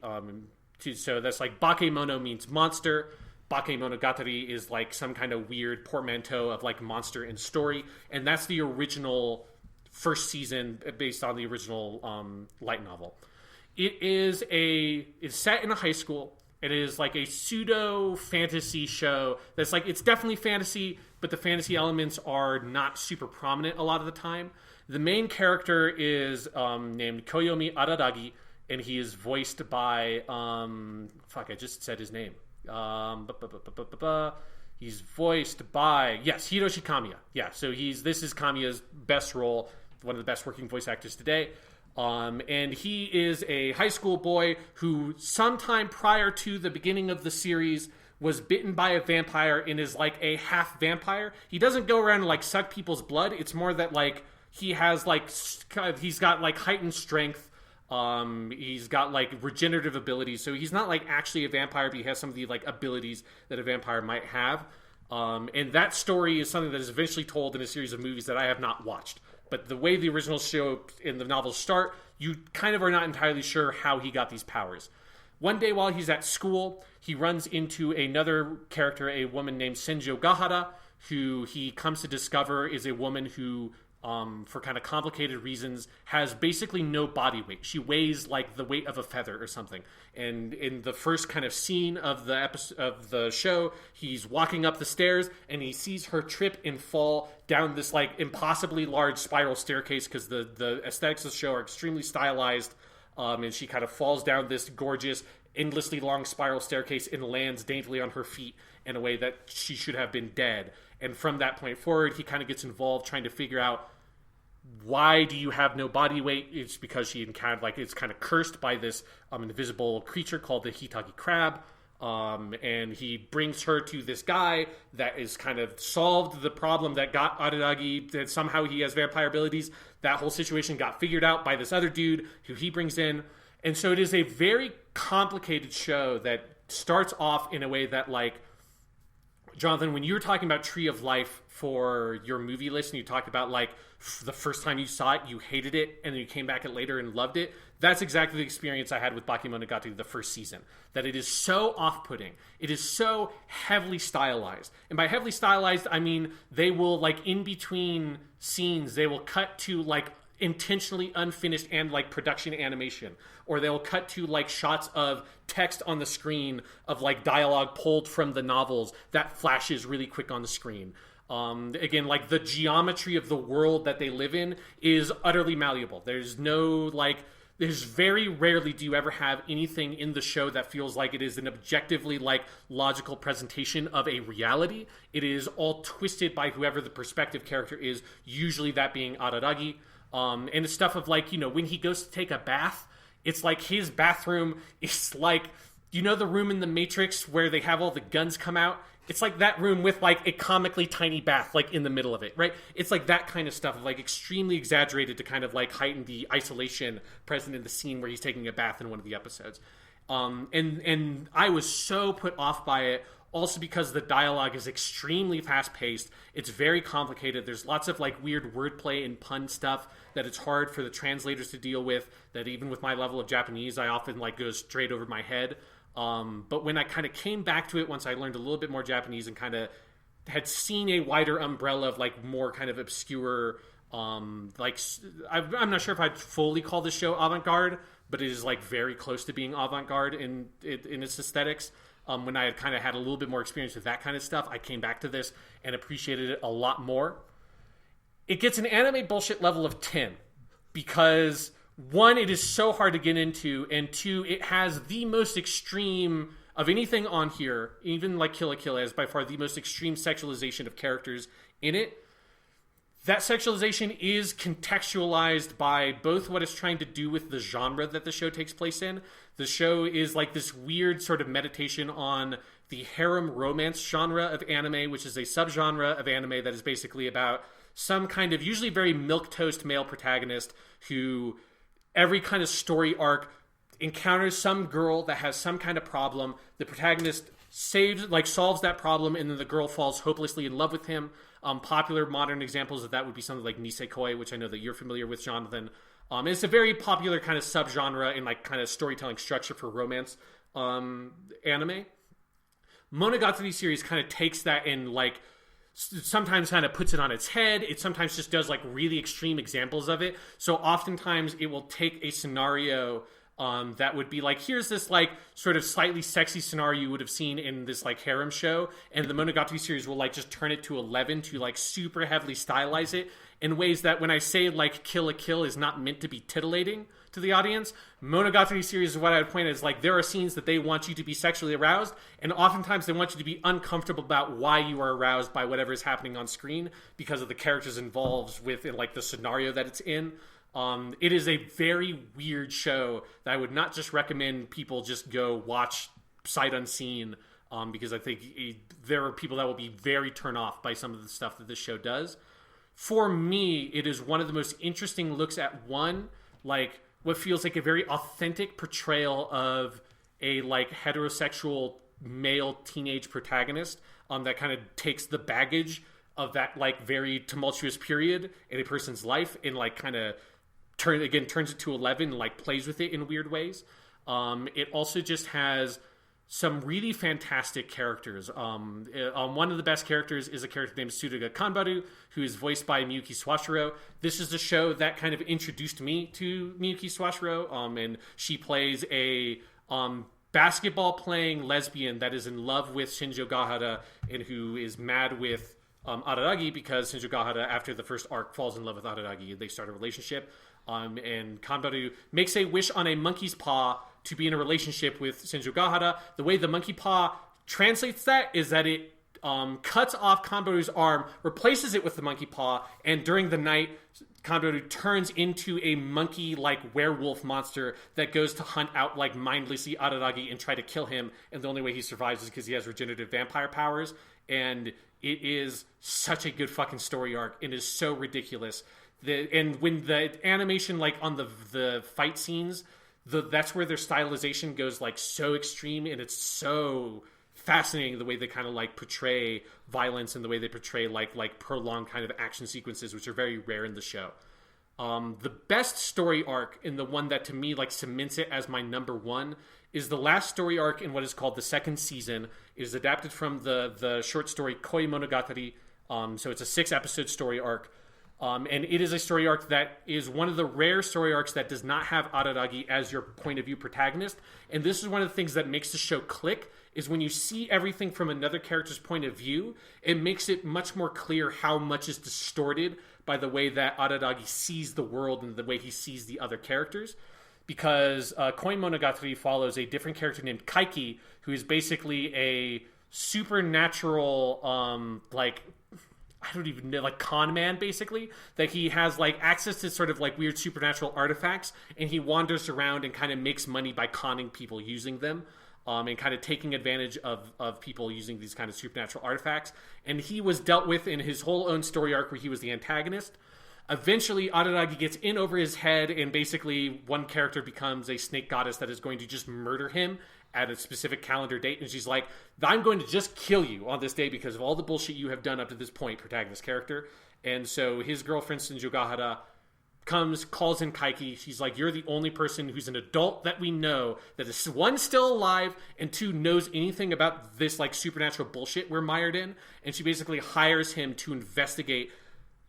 Speaker 3: So that's like bakemono means monster. Bakemonogatari is like some kind of weird portmanteau of like monster and story. And that's the original first season based on the original light novel. It's set in a high school. It is like a pseudo fantasy show that's like, it's definitely fantasy, but the fantasy elements are not super prominent a lot of the time. The main character is named Koyomi Araragi, and he is voiced by I just said his name. He's voiced by Hiroshi Kamiya. Yeah, so this is Kamiya's best role, one of the best working voice actors today. And he is a high school boy who sometime prior to the beginning of the series was bitten by a vampire and is like a half vampire. He doesn't go around and like suck people's blood. It's more that like he has like, he's got like heightened strength. He's got like regenerative abilities, so he's not like actually a vampire, but he has some of the like abilities that a vampire might have. And that story is something that is eventually told in a series of movies that I have not watched. But the way the original show and the novels start, you kind of are not entirely sure how he got these powers. One day while he's at school, he runs into another character, a woman named Senjo Gahara, who he comes to discover is a woman who, for kind of complicated reasons, has basically no body weight. She weighs like the weight of a feather or something. And in the first kind of scene of the episode of the show, he's walking up the stairs and he sees her trip and fall down this like impossibly large spiral staircase, because the aesthetics of the show are extremely stylized. And she kind of falls down this gorgeous, endlessly long spiral staircase and lands daintily on her feet in a way that she should have been dead. And from that point forward, he kind of gets involved trying to figure out, why do you have no body weight? It's because she encountered, like, it's kind of cursed by this invisible creature called the Hitagi crab. And he brings her to this guy that is kind of solved the problem that got Araragi, that somehow he has vampire abilities. That whole situation got figured out by this other dude who he brings in. And so it is a very complicated show that starts off in a way that, like, Jonathan, when you were talking about Tree of Life for your movie list, and you talked about, like, the first time you saw it, you hated it, and then you came back at later and loved it, that's exactly the experience I had with Bakemonogatari the first season. That it is so off-putting. It is so heavily stylized. And by heavily stylized, I mean they will, like, in between scenes, they will cut to, like, intentionally unfinished and like production animation, or they'll cut to like shots of text on the screen of like dialogue pulled from the novels that flashes really quick on the screen. Again, like the geometry of the world that they live in is utterly malleable. There's very rarely do you ever have anything in the show that feels like it is an objectively like logical presentation of a reality. It is all twisted by whoever the perspective character is, usually that being Araragi. And it's stuff of like, you know, when he goes to take a bath, it's like his bathroom is like, you know, the room in the Matrix where they have all the guns come out? It's like that room with like a comically tiny bath like in the middle of it, right? It's like that kind of stuff of like extremely exaggerated to kind of like heighten the isolation present in the scene where he's taking a bath in one of the episodes. And I was so put off by it, also because the dialogue is extremely fast-paced. It's very complicated. There's lots of like weird wordplay and pun stuff that it's hard for the translators to deal with, that even with my level of Japanese, I often like go straight over my head. But when I kind of came back to it once I learned a little bit more Japanese and kind of had seen a wider umbrella of like more kind of obscure, like I'm not sure if I'd fully call the show avant-garde, but it is like very close to being avant-garde in its aesthetics. When I had kind of had a little bit more experience with that kind of stuff, I came back to this and appreciated it a lot more. It gets an anime bullshit level of 10 because, one, it is so hard to get into, and two, it has the most extreme of anything on here, even like Kill la Kill has by far the most extreme sexualization of characters in it. That sexualization is contextualized by both what it's trying to do with the genre that the show takes place in. The show is like this weird sort of meditation on the harem romance genre of anime, which is a subgenre of anime that is basically about some kind of usually very milquetoast male protagonist who every kind of story arc encounters some girl that has some kind of problem. The protagonist solves that problem, and then the girl falls hopelessly in love with him. Popular modern examples of that would be something like Nisekoi, which I know that you're familiar with, Jonathan. It's a very popular kind of subgenre in like kind of storytelling structure for romance anime. Monogatari series kind of takes that and like sometimes kind of puts it on its head. It sometimes just does like really extreme examples of it. So oftentimes it will take a scenario that would be like, here's this like sort of slightly sexy scenario you would have seen in this like harem show, and the Monogatari series will like just turn it to 11 to like super heavily stylize it in ways that when I say like Kill la Kill is not meant to be titillating to the audience, Monogatari series is what I would point as like there are scenes that they want you to be sexually aroused, and oftentimes they want you to be uncomfortable about why you are aroused by whatever is happening on screen because of the characters involved with like the scenario that it's in. It is a very weird show that I would not just recommend people just go watch sight unseen, because I think there are people that will be very turned off by some of the stuff that this show does. For me, it is one of the most interesting looks at one, like what feels like a very authentic portrayal of a like heterosexual male teenage protagonist, that kind of takes the baggage of that like very tumultuous period in a person's life and like kind of turns it to 11 and like plays with it in weird ways. It also just has some really fantastic characters. One of the best characters is a character named Suruga Kanbaru, who is voiced by Miyuki Swashiro. This is the show that kind of introduced me to Miyuki Swashiro, and she plays a basketball playing lesbian that is in love with Shinjo Gahara and who is mad with Araragi because Shinjo Gahara, after the first arc, falls in love with Araragi. They start a relationship. And Kanbaru makes a wish on a monkey's paw to be in a relationship with Shinjo Gahara. The way the monkey paw translates that is that it cuts off Kanbaru's arm, replaces it with the monkey paw, and during the night, Kanbaru turns into a monkey-like werewolf monster that goes to hunt out like mindlessly Araragi and try to kill him. And the only way he survives is because he has regenerative vampire powers. And it is such a good fucking story arc. It is so ridiculous. And when the animation, like on the fight scenes, that's where their stylization goes like so extreme, and it's so fascinating the way they kind of like portray violence and the way they portray like prolonged kind of action sequences, which are very rare in the show. The best story arc, and the one that to me like cements it as my number one, is the last story arc in what is called the second season. It is adapted from the short story Koi Monogatari. So it's a 6-episode story arc. And it is a story arc that is one of the rare story arcs that does not have Araragi as your point of view protagonist. And this is one of the things that makes the show click, is when you see everything from another character's point of view, it makes it much more clear how much is distorted by the way that Araragi sees the world and the way he sees the other characters. Because Koi Monogatari follows a different character named Kaiki, who is basically a supernatural, I don't even know, like con man, basically, that he has like access to sort of like weird supernatural artifacts, and he wanders around and kind of makes money by conning people using them, and kind of taking advantage of people using these kind of supernatural artifacts. And he was dealt with in his whole own story arc where he was the antagonist. Eventually, Araragi gets in over his head, and basically one character becomes a snake goddess that is going to just murder him at a specific calendar date. And she's like, I'm going to just kill you on this day because of all the bullshit you have done up to this point, protagonist character. And so his girlfriend, Shinjo Gahara, calls in Kaiki. She's like, you're the only person who's an adult that we know that is, one, still alive, and two, knows anything about this like supernatural bullshit we're mired in. And she basically hires him to investigate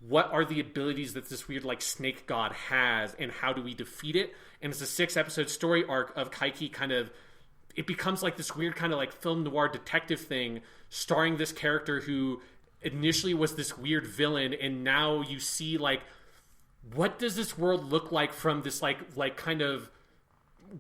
Speaker 3: what are the abilities that this weird like snake god has and how do we defeat it. And it's a 6-episode story arc of Kaiki kind of, it becomes like this weird kind of like film noir detective thing starring this character who initially was this weird villain, and now you see like, what does this world look like from this like kind of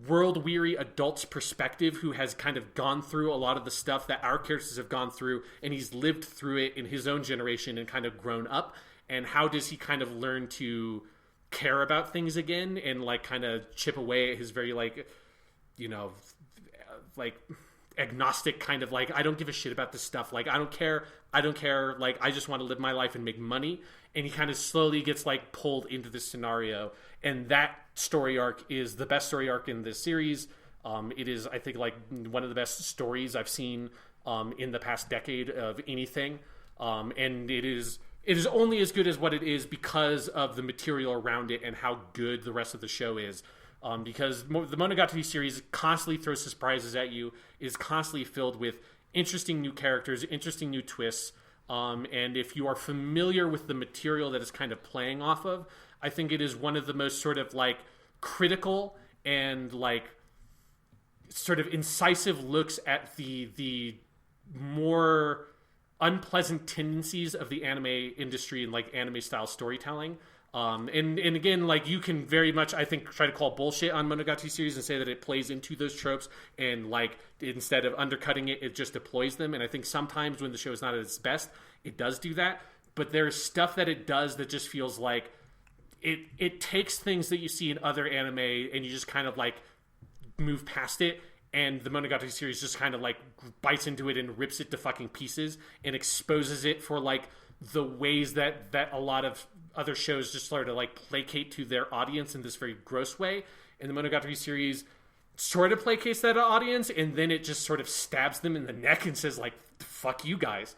Speaker 3: world weary adult's perspective, who has kind of gone through a lot of the stuff that our characters have gone through, and he's lived through it in his own generation and kind of grown up. And how does he kind of learn to care about things again and like kind of chip away at his very like, you know, like agnostic kind of like, I don't give a shit about this stuff. Like, I don't care. Like, I just want to live my life and make money. And he kind of slowly gets like pulled into this scenario. And that story arc is the best story arc in this series. It is, I think, like one of the best stories I've seen in the past decade of anything. And it is only as good as what it is because of the material around it and how good the rest of the show is. Because the Monogatari series constantly throws surprises at you, is constantly filled with interesting new characters, interesting new twists. And if you are familiar with the material that it's kind of playing off of, I think it is one of the most sort of like critical and like sort of incisive looks at the more unpleasant tendencies of the anime industry and like anime style storytelling. And again, like, you can very much, I think, try to call bullshit on Monogatari series and say that it plays into those tropes and like instead of undercutting it, it just deploys them. And I think sometimes when the show is not at its best, it does do that. But there's stuff that it does that just feels like it takes things that you see in other anime and you just kind of like move past it. And the Monogatari series just kind of like bites into it and rips it to fucking pieces and exposes it for like the ways that a lot of other shows just sort of like placate to their audience in this very gross way. And the Monogatari series sort of placates that audience, and then it just sort of stabs them in the neck and says like, fuck you guys.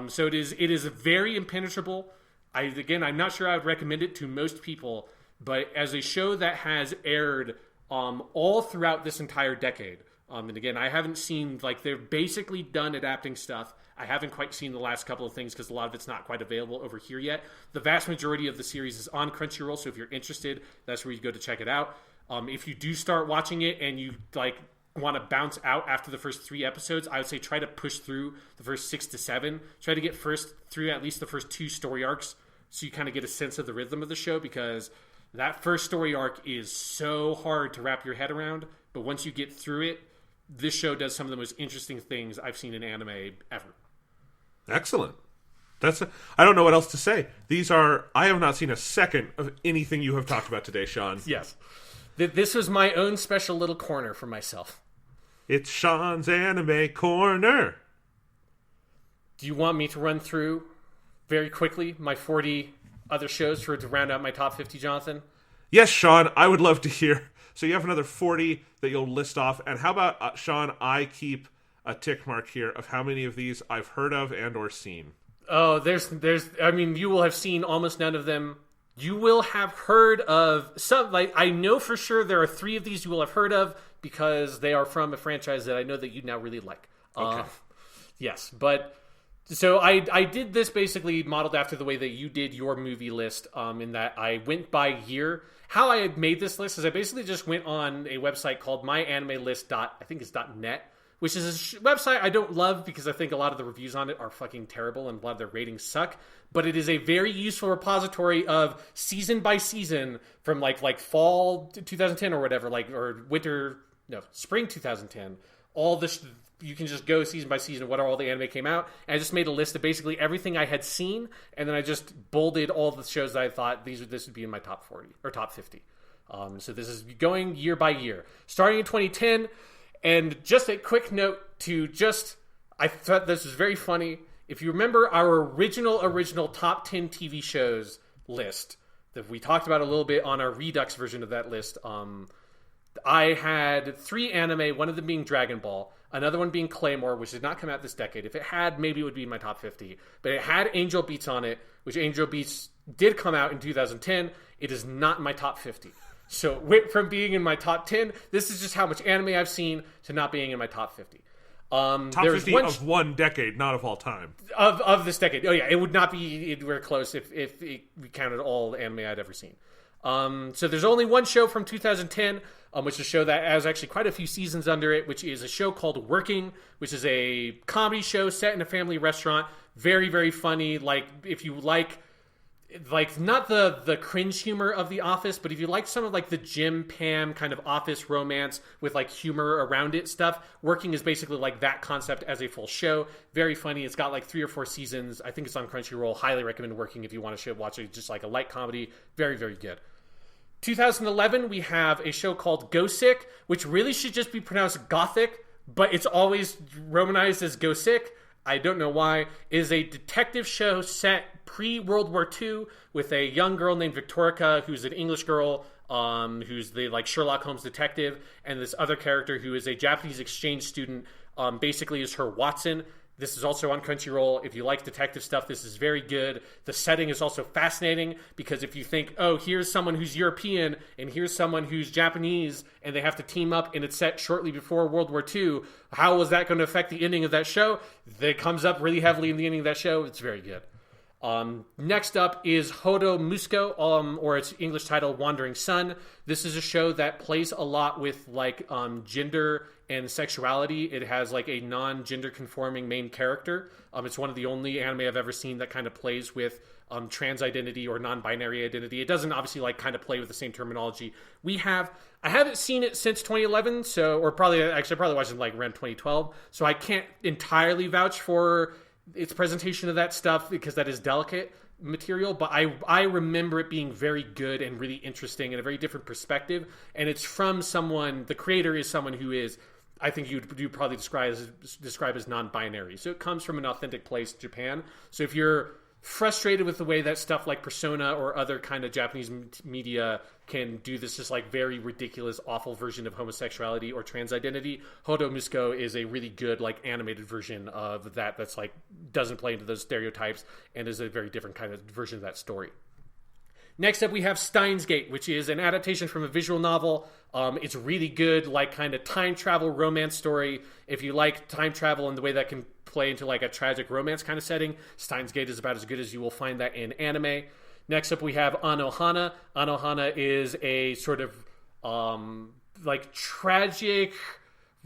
Speaker 3: So it is very impenetrable. I'm not sure I would recommend it to most people, but as a show that has aired all throughout this entire decade, and again, I haven't seen, like, they're basically done adapting stuff. I haven't quite seen the last couple of things because a lot of it's not quite available over here yet. The vast majority of the series is on Crunchyroll, so if you're interested, that's where you go to check it out. If you do start watching it and you, like, want to bounce out after the first 3 episodes, I would say try to push through the first 6 to 7. Try to get through at least the first 2 story arcs so you kind of get a sense of the rhythm of the show, because that first story arc is so hard to wrap your head around. But once you get through it, this show does some of the most interesting things I've seen in anime ever.
Speaker 2: Excellent. I don't know what else to say. I have not seen a second of anything you have talked about today, Sean.
Speaker 3: Yes. This was my own special little corner for myself.
Speaker 2: It's Sean's Anime Corner.
Speaker 3: Do you want me to run through very quickly my 40 other shows to round out my top 50, Jonathan?
Speaker 2: Yes, Sean, I would love to hear. So you have another 40 that you'll list off. And how about, Sean, I keep a tick mark here of how many of these I've heard of and or seen.
Speaker 3: Oh, I mean, you will have seen almost none of them. You will have heard of some, like, I know for sure there are 3 of these you will have heard of because they are from a franchise that I know that you now really like.
Speaker 2: Okay.
Speaker 3: Yes, but so I did this basically modeled after the way that you did your movie list, in that I went by year. How I had made this list is I basically just went on a website called myanimelist.net, which is a website I don't love because I think a lot of the reviews on it are fucking terrible and a lot of their ratings suck. But it is a very useful repository of season by season from like fall 2010 or whatever, spring 2010. All this, you can just go season by season what all the anime came out. And I just made a list of basically everything I had seen, and then I just bolded all the shows that I thought this would be in my top 40 or top 50. So this is going year by year, starting in 2010. And just a quick note I thought this was very funny. If you remember our original top 10 TV shows list that we talked about a little bit on our Redux version of that list, I had 3 anime, one of them being Dragon Ball, another one being Claymore, which did not come out this decade. If it had, maybe it would be in my top 50. But it had Angel Beats on it, which Angel Beats did come out in 2010. It is not in my top 50. So went from being in my top 10, this is just how much anime I've seen, to not being in my top 50.
Speaker 2: Top 50 of one decade, not of all time.
Speaker 3: Of this decade. Oh yeah, it would not be anywhere close if we counted all the anime I'd ever seen. So there's only one show from 2010, which is a show that has actually quite a few seasons under it, which is a show called Working, which is a comedy show set in a family restaurant. Very, very funny. Like, if you like not the cringe humor of The Office, but if you like some of like the Jim Pam kind of office romance with like humor around it stuff, Working is basically like that concept as a full show. Very funny. It's got like 3 or 4 seasons. I think it's on Crunchyroll. Highly recommend Working if you want to watch it, just like a light comedy. Very, very good. 2011, we have a show called Go Sick, which really should just be pronounced Gothic, but it's always romanized as Go Sick. I don't know why. It is a detective show set pre-World War II with a young girl named Victorica, who's an English girl, who's the like Sherlock Holmes detective, and this other character who is a Japanese exchange student, basically is her Watson. This is also on Crunchyroll. If you like detective stuff, this is very good. The setting is also fascinating because if you think, oh, here's someone who's European and here's someone who's Japanese and they have to team up and it's set shortly before World War II, how was that going to affect the ending of that show? That comes up really heavily in the ending of that show. It's very good. Next up is Hodo Musko, or its English title, Wandering Sun. This is a show that plays a lot with like gender and sexuality. It has like a non-gender conforming main character. It's one of the only anime I've ever seen that kind of plays with trans identity or non-binary identity. It doesn't obviously like kind of play with the same terminology we have. I haven't seen it since 2011, I probably watched it like around 2012, so I can't entirely vouch for its presentation of that stuff because that is delicate material, but I remember it being very good and really interesting and a very different perspective. And it's from someone, the creator is someone who is, I think you'd probably describe as non-binary. So it comes from an authentic place, Japan. So if you're frustrated with the way that stuff like Persona or other kind of Japanese media can do this just like very ridiculous, awful version of homosexuality or trans identity, Hodo Musko is a really good like animated version of that that's like doesn't play into those stereotypes and is a very different kind of version of that story. Next up, we have Steins Gate, which is an adaptation from a visual novel. It's really good, like kind of time travel romance story. If you like time travel and the way that can play into like a tragic romance kind of setting, Steins Gate is about as good as you will find that in anime. Next up, we have Anohana. Anohana is a sort of like tragic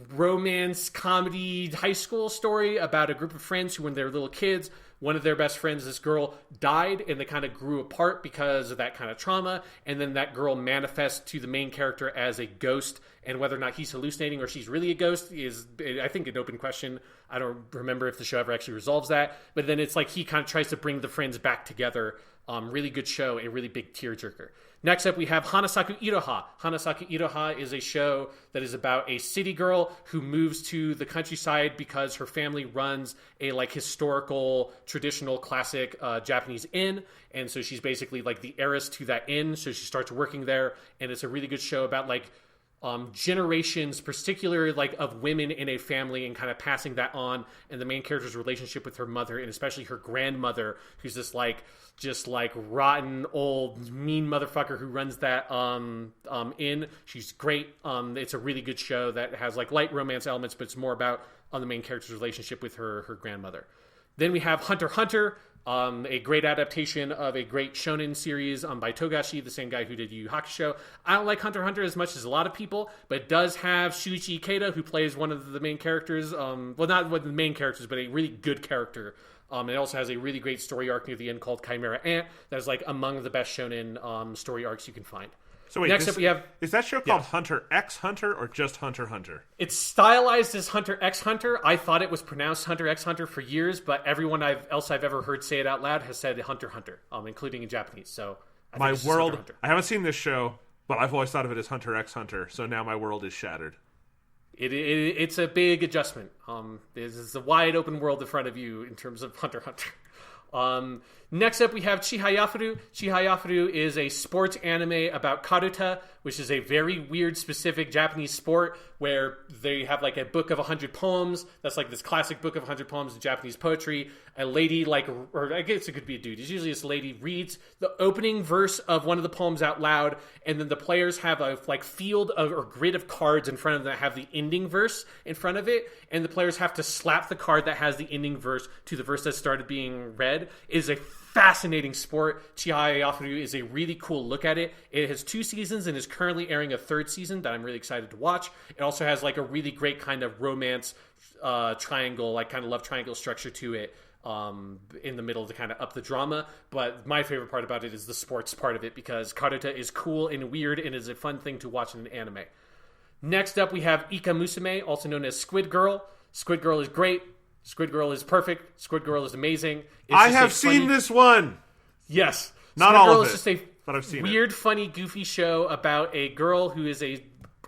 Speaker 3: romance comedy high school story about a group of friends who, when they were little kids, one of their best friends, this girl, died, and they kind of grew apart because of that kind of trauma. And then that girl manifests to the main character as a ghost, and whether or not he's hallucinating or she's really a ghost is, I think, an open question. I don't remember if the show ever actually resolves that. But then it's like he kind of tries to bring the friends back together. Really good show, a really big tearjerker. Next up, we have Hanasaku Iroha. Hanasaku Iroha is a show that is about a city girl who moves to the countryside because her family runs a like historical, traditional, classic Japanese inn. And so she's basically like the heiress to that inn. So she starts working there. And it's a really good show about like generations, particularly like of women in a family and kind of passing that on, and the main character's relationship with her mother and especially her grandmother, who's this like just like rotten old mean motherfucker who runs that inn. She's great. It's a really good show that has like light romance elements, but it's more about the main character's relationship with her grandmother. Then we have Hunter x Hunter, a great adaptation of a great shonen series by Togashi, the same guy who did Yu Yu Hakusho. I don't like Hunter x Hunter as much as a lot of people, but it does have Shuichi Ikeda, who plays one of the main characters. Well, not one of the main characters, but a really good character. It also has a really great story arc near the end called Chimera Ant that is like among the best shonen story arcs you can find.
Speaker 2: So wait,
Speaker 3: next up we have...
Speaker 2: Is that show called Hunter x Hunter or just Hunter x Hunter?
Speaker 3: It's stylized as Hunter x Hunter. I thought it was pronounced Hunter x Hunter for years, but everyone else I've ever heard say it out loud has said Hunter x Hunter, including in Japanese. So
Speaker 2: my world... Hunter. I haven't seen this show, but I've always thought of it as Hunter x Hunter, so now my world is shattered.
Speaker 3: It's a big adjustment. There's a wide open world in front of you in terms of Hunter x Hunter. Next up, we have Chihayafuru. Chihayafuru is a sports anime about karuta, which is a very weird, specific Japanese sport where they have like a book of 100 poems. That's like this classic book of 100 poems of Japanese poetry. A lady, or I guess it could be a dude. It's usually this lady reads the opening verse of one of the poems out loud, and then the players have a like field or grid of cards in front of them that have the ending verse in front of it, and the players have to slap the card that has the ending verse to the verse that started being read. It is a fascinating sport. Chihayafuru is a really cool look at it. It has 2 seasons and is currently airing a 3rd season that I'm really excited to watch. It also has like a really great kind of romance triangle, like kind of love triangle structure to it in the middle to kind of up the drama. But my favorite part about it is the sports part of it, because karuta is cool and weird and is a fun thing to watch in an anime. Next up, we have Ika Musume, also known as Squid Girl. Squid Girl is great. Squid Girl is perfect. Squid Girl is amazing.
Speaker 2: I have seen this one.
Speaker 3: Yes.
Speaker 2: Not
Speaker 3: Squid
Speaker 2: all
Speaker 3: Girl
Speaker 2: of
Speaker 3: is
Speaker 2: it,
Speaker 3: just a
Speaker 2: but I've seen
Speaker 3: weird, funny, goofy show about a girl who is a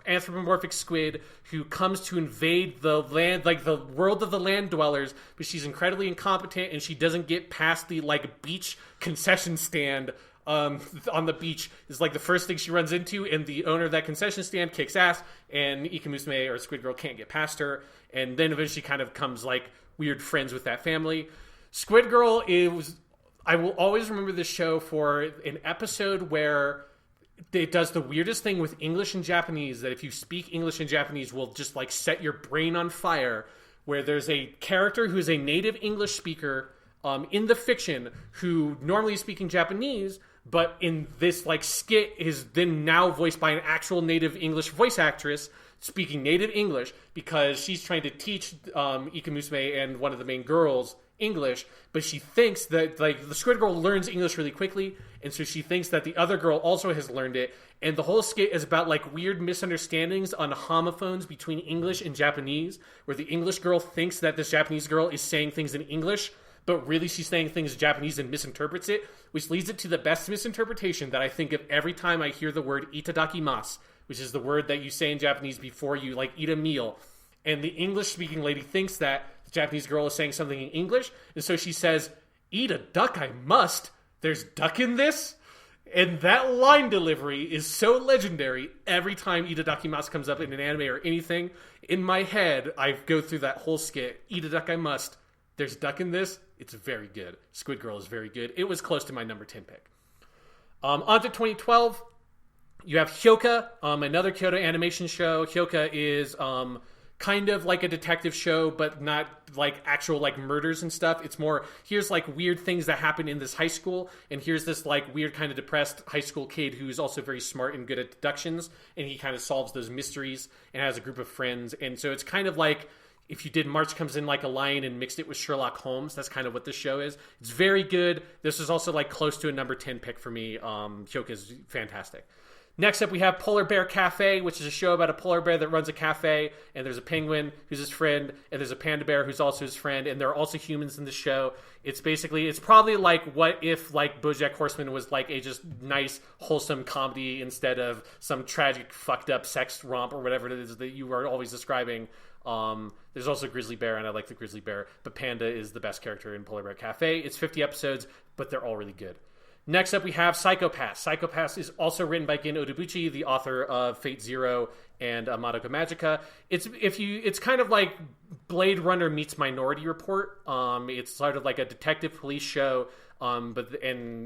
Speaker 3: anthropomorphic squid who comes to invade the land, like the world of the land dwellers, but she's incredibly incompetent and she doesn't get past the like beach concession stand on the beach is like the first thing she runs into, and the owner of that concession stand kicks ass, and Ika Musume or Squid Girl can't get past her, and then eventually kind of comes like weird friends with that family. Squid Girl is, I will always remember this show for an episode where it does the weirdest thing with English and Japanese, that if you speak English and Japanese will just like set your brain on fire, where there's a character who is a native English speaker in the fiction who normally is speaking Japanese, but in this like skit is then now voiced by an actual native English voice actress speaking native English, because she's trying to teach Ika Musume and one of the main girls English, but she thinks that like the Squid Girl learns English really quickly, and so she thinks that the other girl also has learned it, and the whole skit is about like weird misunderstandings on homophones between English and Japanese, where the English girl thinks that this Japanese girl is saying things in English, but really she's saying things in Japanese and misinterprets it, which leads it to the best misinterpretation that I think of every time I hear the word itadakimasu, which is the word that you say in Japanese before you like eat a meal. And the English-speaking lady thinks that the Japanese girl is saying something in English, and so she says, "Eat a duck, I must. There's duck in this?" And that line delivery is so legendary. Every time itadakimasu comes up in an anime or anything, in my head, I go through that whole skit. Eat a duck, I must. There's duck in this. It's very good. Squid Girl is very good. It was close to my number 10 pick. On to 2012. You have Hyoka, another Kyoto animation show. Hyoka is kind of like a detective show, but not like actual like murders and stuff. It's more, here's like weird things that happen in this high school, and here's this like weird kind of depressed high school kid who's also very smart and good at deductions, and he kind of solves those mysteries and has a group of friends. And so it's kind of like if you did March Comes In Like a Lion and mixed it with Sherlock Holmes. That's kind of what this show is. It's very good. This is also like close to a number 10 pick for me. Hyoka is fantastic. Next up, we have Polar Bear Cafe, which is a show about a polar bear that runs a cafe, and there's a penguin who's his friend, and there's a panda bear who's also his friend, and there are also humans in the show. It's probably like what if like BoJack Horseman was like a just nice, wholesome comedy instead of some tragic, fucked up sex romp or whatever it is that you are always describing. There's also Grizzly Bear, and I like the Grizzly Bear, but Panda is the best character in Polar Bear Cafe. It's 50 episodes, but they're all really good. Next up, we have Psycho-Pass. Psycho-Pass is also written by Gen Odabuchi, the author of Fate Zero and Madoka Magica. It's kind of like Blade Runner meets Minority Report. It's sort of like a detective police show, and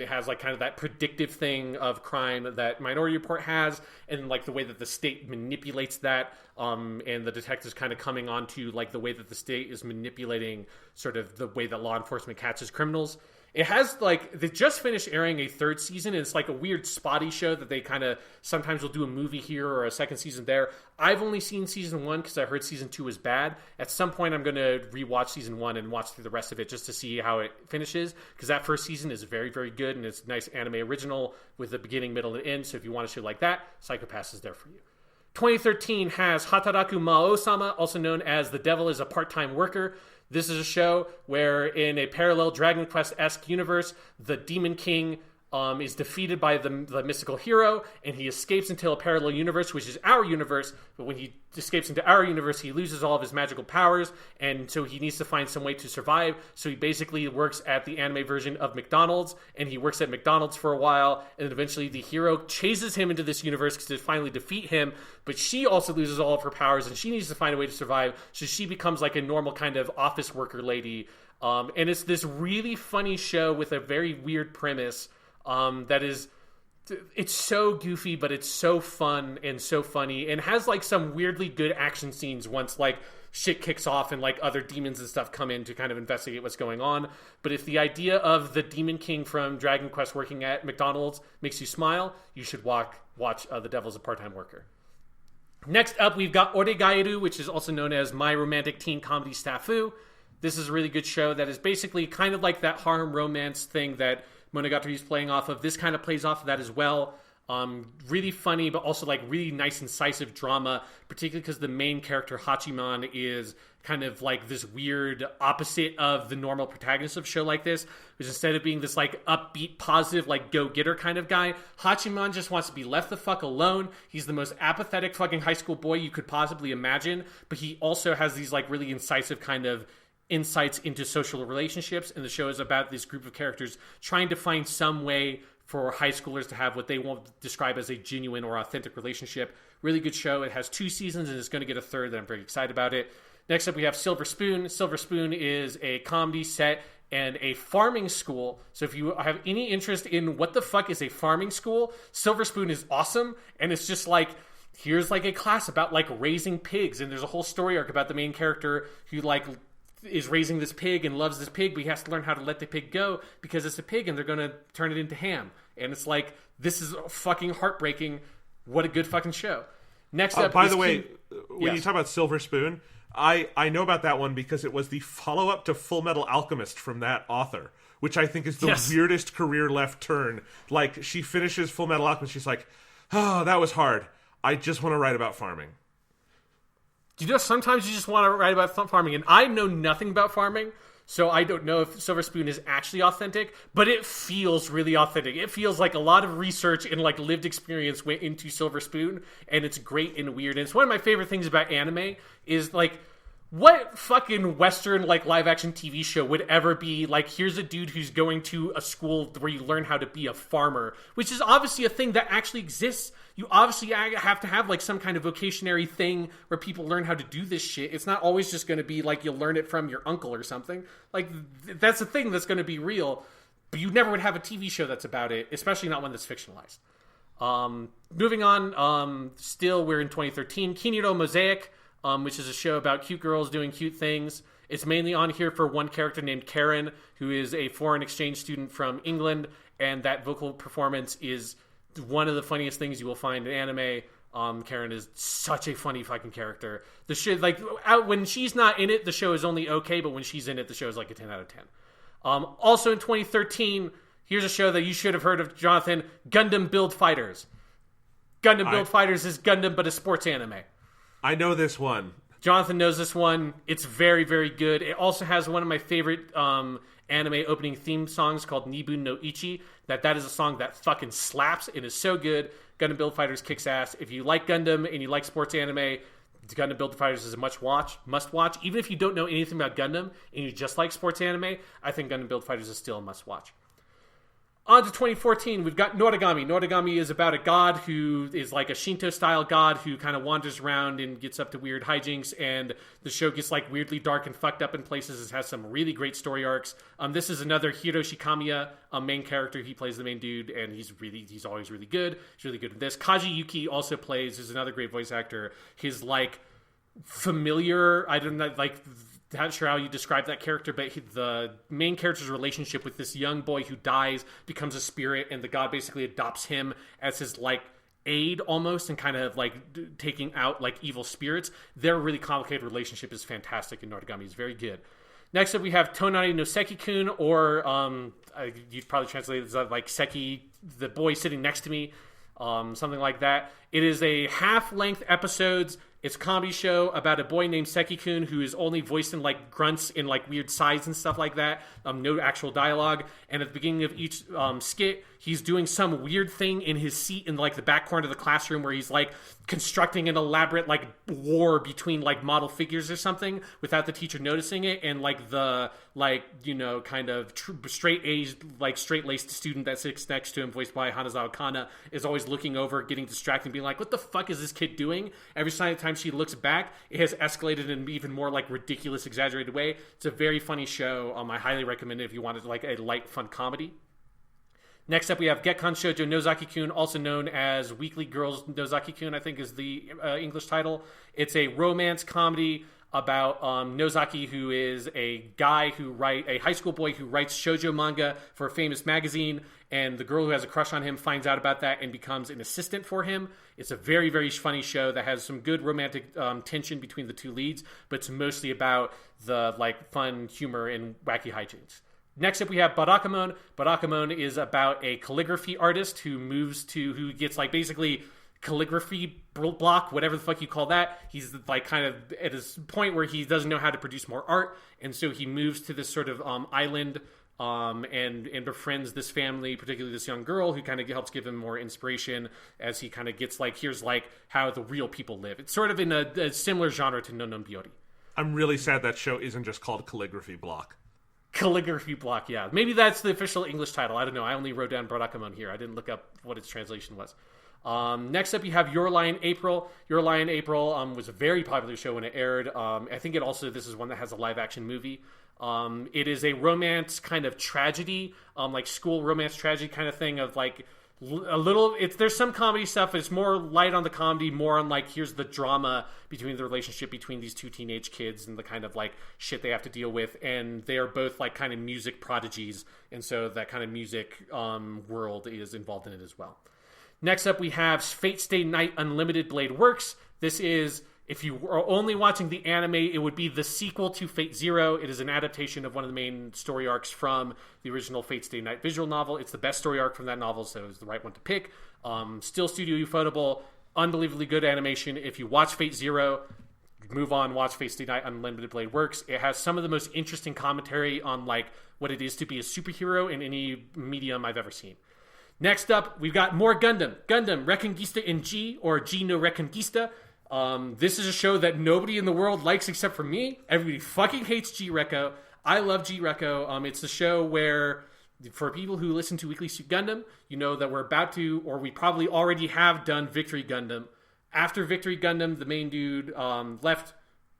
Speaker 3: it has like kind of that predictive thing of crime that Minority Report has, and like the way that the state manipulates that, and the detectives kind of coming on to like the way that the state is manipulating sort of the way that law enforcement catches criminals. It has like, they just finished airing a 3rd season, and it's like a weird spotty show that they kind of sometimes will do a movie here or a second season there. I've only seen season 1 because I heard season 2 was bad. At some point I'm going to rewatch season 1 and watch through the rest of it just to see how it finishes, because that first season is very, very good, and it's a nice anime original with a beginning, middle, and end. So if you want a show like that, Psycho-Pass is there for you. 2013 has Hataraku Mao-sama, also known as The Devil is a Part-Time Worker. This is a show where in a parallel Dragon Quest-esque universe, the Demon King is defeated by the mystical hero, and he escapes into a parallel universe, which is our universe. But when he escapes into our universe, he loses all of his magical powers, and so he needs to find some way to survive. So he basically works at the anime version of McDonald's, and he works at McDonald's for a while, and then eventually the hero chases him into this universe to finally defeat him, but she also loses all of her powers, and she needs to find a way to survive, so she becomes like a normal kind of office worker lady. And it's this really funny show with a very weird premise. That is, it's so goofy, but it's so fun and so funny, and has like some weirdly good action scenes once like shit kicks off and like other demons and stuff come in to kind of investigate what's going on. But if the idea of the Demon King from Dragon Quest working at McDonald's makes you smile, you should watch The Devil's a Part-Time Worker. Next up, we've got Oregairu, which is also known as My Romantic Teen Comedy Snafu. This is a really good show that is basically kind of like that harem romance thing that Monogatari is playing off of. This kind of plays off of that as well. Really funny, but also like really nice, incisive drama, particularly because the main character, Hachiman, is kind of like this weird opposite of the normal protagonist of a show like this, which instead of being this like upbeat, positive, like go-getter kind of guy, Hachiman just wants to be left the fuck alone. He's the most apathetic fucking high school boy you could possibly imagine, but he also has these like really incisive kind of insights into social relationships, and the show is about this group of characters trying to find some way for high schoolers to have what they won't describe as a genuine or authentic relationship. Really good show. It has 2 seasons and it's going to get a 3rd, and I'm very excited about it. Next up, we have Silver Spoon. Silver Spoon is a comedy set and a farming school. So if you have any interest in what the fuck is a farming school, Silver Spoon is awesome, and it's just like, here's like a class about like raising pigs, and there's a whole story arc about the main character who like is raising this pig and loves this pig, but he has to learn how to let the pig go because it's a pig and they're going to turn it into ham. And it's like, this is fucking heartbreaking. What a good fucking show. Next up,
Speaker 2: by the way, when you talk about Silver Spoon, I know about that one because it was the follow-up to Full Metal Alchemist from that author, which I think is the weirdest career left turn. Like, she finishes Full Metal Alchemist, she's like, oh, that was hard. I just want to write about farming.
Speaker 3: You know, sometimes you just want to write about farming, and I know nothing about farming, so I don't know if Silver Spoon is actually authentic, but it feels really authentic. It feels like a lot of research and like lived experience went into Silver Spoon, and it's great and weird. And it's one of my favorite things about anime is like, what fucking Western like live action TV show would ever be like, here's a dude who's going to a school where you learn how to be a farmer, which is obviously a thing that actually exists. You obviously have to have like some kind of vocationary thing where people learn how to do this shit. It's not always just going to be like you'll learn it from your uncle or something. Like, that's a thing that's going to be real, but you never would have a TV show that's about it, especially not one that's fictionalized. Moving on, still we're in 2013, Kiniro Mosaic, which is a show about cute girls doing cute things. It's mainly on here for one character named Karen, who is a foreign exchange student from England, and that vocal performance is one of the funniest things you will find in anime. Karen is such a funny fucking character. The show, like, when she's not in it, the show is only okay, but when she's in it, the show is like a 10 out of 10. Also in 2013, here's a show that you should have heard of, Jonathan, Gundam Build Fighters. Gundam Build Fighters is Gundam, but a sports anime. I
Speaker 2: know this one.
Speaker 3: Jonathan knows this one. It's very, very good. It also has one of my favorite anime opening theme songs called Nibun no Ichi. That is a song that fucking slaps. It is so good. Gundam Build Fighters kicks ass. If you like Gundam and you like sports anime, Gundam Build Fighters is a must watch. Even if you don't know anything about Gundam and you just like sports anime, I think Gundam Build Fighters is still a must watch. On to 2014, we've got Noragami. Noragami is about a god who is like a Shinto-style god who kind of wanders around and gets up to weird hijinks, and the show gets like weirdly dark and fucked up in places. It has some really great story arcs. This is another Hiroshi Kamiya, main character. He plays the main dude, and he's always really good. He's really good in this. Kaji Yuki also plays, is another great voice actor. His like familiar, I don't know, like, not sure how you describe that character, but the main character's relationship with this young boy who dies becomes a spirit, and the god basically adopts him as his like aid almost, and kind of like taking out like evil spirits. Their really complicated relationship is fantastic, and Noragami is very good. Next up, we have Tonari no Seki-kun, or you'd probably translate it as like Seki, the boy sitting next to me. Something like that. It is a half-length episodes It's a comedy show about a boy named Seki-kun who is only voiced in like grunts and like weird sighs and stuff like that. No actual dialogue. And at the beginning of each skit, he's doing some weird thing in his seat in like the back corner of the classroom where he's like constructing an elaborate like war between like model figures or something without the teacher noticing it. And like the like, you know, kind of straight-aged, like straight-laced student that sits next to him, voiced by Hanazawa Kana, is always looking over, getting distracted, being like, what the fuck is this kid doing? Every time she looks back, it has escalated in an even more like ridiculous, exaggerated way. It's a very funny show. I highly recommend it if you wanted like a light, fun comedy. Next up, we have Gekkan Shoujo Nozaki-kun, also known as Weekly Girls Nozaki-kun, I think is the English title. It's a romance comedy about Nozaki, who is a high school boy who writes shoujo manga for a famous magazine, and the girl who has a crush on him finds out about that and becomes an assistant for him. It's a very, very funny show that has some good romantic tension between the two leads, but it's mostly about the like fun humor and wacky hijinks. Next up, we have Barakamon. Barakamon is about a calligraphy artist who gets like basically calligraphy block, whatever the fuck you call that. He's like kind of at his point where he doesn't know how to produce more art, and so he moves to this sort of island and befriends this family, particularly this young girl who kind of helps give him more inspiration as he kind of gets like, here's like how the real people live. It's sort of in a similar genre to Nonon Biori.
Speaker 2: I'm really sad that show isn't just called Calligraphy Block.
Speaker 3: Calligraphy Block, yeah. Maybe that's the official English title. I don't know. I only wrote down Barakamon here. I didn't look up what its translation was. Next up, you have Your Lie in April. Your Lie in April was a very popular show when it aired. I think this is one that has a live-action movie. It is a romance kind of tragedy, like school romance tragedy kind of thing of like a little, there's some comedy stuff. It's more light on the comedy, more on like, here's the drama between the relationship between these two teenage kids and the kind of like shit they have to deal with. And they are both like kind of music prodigies. And so that kind of music world is involved in it as well. Next up, we have Fate Stay Night Unlimited Blade Works. This is, if you are only watching the anime, it would be the sequel to Fate Zero. It is an adaptation of one of the main story arcs from the original Fate Stay Night visual novel. It's the best story arc from that novel, so it's the right one to pick. Still Studio Ufotable, unbelievably good animation. If you watch Fate Zero, move on, watch Fate Stay Night Unlimited Blade Works. It has some of the most interesting commentary on like what it is to be a superhero in any medium I've ever seen. Next up, we've got more Gundam. Gundam Reconquista in G, or G no Reconquista. This is a show that nobody in the world likes except for me. Everybody fucking hates G-Reco. I love G-Reco. It's a show where, for people who listen to Weekly Suit Gundam, you know that we're about to, or we probably already have done Victory Gundam. After Victory Gundam, the main dude left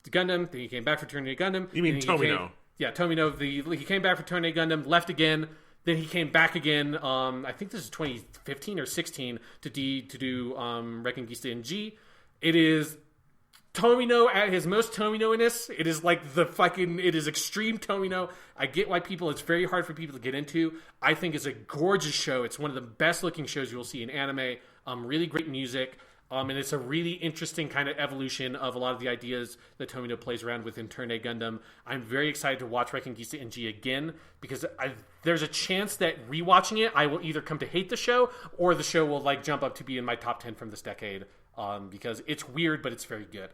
Speaker 3: the Gundam, then he came back for Tornado Gundam.
Speaker 2: You mean Tomino?
Speaker 3: Tomino. He came back for Tornado Gundam, left again. Then he came back again. I think this is 2015 or 16 to do Reconquista in G. It is Tomino at his most Tomino-ness. It is like it is extreme Tomino. I get why it's very hard for people to get into. I think it's a gorgeous show. It's one of the best looking shows you will see in anime. Really great music. And it's a really interesting kind of evolution of a lot of the ideas that Tomino plays around with in Turn A Gundam. I'm very excited to watch Reconquista in G again because there's a chance that rewatching it, I will either come to hate the show or the show will like jump up to be in my top 10 from this decade because it's weird, but it's very good.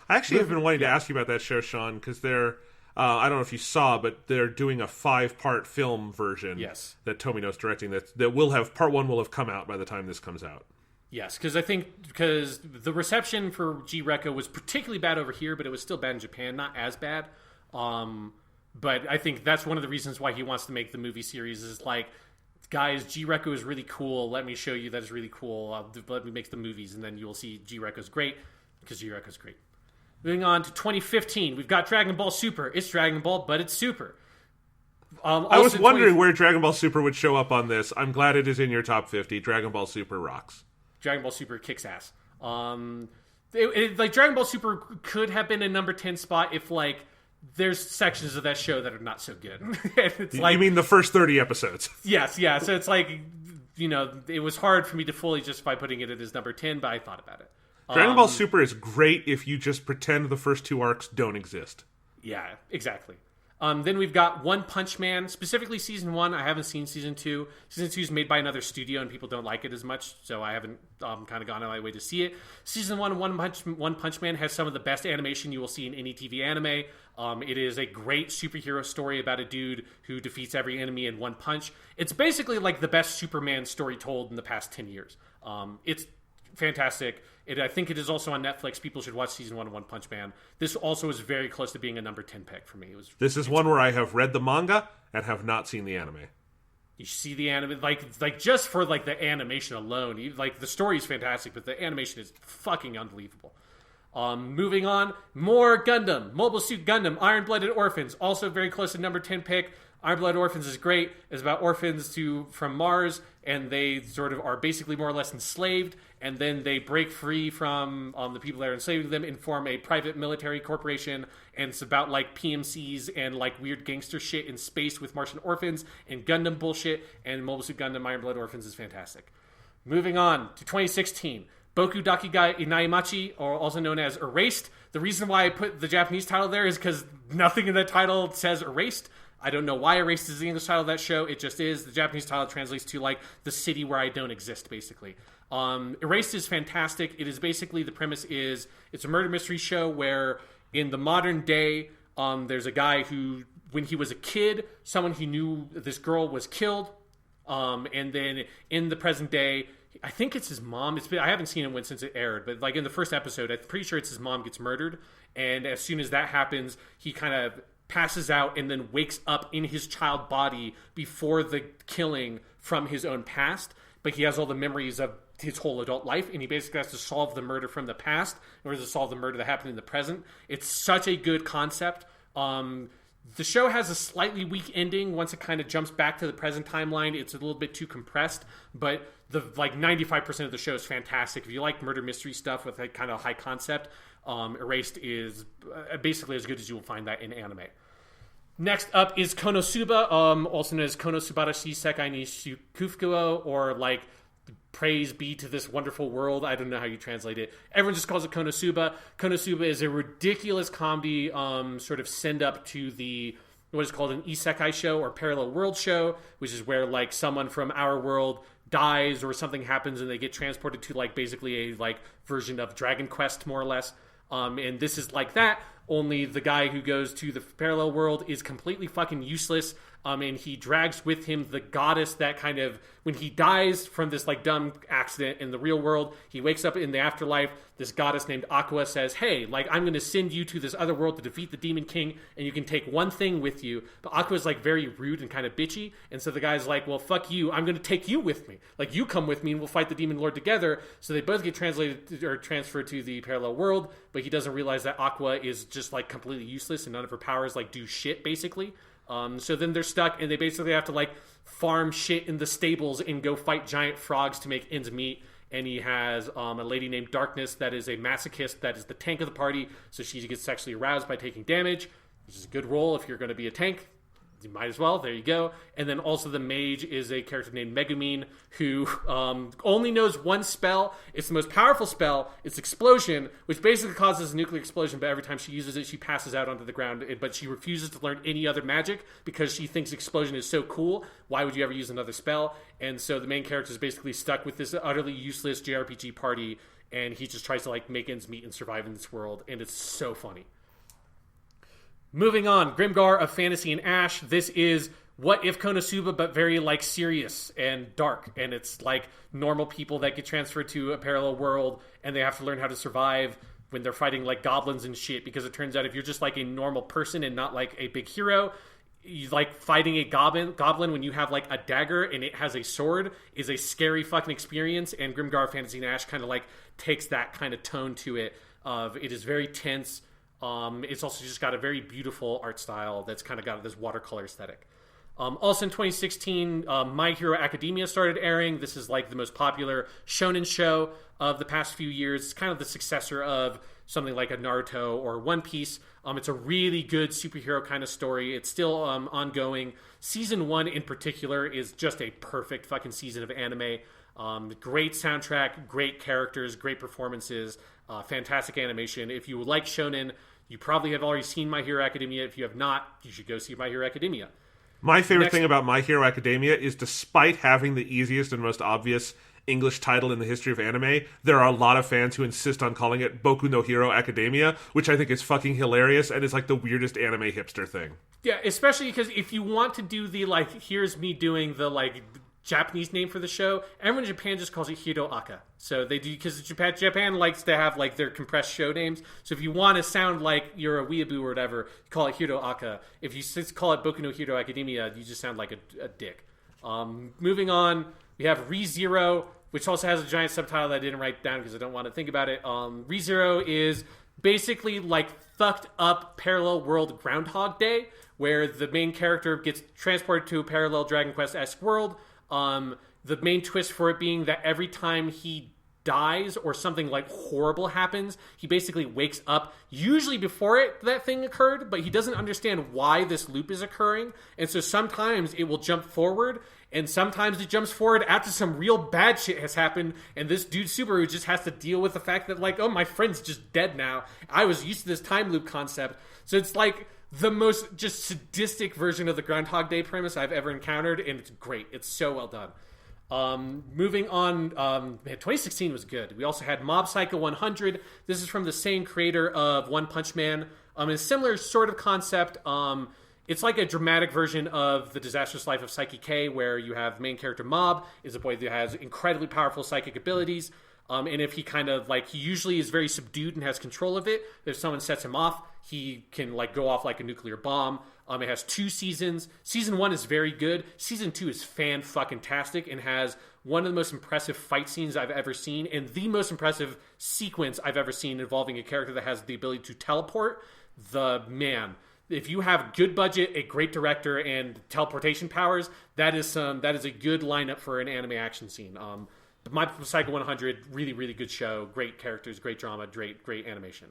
Speaker 2: I actually have been wanting to ask you about that show, Sean, because they're, I don't know if you saw, but they're doing a 5-part film version that Tomino's directing that will have, part 1 will have come out by the time this comes out.
Speaker 3: Yes, because the reception for G-Reco was particularly bad over here, but it was still bad in Japan, not as bad. But I think that's one of the reasons why he wants to make the movie series is like, guys, G-Reco is really cool. Let me show you that it's really cool. Let me make the movies, and then you'll see G-Reco's great, because G-Reco's great. Moving on to 2015, we've got Dragon Ball Super. It's Dragon Ball, but it's Super.
Speaker 2: I was wondering where Dragon Ball Super would show up on this. I'm glad it is in your top 50. Dragon Ball Super rocks.
Speaker 3: Dragon Ball Super kicks ass. Like Dragon Ball Super could have been a number 10 spot if like there's sections of that show that are not so good. It's like,
Speaker 2: you mean the first 30 episodes?
Speaker 3: Yes, yeah. So it's like, you know, it was hard for me to fully justify putting it as number 10, but I thought about it.
Speaker 2: Dragon Ball Super is great if you just pretend the first 2 arcs don't exist.
Speaker 3: Yeah, exactly. Then we've got One Punch Man, specifically season 1. I haven't seen season 2. Season 2 is made by another studio, and people don't like it as much, so I haven't kind of gone out of my way to see it. Season 1, One Punch Man has some of the best animation you will see in any TV anime. It is a great superhero story about a dude who defeats every enemy in one punch. It's basically like the best Superman story told in the past 10 years. It's fantastic. I think it is also on Netflix. People should watch season 1 of One Punch Man. This also is very close to being a number 10 pick for me.
Speaker 2: This is one where I have read the manga and have not seen the anime.
Speaker 3: You see the anime, like just for like the animation alone, like the story is fantastic, but the animation is fucking unbelievable. Moving on, more Gundam, Mobile Suit Gundam, Iron Blooded Orphans, also very close to number 10 pick. Iron Blooded Orphans is great. It's about orphans from Mars, and they sort of are basically more or less enslaved, and then they break free from the people that are enslaving them and form a private military corporation, and it's about like PMCs and like weird gangster shit in space with Martian orphans and Gundam bullshit, and Mobile Suit Gundam Iron Blooded Orphans is fantastic. Moving on to 2016, Boku Dakigai Inaimachi, or also known as Erased. The reason why I put the Japanese title there is because nothing in the title says Erased. I don't know why Erased is the English title of that show. It just is. The Japanese title translates to, like, the city where I don't exist, basically. Erased is fantastic. It is basically, the premise is, it's a murder mystery show where, in the modern day, there's a guy who, when he was a kid, someone he knew, this girl was killed. And then, in the present day, I think it's his mom. I haven't seen it since it aired, but, like, in the first episode, I'm pretty sure it's his mom gets murdered. And as soon as that happens, he kind of passes out and then wakes up in his child body before the killing from his own past, but he has all the memories of his whole adult life, and he basically has to solve the murder from the past in order to solve the murder that happened in the present. It's such a good concept. The show has a slightly weak ending. Once it kind of jumps back to the present timeline, it's a little bit too compressed, but the 95% of the show is fantastic. If you like murder mystery stuff with that kind of high concept, Erased is basically as good as you will find that in anime. Next up is Konosuba, also known as Konosubarashi Sekai ni Shukufuku, or like praise be to this wonderful world. I don't know how you translate it. Everyone just calls it Konosuba. Konosuba is a ridiculous comedy sort of send up to the what is called an isekai show or parallel world show, which is where like someone from our world dies or something happens and they get transported to like basically a like version of Dragon Quest more or less. And this is like that, only the guy who goes to the parallel world is completely fucking useless. And he drags with him the goddess that kind of, when he dies from this like dumb accident in the real world, he wakes up in the afterlife. This goddess named Aqua says, hey, like I'm going to send you to this other world to defeat the Demon King, and you can take one thing with you. But Aqua's like very rude and kind of bitchy, and so the guy's like, well, fuck you, I'm going to take you with me. Like you come with me and we'll fight the Demon Lord together. So they both get translated or transferred to the parallel world, but he doesn't realize that Aqua is just like completely useless and none of her powers like do shit basically. So then they're stuck and they basically have to like farm shit in the stables and go fight giant frogs to make ends meet. And he has a lady named Darkness that is a masochist that is the tank of the party. So she gets sexually aroused by taking damage, which is a good role if you're going to be a tank. You might as well. There you go. And then also the mage is a character named Megumin who only knows one spell. It's the most powerful spell. It's Explosion, which basically causes a nuclear explosion, but every time she uses it, she passes out onto the ground. But she refuses to learn any other magic because she thinks Explosion is so cool. Why would you ever use another spell? And so the main character is basically stuck with this utterly useless JRPG party, and he just tries to like make ends meet and survive in this world, and it's so funny. Moving on, Grimgar of Fantasy and Ash. This is What If Konosuba, but very like serious and dark. And it's like normal people that get transferred to a parallel world and they have to learn how to survive when they're fighting like goblins and shit. Because it turns out if you're just like a normal person and not like a big hero, you like fighting a goblin when you have like a dagger and it has a sword is a scary fucking experience. And Grimgar of Fantasy and Ash kind of like takes that kind of tone to it. It is very tense. It's also just got a very beautiful art style that's kind of got this watercolor aesthetic. Also in 2016, My Hero Academia started airing. This is like the most popular shonen show of the past few years. It's kind of the successor of something like a Naruto or One Piece. It's a really good superhero kind of story. It's still ongoing. Season 1 in particular is just a perfect fucking season of anime. Great soundtrack, great characters, great performances, fantastic animation. If you like shonen, You probably have already seen My Hero Academia. If you have not, you should go see My Hero Academia.
Speaker 2: My favorite thing about My Hero Academia is, despite having the easiest and most obvious English title in the history of anime, there are a lot of fans who insist on calling it Boku no Hero Academia, which I think is fucking hilarious and is like the weirdest anime hipster thing.
Speaker 3: Yeah, especially because if you want to do the, like, here's me doing the, like, Japanese name for the show, everyone in Japan just calls it Hiro Aka. So they do, because Japan likes to have, like, their compressed show names. So if you want to sound like you're a weeaboo or whatever, you call it Hiro Aka. If you just call it Boku no Hero Academia, you just sound like a dick. Moving on, we have ReZero, which also has a giant subtitle that I didn't write down because I don't want to think about it. ReZero is basically like fucked up parallel world Groundhog Day, where the main character gets transported to a parallel Dragon Quest-esque world. The main twist for it being that every time he dies or something like horrible happens, he basically wakes up, usually before that thing occurred, but he doesn't understand why this loop is occurring. And so sometimes it will jump forward, and sometimes it jumps forward after some real bad shit has happened, and this dude Subaru just has to deal with the fact that, like, oh, my friend's just dead now. I was used to this time loop concept. So it's like the most just sadistic version of the Groundhog Day premise I've ever encountered, and it's great. It's so well done. Moving on, 2016 was good. We also had Mob Psycho 100. This is from the same creator of One Punch Man. A similar sort of concept. It's like a dramatic version of The Disastrous Life of Psyche K, where you have main character Mob is a boy that has incredibly powerful psychic abilities. And if he kind of, like, he usually is very subdued and has control of it. If someone sets him off, he can, like, go off like a nuclear bomb. It has 2 seasons. Season 1 is very good. Season 2 is fan-fucking-tastic and has one of the most impressive fight scenes I've ever seen, and the most impressive sequence I've ever seen involving a character that has the ability to teleport. If you have good budget, a great director, and teleportation powers, that is a good lineup for an anime action scene. My Psycho 100, really, really good show. Great characters, great drama, great animation.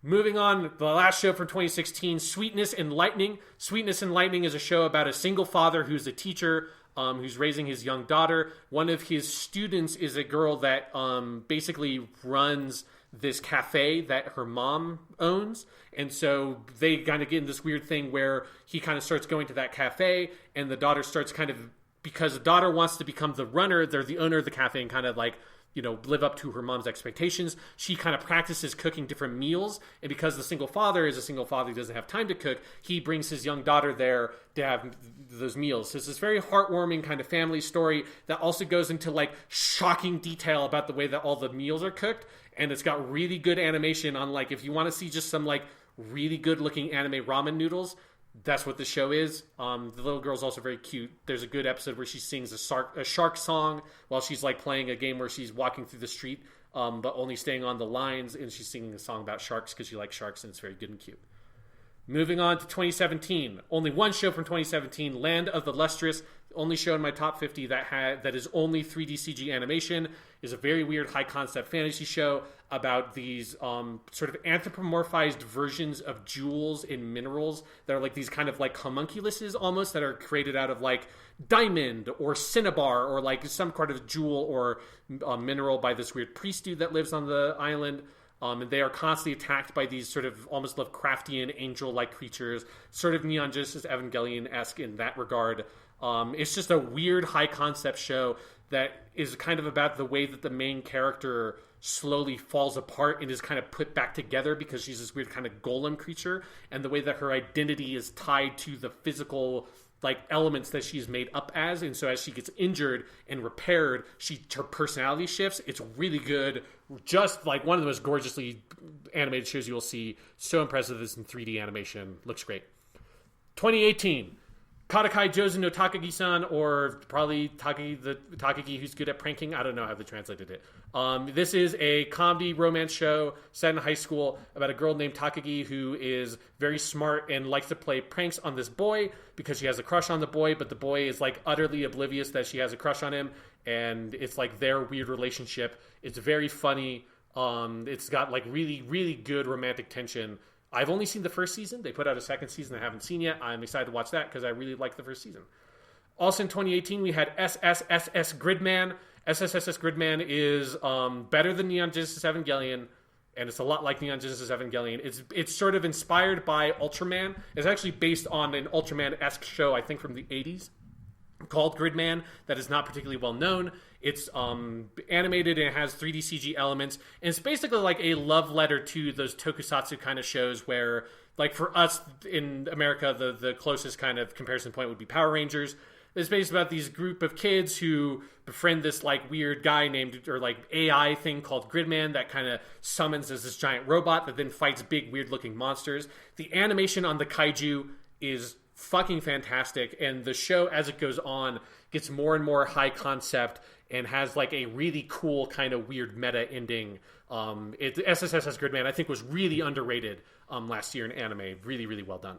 Speaker 3: Moving on, the last show from 2016, Sweetness and Lightning. Sweetness and Lightning is a show about a single father who's a teacher who's raising his young daughter. One of his students is a girl that basically runs this cafe that her mom owns. And so they kind of get in this weird thing where he kind of starts going to that cafe, and the daughter starts kind of, because the daughter wants to become the runner, they're the owner of the cafe, and kind of like, you know, live up to her mom's expectations. She kind of practices cooking different meals, and because the single father is a single father who doesn't have time to cook, he brings his young daughter there to have those meals. So it's this very heartwarming kind of family story that also goes into, like, shocking detail about the way that all the meals are cooked, and it's got really good animation on, like, if you want to see just some, like, really good looking anime ramen noodles, that's what the show is. The little girl's also very cute. There's a good episode where she sings a shark song while she's, like, playing a game where she's walking through the street, but only staying on the lines, and she's singing a song about sharks because she likes sharks, and it's very good and cute. Moving on to 2017. Only one show from 2017, Land of the Lustrous. The only show in my top 50 that is only 3D CG animation. Is a very weird high concept fantasy show about these sort of anthropomorphized versions of jewels and minerals that are like these kind of like homunculuses almost, that are created out of like diamond or cinnabar or like some kind of jewel or mineral by this weird priest dude that lives on the island. And they are constantly attacked by these sort of almost Lovecraftian angel-like creatures, sort of Neon Genesis Evangelion-esque in that regard. It's just a weird high-concept show that is kind of about the way that the main character slowly falls apart and is kind of put back together because she's this weird kind of golem creature, and the way that her identity is tied to the physical like elements that she's made up as, and so as she gets injured and repaired, her personality shifts. It's really good, just like one of the most gorgeously animated shows you will see. So impressive. This in 3D animation, looks great. 2018, Katakai Jozu no Takagi-san, or probably Takagi who's good at pranking. I don't know how they translated it. This is a comedy romance show set in high school about a girl named Takagi who is very smart and likes to play pranks on this boy because she has a crush on the boy, but the boy is like utterly oblivious that she has a crush on him, and it's like their weird relationship. It's very funny. It's got like really, really good romantic tension. I've only seen the first season. They put out a second season I haven't seen yet. I'm excited to watch that because I really liked the first season. Also in 2018, we had SSSS Gridman. SSSS Gridman is better than Neon Genesis Evangelion. and it's a lot like Neon Genesis Evangelion. It's sort of inspired by Ultraman. It's actually based on an Ultraman-esque show, I think, from the 80s called Gridman that is not particularly well known. It's animated and it has 3D CG elements, and it's basically like a love letter to those tokusatsu kind of shows where, like, for us in America, the closest kind of comparison point would be Power Rangers. It's based about these group of kids who befriend this like weird guy named, or like AI thing called Gridman that kind of summons as this giant robot that then fights big weird looking monsters. The animation on the kaiju is fucking fantastic, and the show as it goes on gets more and more high concept and has like a really cool kind of weird meta ending. SSSS Gridman I think was really underrated last year in anime. Really, really well done.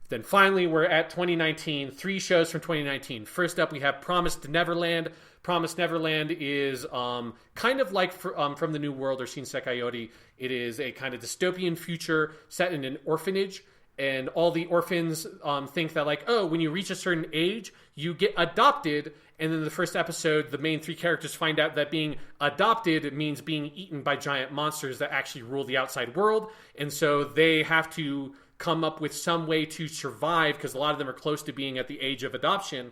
Speaker 3: Then finally, we're at 2019. 3 shows from 2019. First up, we have Promised Neverland. Promised Neverland is kind of like From the New World or Shinsekai Yori. It is a kind of dystopian future set in an orphanage. And all the orphans think that, like, oh, when you reach a certain age, you get adopted. And then the first episode, the main 3 characters find out that being adopted means being eaten by giant monsters that actually rule the outside world. And so they have to come up with some way to survive because a lot of them are close to being at the age of adoption.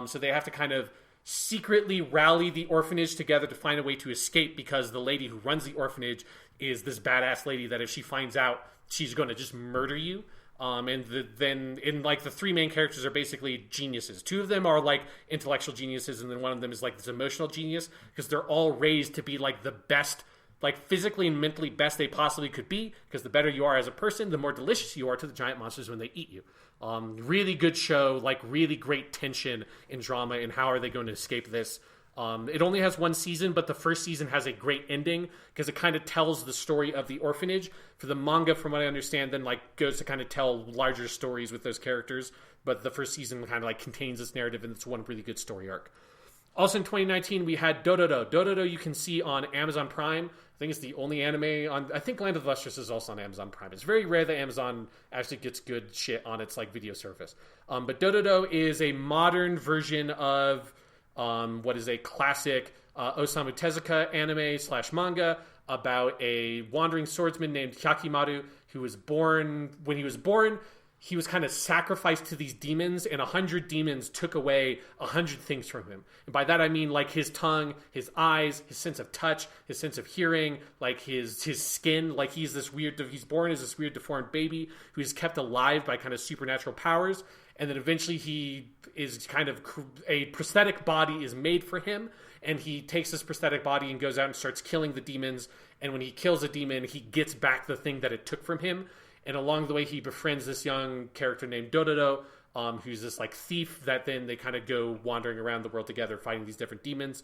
Speaker 3: So they have to kind of secretly rally the orphanage together to find a way to escape, because the lady who runs the orphanage is this badass lady that if she finds out, she's going to just murder you. Then the 3 main characters are basically geniuses. 2 of them are like intellectual geniuses, and then one of them is like this emotional genius, because they're all raised to be like the best, like physically and mentally best they possibly could be, because the better you are as a person, the more delicious you are to the giant monsters when they eat you. Really good show, like really great tension and drama, and how are they going to escape this? It only has 1 season, but the first season has a great ending because it kind of tells the story of the orphanage. For the manga, from what I understand, then like goes to kind of tell larger stories with those characters. But the first season kind of like contains this narrative, and it's one really good story arc. Also in 2019, we had Dororo. Dororo you can see on Amazon Prime. I think it's the only anime on... I think Land of the Lustrous is also on Amazon Prime. It's very rare that Amazon actually gets good shit on its like video service. But Dororo is a modern version of what is a classic Osamu Tezuka anime / manga about a wandering swordsman named Hyakimaru who was born... When he was born, he was kind of sacrificed to these demons, and 100 demons took away 100 things from him. And by that I mean like his tongue, his eyes, his sense of touch, his sense of hearing, like his skin. Like he's born as this weird deformed baby who is kept alive by kind of supernatural powers. And then eventually he is kind of... a prosthetic body is made for him, and he takes this prosthetic body and goes out and starts killing the demons. And when he kills a demon, he gets back the thing that it took from him. And along the way, he befriends this young character named Dororo, who's this like thief that then they kind of go wandering around the world together, fighting these different demons.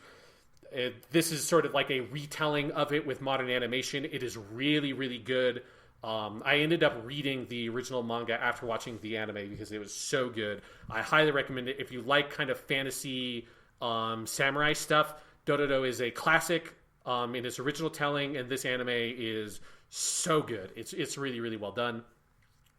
Speaker 3: This is sort of like a retelling of it with modern animation. It is really, really good. I ended up reading the original manga after watching the anime because it was so good. I highly recommend it. If you like kind of fantasy samurai stuff, Dororo is a classic in its original telling, and this anime is so good. It's really, really well done.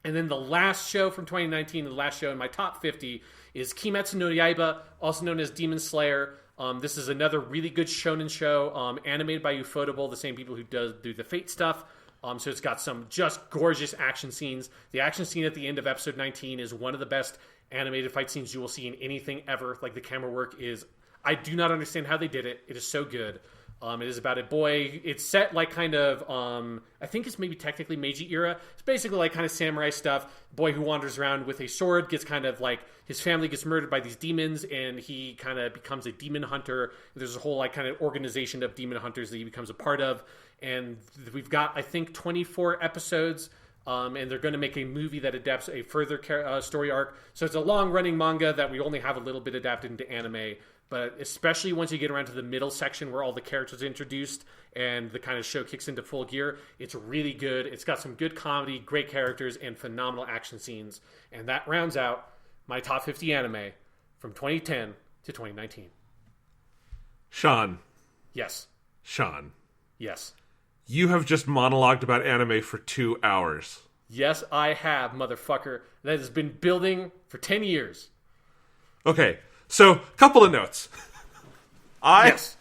Speaker 3: And then the last show from 2019, the last show in my top 50, is Kimetsu no Yaiba, also known as Demon Slayer. This is another really good shonen show, animated by Ufotable, the same people who do the Fate stuff. So it's got some just gorgeous action scenes. The action scene at the end of episode 19 is one of the best animated fight scenes you will see in anything ever. Like, the camera work is... I do not understand how they did it. It is so good. It is about a boy. It's set like kind of, I think it's maybe technically Meiji era. It's basically like kind of samurai stuff. Boy who wanders around with a sword gets kind of like, his family gets murdered by these demons, and he kind of becomes a demon hunter. There's a whole like kind of organization of demon hunters that he becomes a part of. And we've got, I think, 24 episodes. And they're going to make a movie that adapts a further story arc. So it's a long-running manga that we only have a little bit adapted into anime. But especially once you get around to the middle section where all the characters are introduced and the kind of show kicks into full gear, it's really good. It's got some good comedy, great characters, and phenomenal action scenes. And that rounds out my top 50 anime from 2010 to 2019.
Speaker 2: Sean.
Speaker 3: Yes.
Speaker 2: Sean.
Speaker 3: Yes.
Speaker 2: You have just monologued about anime for 2 hours.
Speaker 3: Yes, I have, motherfucker. That has been building for 10 years.
Speaker 2: Okay, so couple of notes.
Speaker 3: Yes.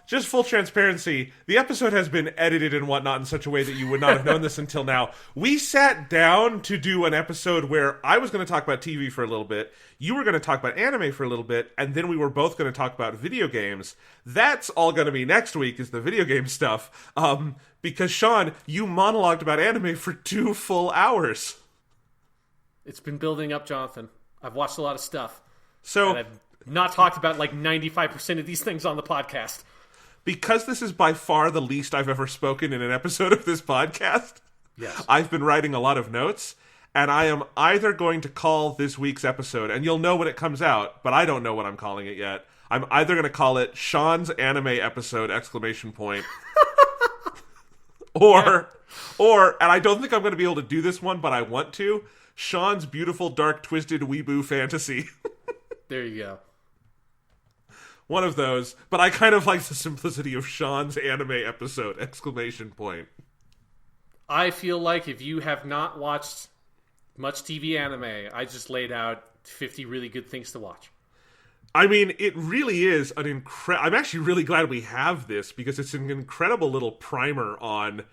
Speaker 2: Just full transparency, the episode has been edited and whatnot in such a way that you would not have known this until now. We sat down to do an episode where I was going to talk about TV for a little bit, you were going to talk about anime for a little bit, and then we were both going to talk about video games. That's all going to be next week, is the video game stuff. Because, Sean, you monologued about anime for 2 full hours.
Speaker 3: It's been building up, Jonathan. I've watched a lot of stuff.
Speaker 2: So...
Speaker 3: And I've not talked about like 95% of these things on the podcast.
Speaker 2: Because this is by far the least I've ever spoken in an episode of this podcast,
Speaker 3: yes,
Speaker 2: I've been writing a lot of notes, and I am either going to call this week's episode, and you'll know when it comes out, but I don't know what I'm calling it yet. I'm either going to call it Sean's Anime Episode, ! or, and I don't think I'm going to be able to do this one, but I want to, Sean's Beautiful Dark Twisted Weeboo Fantasy.
Speaker 3: There you go.
Speaker 2: One of those, but I kind of like the simplicity of Sean's Anime Episode!
Speaker 3: I feel like if you have not watched much TV anime, I just laid out 50 really good things to watch.
Speaker 2: I mean, it really is an I'm actually really glad we have this, because it's an incredible little primer on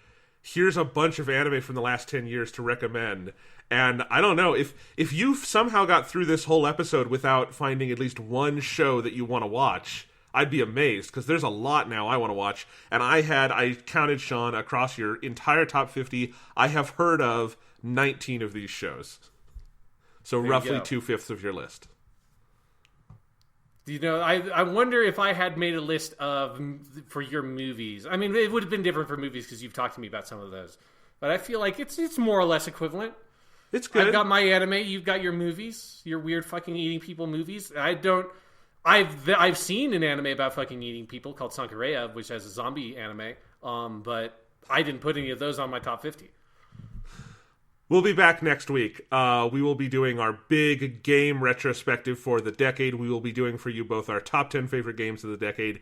Speaker 2: here's a bunch of anime from the last 10 years to recommend. And I don't know, if you've somehow got through this whole episode without finding at least one show that you want to watch, I'd be amazed, because there's a lot now I want to watch. And I counted, Sean, across your entire top 50, I have heard of 19 of these shows. So roughly 2/5 of your list.
Speaker 3: You know, I wonder if I had made a list for your movies. I mean, it would have been different for movies because you've talked to me about some of those. But I feel like it's more or less equivalent.
Speaker 2: It's good.
Speaker 3: I've got my anime. You've got your movies. Your weird fucking eating people movies. I've seen an anime about fucking eating people called Sankareya, which has a zombie anime. But I didn't put any of those on my top 50.
Speaker 2: We'll be back next week. We will be doing our big game retrospective for the decade. We will be doing for you both our top 10 favorite games of the decade.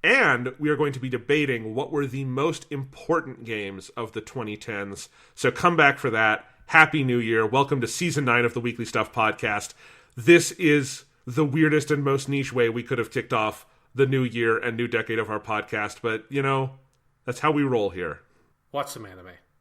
Speaker 2: And we are going to be debating what were the most important games of the 2010s. So come back for that. Happy New Year. Welcome to Season 9 of the Weekly Stuff Podcast. This is the weirdest and most niche way we could have kicked off the new year and new decade of our podcast. But, you know, that's how we roll here.
Speaker 3: Watch some anime.